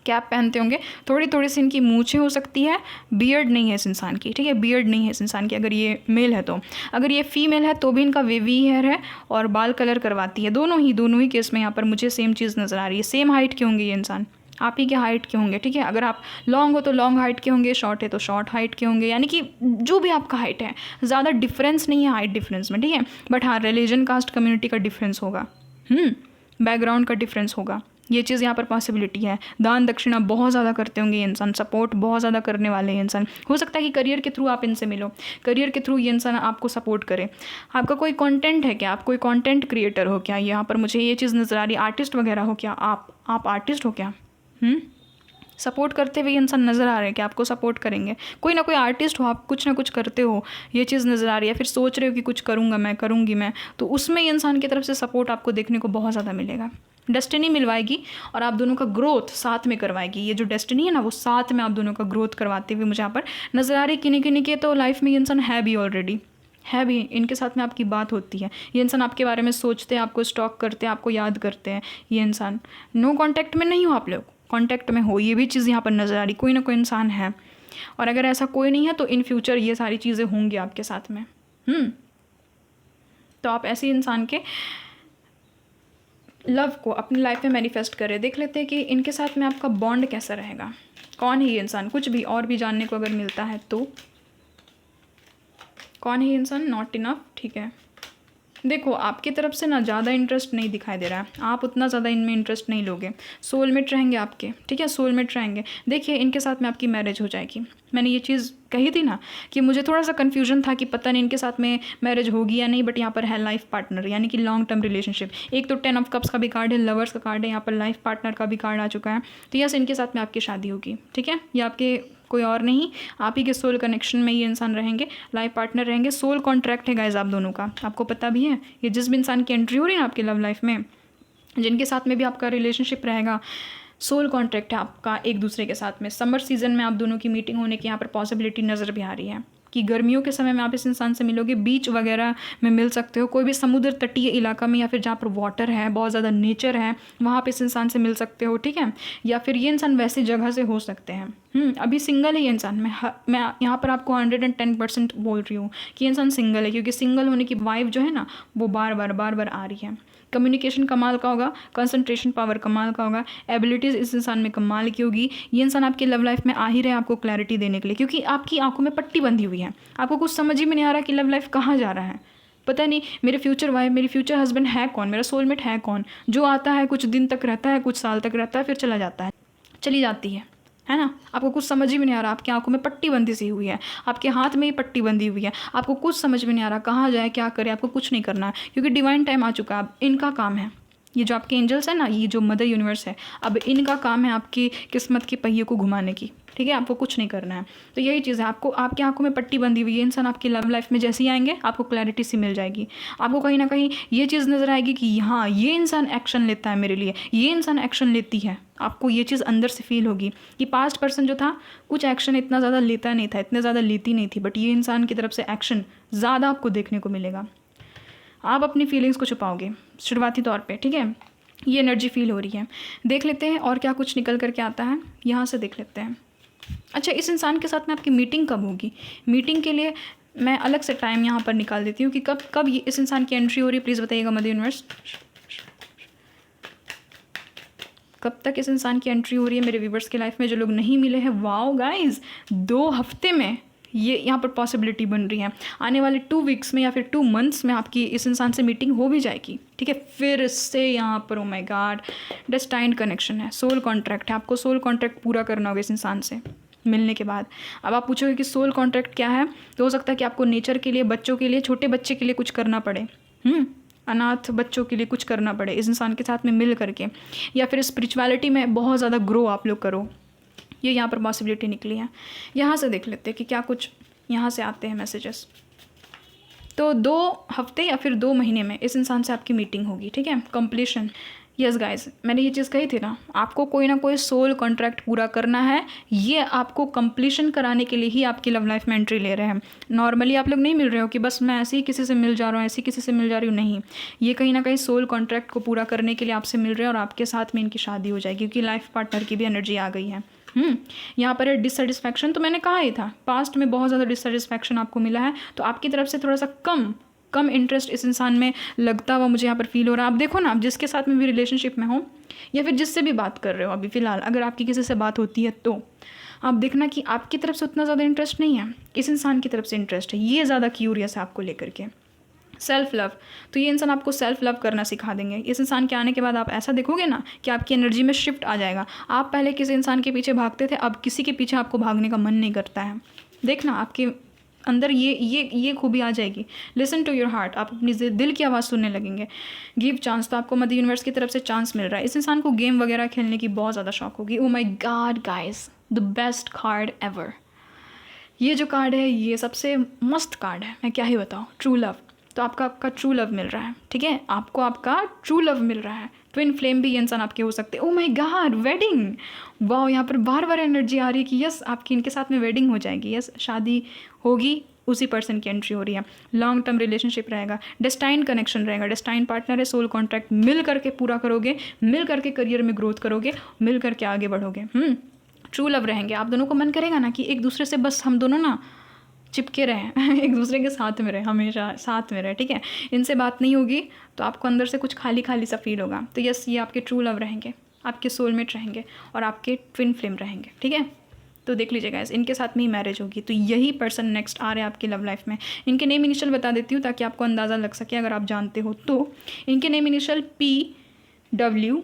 कैप पहनते होंगे। थोड़ी थोड़ी सी इनकी मूछें हो सकती है, बियर्ड नहीं है इस इंसान की, ठीक है, बियर्ड नहीं है इस इंसान की अगर ये मेल है तो। अगर ये फीमेल है तो भी इनका वेवी हेयर है और बाल कलर करवाती है। दोनों ही केस में यहाँ पर मुझे सेम चीज़ नज़र आ रही है। सेम हाइट के होंगे ये इंसान, आप ही के हाइट के होंगे, ठीक है। अगर आप लॉन्ग हो तो लॉन्ग हाइट के होंगे, शॉर्ट है तो शॉर्ट हाइट के होंगे, यानी कि जो भी आपका हाइट है, ज़्यादा डिफरेंस नहीं है हाइट डिफरेंस में, ठीक है। बट हाँ, रिलीजन कास्ट कम्युनिटी का डिफरेंस होगा, बैकग्राउंड का डिफरेंस होगा, ये चीज़ यहाँ पर पॉसिबिलिटी है। दान दक्षिणा बहुत ज़्यादा करते होंगे ये इंसान, सपोर्ट बहुत ज़्यादा करने वाले हैं इंसान। हो सकता है कि करियर के थ्रू आप इनसे मिलो, करियर के थ्रू ये इंसान आपको सपोर्ट करे। आपका कोई कंटेंट है क्या, आप कोई कंटेंट क्रिएटर हो क्या, यहाँ पर मुझे ये चीज़ नज़र आ रही है। आर्टिस्ट वगैरह हो क्या, आप आर्टिस्ट हो क्या, सपोर्ट करते हुए इंसान नज़र आ रहे हैं कि आपको सपोर्ट करेंगे। कोई ना कोई आर्टिस्ट हो, आप कुछ ना कुछ करते हो, ये चीज़ नज़र आ रही है। फिर सोच रहे हो कि कुछ करूँगा मैं, करूँगी मैं, तो उसमें इंसान की तरफ से सपोर्ट आपको देखने को बहुत ज़्यादा मिलेगा। डेस्टिनी मिलवाएगी और आप दोनों का ग्रोथ साथ में करवाएगी। ये जो डेस्टिनी है ना, वो साथ में आप दोनों का ग्रोथ करवाते हुए मुझे यहाँ पर नज़र आ रही है। किन्हीं किन्हीं के तो लाइफ में ये इंसान है भी ऑलरेडी, है भी, इनके साथ में आपकी बात होती है। ये इंसान आपके बारे में सोचते हैं, आपको स्टॉक करते हैं, आपको याद करते हैं। ये इंसान नो कांटेक्ट में नहीं हो, आप लोग कांटेक्ट में हो, ये भी चीज़ यहाँ पर नज़र आ रही। कोई ना कोई इंसान है, और अगर ऐसा कोई नहीं है तो इन फ्यूचर ये सारी चीज़ें होंगी आपके साथ में। तो आप ऐसे इंसान के लव को अपनी लाइफ में मैनिफेस्ट करें। देख लेते हैं कि इनके साथ में आपका बॉन्ड कैसा रहेगा, कौन है ये इंसान। कुछ भी और भी जानने को अगर मिलता है तो कौन है ये इंसान, नॉट इनफ, ठीक है। देखो, आपकी तरफ से ना ज़्यादा इंटरेस्ट नहीं दिखाई दे रहा है, आप उतना ज़्यादा इनमें इंटरेस्ट नहीं लोगे। सोलमेट रहेंगे आपके, ठीक है, सोलमेट रहेंगे। देखिए, इनके साथ में आपकी मैरिज हो जाएगी। मैंने ये चीज़ कही थी ना कि मुझे थोड़ा सा कन्फ्यूजन था कि पता नहीं इनके साथ में मैरिज होगी या नहीं, बट यहाँ पर है लाइफ पार्टनर, यानी कि लॉन्ग टर्म रिलेशनशिप। एक तो 10 ऑफ कप्स का भी कार्ड है, लवर्स का कार्ड है, यहाँ पर लाइफ पार्टनर का भी कार्ड आ चुका है। तो यस, इनके साथ में आपकी शादी होगी, ठीक है। ये आपके कोई और नहीं, आप ही के सोल कनेक्शन में ये इंसान रहेंगे, लाइफ पार्टनर रहेंगे। सोल कॉन्ट्रैक्ट है गाइस आप दोनों का, आपको पता भी है। ये जिस भी इंसान की एंट्री हो रही है ना आपकी लव लाइफ में, जिनके साथ में भी आपका रिलेशनशिप रहेगा, सोल कॉन्ट्रैक्ट है आपका एक दूसरे के साथ में। समर सीजन में आप दोनों की मीटिंग होने की यहाँ पर पॉसिबिलिटी नज़र भी आ रही है कि गर्मियों के समय में आप इस इंसान से मिलोगे, बीच वगैरह में मिल सकते हो, कोई भी समुद्र तटीय इलाका में, या फिर जहाँ पर वाटर है, बहुत ज़्यादा नेचर है, वहाँ पे इस इंसान से मिल सकते हो, ठीक है। या फिर ये इंसान वैसी जगह से हो सकते हैं। अभी सिंगल है ये इंसान, मैं यहाँ पर आपको 110% बोल रही हूँ कि इंसान सिंगल है, क्योंकि सिंगल होने की वाइब जो है ना वो बार बार आ रही है। कम्युनिकेशन कमाल का होगा, कंसंट्रेशन पावर कमाल का होगा, एबिलिटीज़ इस इंसान में कमाल की होगी। ये इंसान आपकी लव लाइफ में आ ही रहे हैं आपको क्लैरिटी देने के लिए, क्योंकि आपकी आंखों में पट्टी बंधी हुई है। आपको कुछ समझ ही में नहीं आ रहा कि लव लाइफ कहाँ जा रहा है। पता नहीं मेरे फ्यूचर वाइफ, मेरी फ्यूचर हस्बैंड है कौन, मेरा सोलमेट है कौन, जो आता है कुछ दिन तक रहता है, कुछ साल तक रहता है, फिर चला जाता है, चली जाती है ना। आपको कुछ समझ ही में नहीं आ रहा, आपकी आंखों में पट्टी बंधी सी हुई है, आपके हाथ में ही पट्टी बंधी हुई है, आपको कुछ समझ में नहीं आ रहा कहाँ जाए, क्या करे, आपको कुछ नहीं करना है, क्योंकि डिवाइन टाइम आ चुका है। अब इनका काम है, ये जो आपके एंजल्स है ना, ये जो मदर यूनिवर्स है, अब इनका काम है आपकी किस्मत के पहिए को घुमाने की, ठीक है। आपको कुछ नहीं करना है। तो यही चीज़ है, आपको आपकी आंखों में पट्टी बंधी हुई है। इंसान आपकी लव लाइफ में जैसे ही आएंगे आपको क्लैरिटी सी मिल जाएगी। आपको कहीं ना कहीं ये चीज़ नज़र आएगी कि हाँ, ये इंसान एक्शन लेता है मेरे लिए, ये इंसान एक्शन लेती है। आपको ये चीज़ अंदर से फील होगी कि पास्ट पर्सन जो था कुछ एक्शन इतना ज़्यादा लेता नहीं था, इतने ज़्यादा लेती नहीं थी, बट ये इंसान की तरफ से एक्शन ज़्यादा आपको देखने को मिलेगा। आप अपनी फीलिंग्स को छुपाओगे शुरुआती तौर पे, ठीक है। ये एनर्जी फील हो रही है। देख लेते हैं और क्या कुछ निकल करके आता है, यहाँ से देख लेते हैं। अच्छा, इस इंसान के साथ में आपकी मीटिंग कब होगी? मीटिंग के लिए मैं अलग से टाइम यहाँ पर निकाल देती हूँ कि कब ये इस इंसान की एंट्री हो रही है। प्लीज़ बताइएगा मदर यूनिवर्स, कब तक इस इंसान की एंट्री हो रही है मेरे व्यूवर्स की लाइफ में जो लोग नहीं मिले हैं। वाओ गाइज, 2 हफ्ते में ये यहाँ पर पॉसिबिलिटी बन रही है। आने वाले 2 वीक्स में या फिर 2 मंथ्स में आपकी इस इंसान से मीटिंग हो भी जाएगी, ठीक है। फिर से यहाँ पर oh my God, destined connection है, सोल कॉन्ट्रैक्ट है। आपको सोल कॉन्ट्रैक्ट पूरा करना होगा इस इंसान से मिलने के बाद। अब आप पूछोगे कि सोल कॉन्ट्रैक्ट क्या है, तो हो सकता है कि आपको नेचर के लिए, बच्चों के लिए, छोटे बच्चे के लिए कुछ करना पड़े, अनाथ बच्चों के लिए कुछ करना पड़े इस इंसान के साथ में मिल करके, या फिर स्पिरिचुअलिटी में बहुत ज़्यादा ग्रो आप लोग करो। ये यहाँ पर पॉसिबिलिटी निकली है। यहाँ से देख लेते हैं कि क्या कुछ यहाँ से आते हैं मैसेजेस। तो 2 हफ्ते या फिर 2 महीने में इस इंसान से आपकी मीटिंग होगी, ठीक है। कंप्लीशन, यस गाइस, मैंने ये चीज़ कही थी ना, आपको कोई ना कोई सोल कॉन्ट्रैक्ट पूरा करना है। ये आपको कंप्लीशन कराने के लिए ही आपकी लव लाइफ में एंट्री ले रहे हैं। नॉर्मली आप लोग नहीं मिल रहे हो कि बस मैं ऐसे ही किसी से मिल जा रहा हूँ, ऐसे ही किसी से मिल जा रही हूँ, नहीं। ये कहीं ना कहीं सोल कॉन्ट्रैक्ट को पूरा करने के लिए आपसे मिल रहे हैं और आपके साथ में इनकी शादी हो जाएगी, क्योंकि लाइफ पार्टनर की भी एनर्जी आ गई है। यहाँ पर है डिससेटिस्फैक्शन, तो मैंने कहा ही था, पास्ट में बहुत ज़्यादा डिससेटिस्फैक्शन आपको मिला है, तो आपकी तरफ से थोड़ा सा कम इंटरेस्ट इस इंसान में लगता हुआ मुझे यहाँ पर फील हो रहा है। आप देखो ना, आप जिसके साथ में भी रिलेशनशिप में हो या फिर जिससे भी बात कर रहे हो अभी फ़िलहाल, अगर आपकी किसी से बात होती है तो आप देखना कि आपकी तरफ से उतना ज़्यादा इंटरेस्ट नहीं है, इस इंसान की तरफ से इंटरेस्ट है, ये ज़्यादा क्यूरियस है आपको लेकर के। सेल्फ लव, तो ये इंसान आपको सेल्फ लव करना सिखा देंगे। इस इंसान के आने के बाद आप ऐसा देखोगे ना कि आपकी एनर्जी में शिफ्ट आ जाएगा। आप पहले किसी इंसान के पीछे भागते थे, अब किसी के पीछे आपको भागने का मन नहीं करता है। देखना आपके अंदर ये खूबी आ जाएगी। लिसन टू योर हार्ट, आप अपनी दिल की आवाज़ सुनने लगेंगे। गिव चांस, तो आपको मदर यूनिवर्स की तरफ से चांस मिल रहा है। इस इंसान को गेम वगैरह खेलने की बहुत ज़्यादा शौक होगी। Oh my God guys, the best card ever. ये जो कार्ड है ये सबसे मस्त कार्ड है, मैं क्या ही बताऊँ। ट्रू लव, तो आपका ट्रू लव मिल रहा है, ठीक है। आपको आपका ट्रू लव मिल रहा है। ट्विन फ्लेम भी ये इंसान आपके हो सकते हैं। ओह माय गॉड, वेडिंग, वाह, यहाँ पर बार बार एनर्जी आ रही है कि यस आपकी इनके साथ में वेडिंग हो जाएगी, यस शादी होगी, उसी पर्सन की एंट्री हो रही है। लॉन्ग टर्म रिलेशनशिप रहेगा, डेस्टाइन कनेक्शन रहेगा, डेस्टाइन पार्टनर है, सोल कॉन्ट्रैक्ट मिल करके पूरा करोगे, मिल करके करियर में ग्रोथ करोगे, मिल करके आगे बढ़ोगे। ट्रू लव रहेंगे, आप दोनों को मन करेगा ना कि एक दूसरे से बस हम दोनों ना चिपके रहें एक दूसरे के साथ में रहे, हमेशा साथ में रहे, ठीक है। इनसे बात नहीं होगी तो आपको अंदर से कुछ खाली खाली सा फील होगा। तो यस, ये आपके ट्रू लव रहेंगे, आपके सोलमेट रहेंगे और आपके ट्विन फ्लेम रहेंगे, ठीक है। तो देख लीजिएगा, इनके साथ में ही मैरिज होगी। तो यही पर्सन नेक्स्ट आ रहे हैं आपकी लव लाइफ में। इनके नेम इनिशियल बता देती हूँ ताकि आपको अंदाज़ा लग सके अगर आप जानते हो तो। इनके नेम इनिशियल PWQSTYPZREAFCB,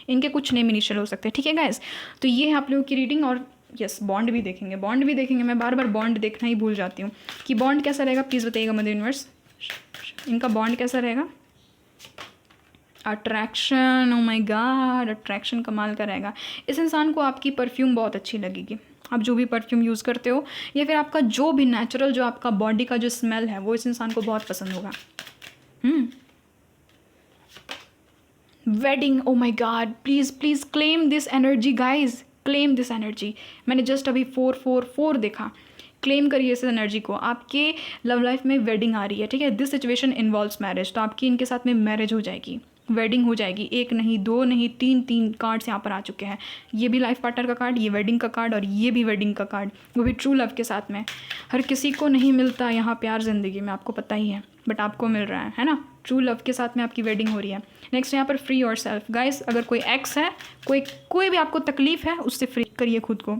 इनके कुछ नेम इनिशियल हो सकते हैं, ठीक है गाइस। तो ये है आप लोगों की रीडिंग। और यस, बॉन्ड भी देखेंगे, बॉन्ड भी देखेंगे। मैं बार बार बॉन्ड देखना ही भूल जाती हूँ कि बॉन्ड कैसा रहेगा, प्लीज़ बताइएगा मदर यूनिवर्स, इनका बॉन्ड कैसा रहेगा। Attraction, oh my God, attraction कमाल का रहेगा। इस इंसान को आपकी परफ्यूम बहुत अच्छी लगेगी, आप जो भी परफ्यूम यूज़ करते हो या फिर आपका जो भी नेचुरल जो आपका बॉडी का जो स्मेल है वो इस इंसान को बहुत पसंद होगा। Wedding, oh my God, please please claim this energy guys, claim this energy. मैंने जस्ट अभी 444 देखा, क्लेम करिए इस एनर्जी को। आपके लव लाइफ में वेडिंग आ रही है, ठीक है। दिस सिचुएशन इन्वॉल्व्स मैरिज, तो आपकी इनके साथ में मैरिज हो जाएगी, वेडिंग हो जाएगी। 1 नहीं 2 नहीं 3 कार्ड्स यहाँ पर आ चुके हैं। ये भी लाइफ पार्टनर का कार्ड, ये वेडिंग का कार्ड और ये भी वेडिंग का कार्ड, वो भी ट्रू लव के साथ में। हर किसी को नहीं मिलता यहाँ प्यार ज़िंदगी में, आपको पता ही है, बट आपको मिल रहा है ना। ट्रू लव के साथ में आपकी वेडिंग हो रही है। नेक्स्ट यहाँ पर फ्री योर सेल्फ गाइस, अगर कोई एक्स है, कोई भी आपको तकलीफ है, उससे फ्री करिए खुद को।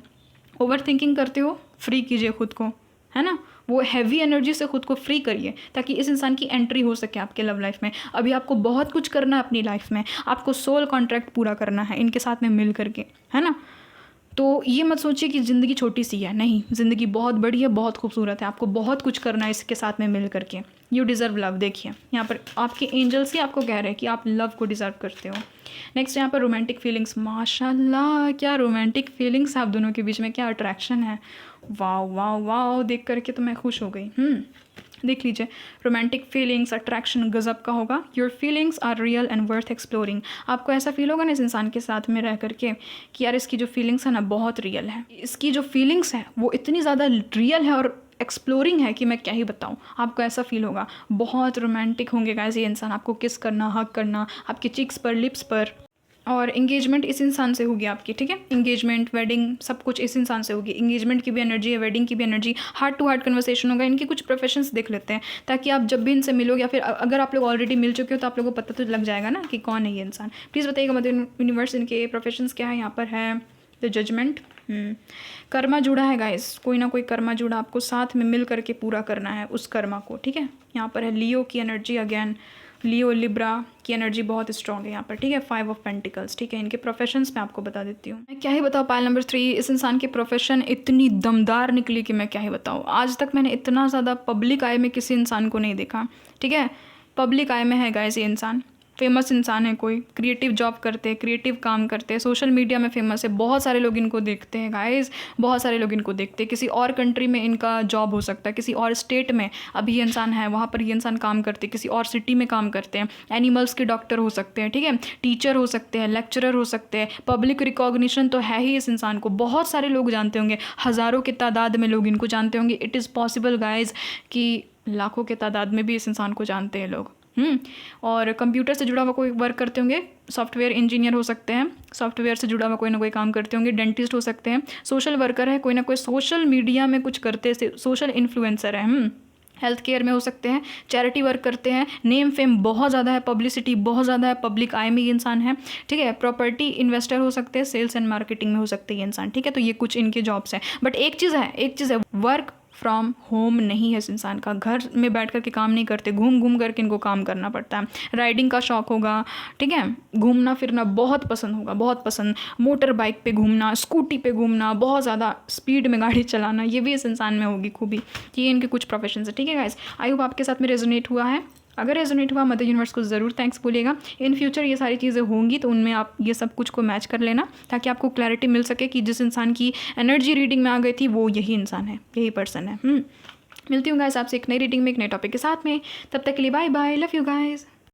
ओवर थिंकिंग करते हो, फ्री कीजिए खुद को, है ना। वो हैवी एनर्जी से खुद को फ्री करिए ताकि इस इंसान की एंट्री हो सके आपके लव लाइफ में। अभी आपको बहुत कुछ करना है अपनी लाइफ में, आपको सोल कॉन्ट्रैक्ट पूरा करना है इनके साथ में मिल करके, है ना। तो ये मत सोचिए कि ज़िंदगी छोटी सी है, नहीं, ज़िंदगी बहुत बड़ी है, बहुत खूबसूरत है, आपको बहुत कुछ करना है इसके साथ में मिल करके। यू डिज़र्व लव, देखिए यहाँ पर आपके एंजल्स ही आपको कह रहे हैं कि आप लव को डिज़र्व करते हो। नेक्स्ट यहाँ पर रोमांटिक फीलिंग्स, माशाल्लाह क्या रोमांटिक फीलिंग्स आप दोनों के बीच में, क्या अट्रैक्शन है। वाह वाह वाह, देख करके तो मैं खुश हो गई। देख लीजिए, रोमांटिक फीलिंग्स, अट्रैक्शन गज़ब का होगा। Your feelings are real and worth exploring. आपको ऐसा फील होगा ना इस इंसान के साथ में रह करके कि यार इसकी जो फीलिंग्स है ना बहुत रियल है, इसकी जो फीलिंग्स है वो इतनी ज़्यादा रियल है और एक्सप्लोरिंग है कि मैं क्या ही बताऊँ। आपको ऐसा फील होगा, बहुत रोमांटिक होंगे गाइस ये इंसान, आपको किस करना, हग करना आपके चिक्स पर, लिप्स पर। और इंगेजमेंट इस इंसान से होगी आपकी, ठीक है। इंगेजमेंट, वेडिंग, सब कुछ इस इंसान से होगी। इंगेजमेंट की भी एनर्जी है, वेडिंग की भी energy, heart to heart conversation होगा। इनकी कुछ प्रोफेशंस देख लेते हैं ताकि आप जब भी इनसे मिलोगे या फिर अगर आप लोग ऑलरेडी मिल चुके हो तो आप लोगों को पता तो लग जाएगा ना कि कौन है ये इंसान। प्लीज़ बताइएगा मदर यूनिवर्स, इनके प्रोफेशंस क्या है। यहाँ पर है द जजमेंट, कर्मा जुड़ा है गाइस, कोई ना कोई कर्मा जुड़ा, आपको साथ में मिल करके पूरा करना है उस कर्मा को, ठीक है। यहाँ पर है लियो की एनर्जी, अगेन लियो लिब्रा की एनर्जी बहुत स्ट्रॉन्ग है यहाँ पर, ठीक है। 5 ऑफ पेंटिकल्स, ठीक है। इनके प्रोफेशंस मैं आपको बता देती हूँ। मैं क्या ही बताऊँ, पाइल नंबर 3, इस इंसान की प्रोफेशन इतनी दमदार निकली कि मैं क्या ही बताऊँ। आज तक मैंने इतना ज़्यादा पब्लिक आय में किसी इंसान को नहीं देखा, ठीक है। पब्लिक आय में है गाइस ये इंसान, फेमस इंसान है कोई, क्रिएटिव जॉब करते हैं, क्रिएटिव काम करते हैं, सोशल मीडिया में फेमस है, बहुत सारे लोग इनको देखते हैं गाइस, बहुत सारे लोग इनको देखते हैं। किसी और कंट्री में इनका जॉब हो सकता है, किसी और स्टेट में अभी ये इंसान है, वहाँ पर ये इंसान काम करते हैं, किसी और सिटी में काम करते हैं, एनिमल्स के डॉक्टर हो सकते हैं, ठीक है, टीचर हो सकते हैं, लेक्चरर हो सकते हैं, पब्लिक रिकॉग्निशन तो है ही इस इंसान को, बहुत सारे लोग जानते होंगे, हज़ारों की तादाद में लोग इनको जानते होंगे। इट इज़ पॉसिबल गाइज कि लाखों के तादाद में भी इस इंसान को जानते हैं लोग। और कंप्यूटर से जुड़ा हुआ कोई वर्क करते होंगे, सॉफ्टवेयर इंजीनियर हो सकते हैं, सॉफ्टवेयर से जुड़ा हुआ कोई ना कोई काम करते होंगे, डेंटिस्ट हो सकते हैं, सोशल वर्कर है, कोई ना कोई सोशल मीडिया में कुछ करते, सोशल इन्फ्लुएंसर है, हेल्थ केयर में हो सकते हैं, चैरिटी वर्क करते हैं, नेम फेम बहुत ज़्यादा है, पब्लिसिटी बहुत ज़्यादा है, पब्लिक आई में ये इंसान है, ठीक है, प्रॉपर्टी इन्वेस्टर हो सकते हैं, सेल्स एंड मार्केटिंग में हो सकते हैं ये इंसान, ठीक है। तो ये कुछ इनके जॉब्स हैं। बट एक चीज़ है, वर्क फ्रॉम होम नहीं है इस इंसान का, घर में बैठ कर के काम नहीं करते, घूम घूम करके इनको काम करना पड़ता है। राइडिंग का शौक होगा, ठीक है, घूमना फिरना बहुत पसंद होगा, बहुत पसंद, मोटर बाइक पे घूमना, स्कूटी पे घूमना, बहुत ज़्यादा स्पीड में गाड़ी चलाना, ये भी इस इंसान में होगी खूबी। ये इनके कुछ प्रोफेशन है, ठीक है गाइस। आई होप आपके साथ में रेजोनेट हुआ है। अगर रेजोनेट हुआ मदर यूनिवर्स को ज़रूर थैंक्स बोलिएगा। इन फ्यूचर ये सारी चीज़ें होंगी तो उनमें आप ये सब कुछ को मैच कर लेना, ताकि आपको क्लैरिटी मिल सके कि जिस इंसान की एनर्जी रीडिंग में आ गई थी वो यही इंसान है, यही पर्सन है। मिलती हूँ गाइस आपसे एक नई रीडिंग में, एक नए टॉपिक के साथ में। तब तक के लिए bye bye, love you guys.